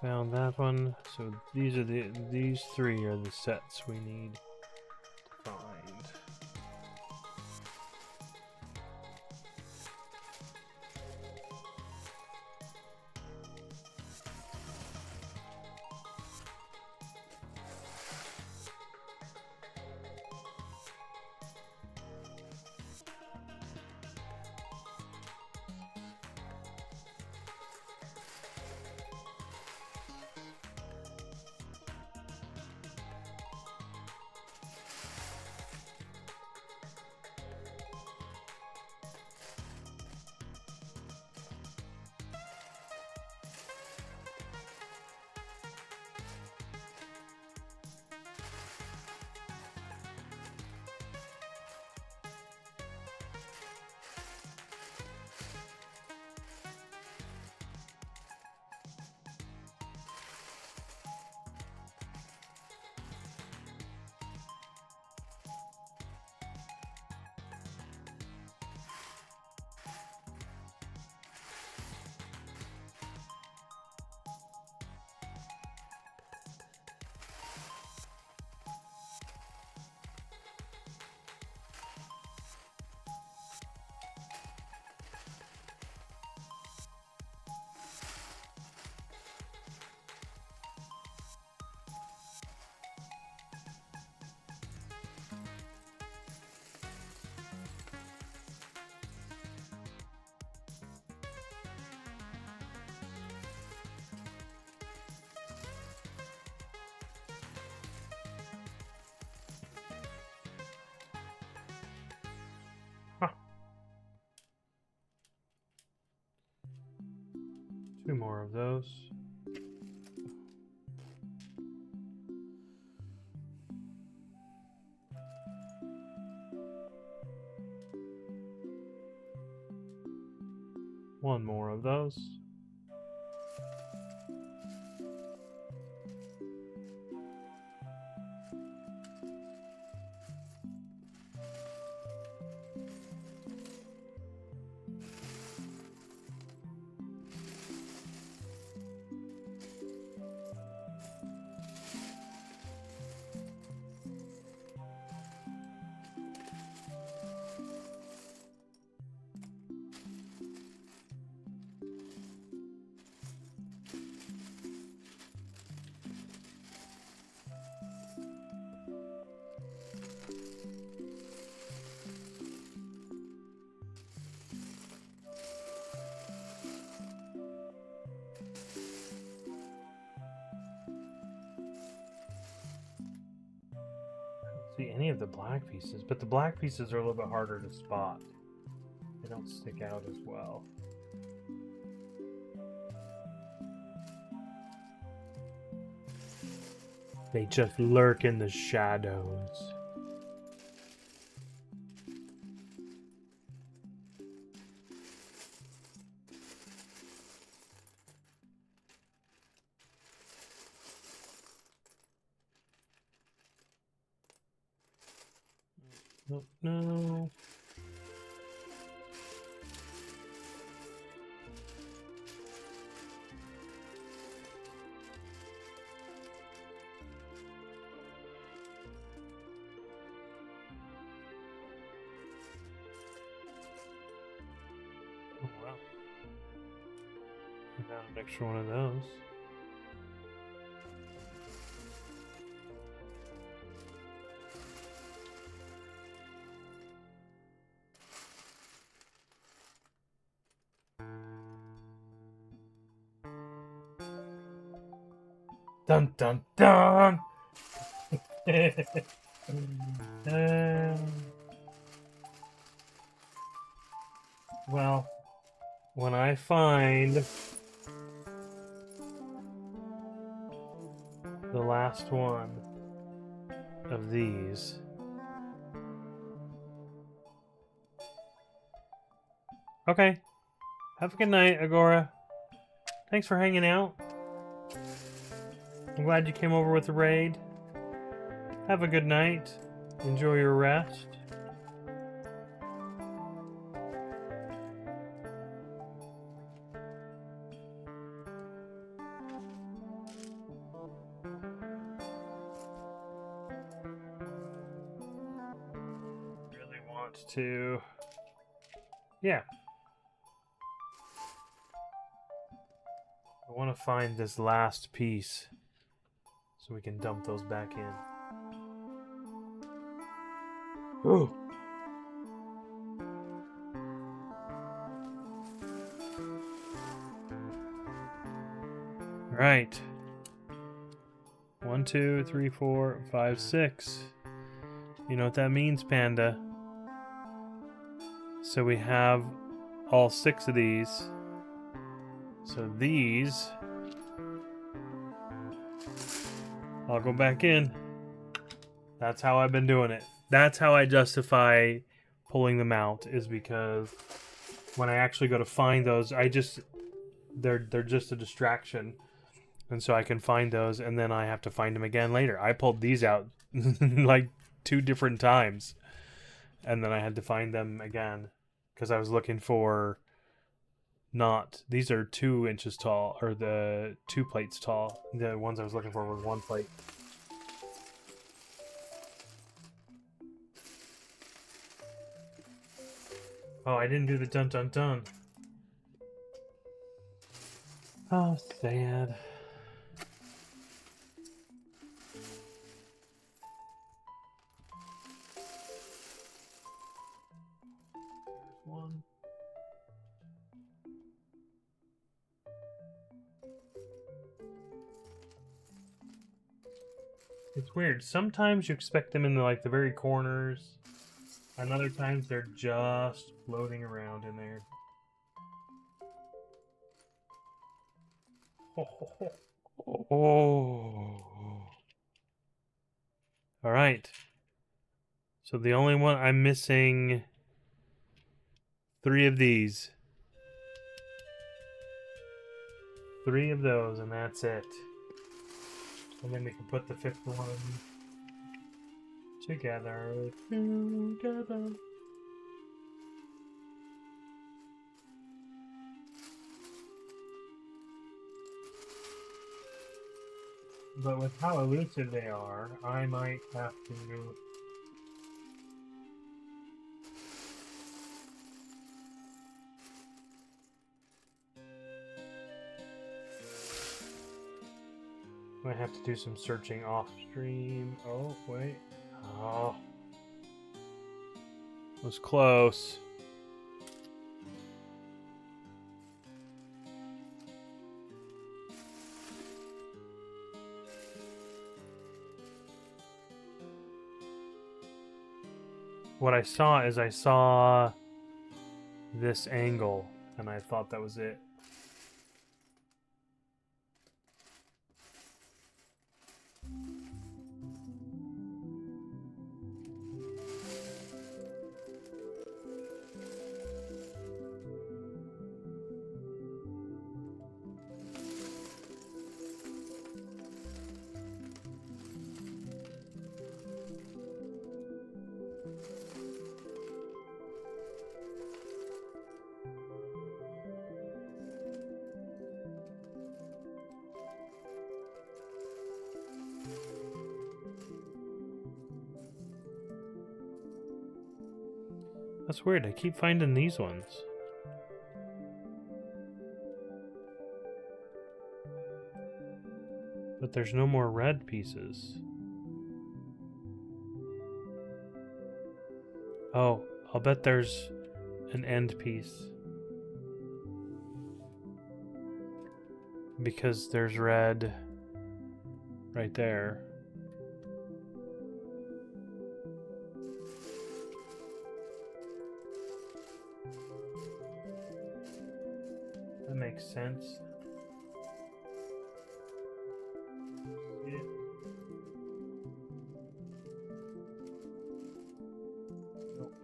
Found that one. So these three are the sets we need to find. Huh. 2 more of those. One more of those. See any of the black pieces, but the black pieces are a little bit harder to spot. They don't stick out as well. They just lurk in the shadows. Oh, no. Oh, wow. I found an extra one of those. Dun dun dun! Well, when I find the last one of these, okay. Have a good night, Agora. Thanks for hanging out. I'm glad you came over with the raid. Have a good night. enjoy your rest. Really want to... Yeah. I want to find this last piece so we can dump those back in. Oh. Right. 1, 2, 3, 4, 5, 6. You know what that means, Panda? So we have all 6 of these. So these, I'll go back in. That's how I've been doing it. That's how I justify pulling them out, is because when I actually go to find those, they're just a distraction. And so I can find those, and then I have to find them again later. I pulled these out like 2 different times, and then I had to find them again because I was looking for not... These are 2 inches tall, or the 2 plates tall. The ones I was looking for was 1 plate. Oh, I didn't do the dun dun dun. Oh, sad. There's one. It's weird. Sometimes you expect them in the very corners, and other times they're just floating around in there. Oh. All right. So the only one I'm missing 3 of these. 3 of those, and that's it. And then we can put the 5th one together. But with how elusive they are, I might have to... Might have to do some searching off stream. Oh, wait. Oh. Was close. What I saw this angle, and I thought that was it. That's weird. I keep finding these ones. But there's no more red pieces. Oh, I'll bet there's an end piece. Because there's red right there. That makes sense. Yeah. Nope.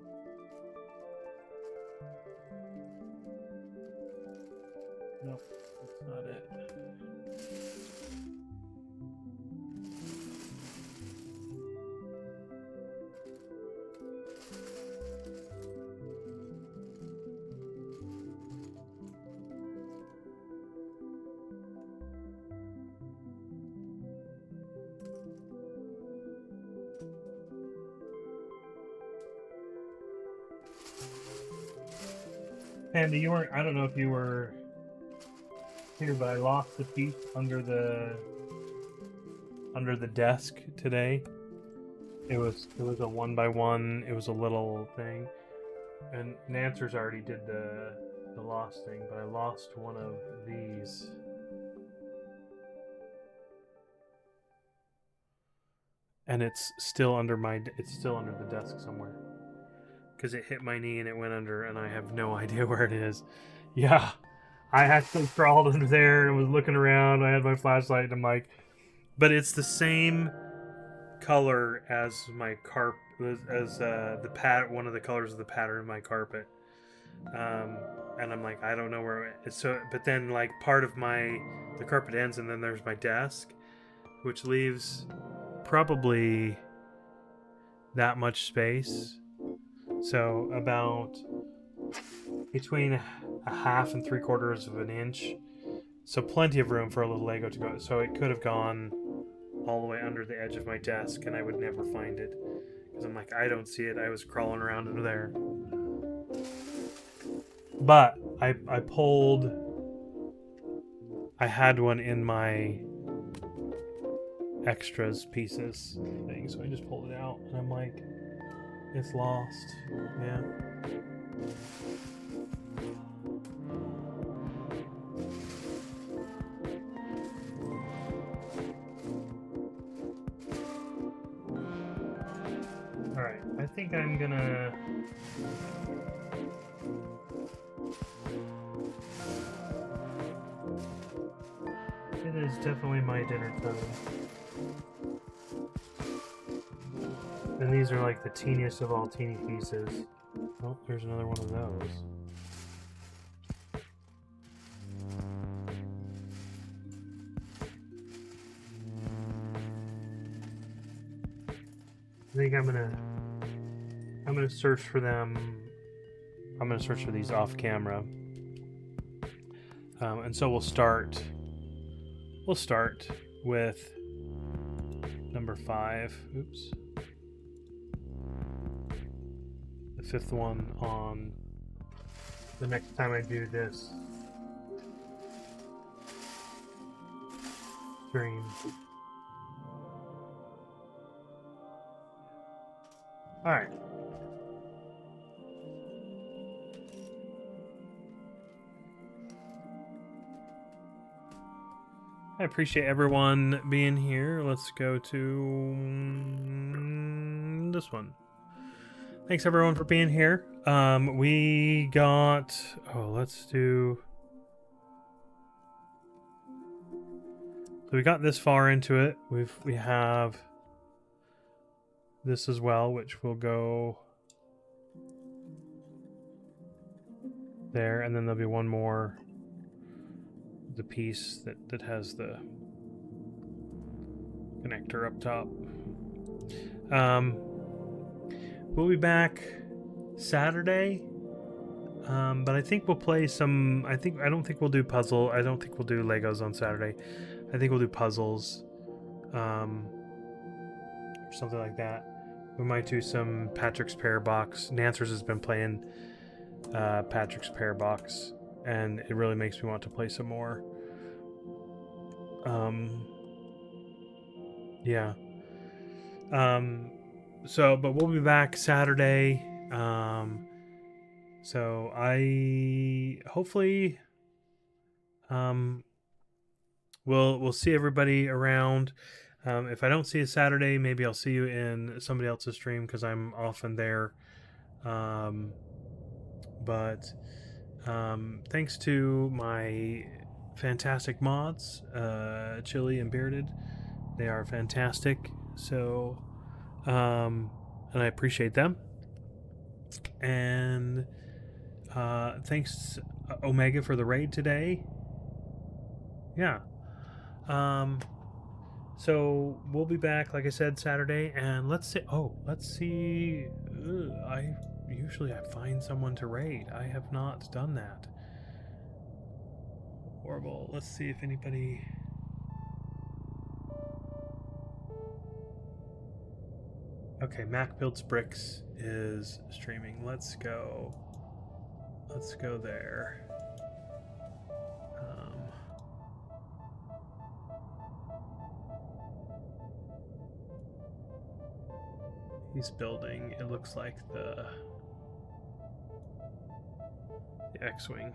Nope, that's not it. Panda, you weren't. I don't know if you were here, but I lost the piece under the desk today. It was a 1x1. It was a little thing, and Nancer's already did the lost thing, but I lost one of these. And it's still under the desk somewhere. Because it hit my knee and it went under, and I have no idea where it is. Yeah. I actually crawled under there and was looking around. I had my flashlight, and I'm like, but it's the same color as my carpet, as one of the colors of the pattern of my carpet. And I'm like, I don't know where it's so. But then like part of the carpet ends, and then there's my desk, which leaves probably that much space. So about between a half and 3/4 of an inch. So plenty of room for a little Lego to go. So it could have gone all the way under the edge of my desk, and I would never find it. Because I'm like, I don't see it. I was crawling around under there. But I had one in my extras pieces thing, so I just pulled it out, and I'm like, it's lost. Yeah. Alright, I think I'm gonna it is definitely my dinner time. And these are like the teeniest of all teeny pieces. Oh, there's another one of those. I think I'm gonna search for them. I'm gonna search for these off camera. And so we'll start with number 5. Oops. The 5th one on the next time I do this stream. Alright. I appreciate everyone being here. Let's go to this one. Thanks everyone for being here. We got so we got this far into it. We have this as well, which will go there, and then there'll be one more, the piece that has the connector up top. We'll be back Saturday, but I think we'll play some. I don't think we'll do puzzle. I don't think we'll do Legos on Saturday. I think we'll do puzzles, or something like that. We might do some Patrick's Pear Box. Nancers has been playing Patrick's Pear Box, and it really makes me want to play some more. Yeah. But we'll be back Saturday. So I hopefully we'll see everybody around. If I don't see you Saturday, maybe I'll see you in somebody else's stream because I'm often there. But thanks to my fantastic mods, Chili and Bearded. They are fantastic. So, and I appreciate them. And thanks Omega for the raid today. Yeah. So we'll be back, like I said, Saturday, and let's see. I usually find someone to raid. I have not done that. Horrible. Let's see if anybody. Okay, Mac Builds Bricks is streaming. Let's go. let's go there. He's building, it looks like the X-Wing.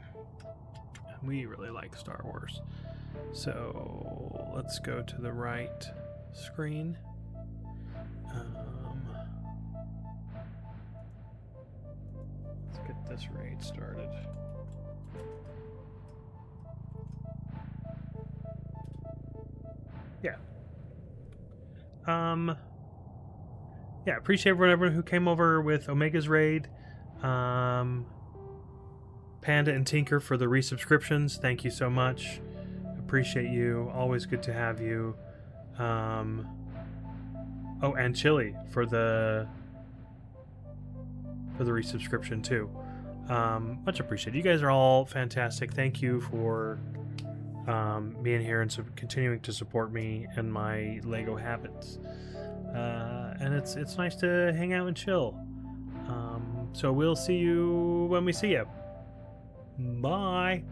We really like Star Wars. So let's go to the right screen. Let's get this raid started. Yeah. Yeah, appreciate everyone who came over with Omega's raid. Panda and Tinker for the resubscriptions. Thank you so much. Appreciate you. Always good to have you. Oh, and Chili for the resubscription too. Much appreciated. You guys are all fantastic. Thank you for being here and continuing to support me and my Lego habits. And it's nice to hang out and chill. So we'll see you when we see you. Bye.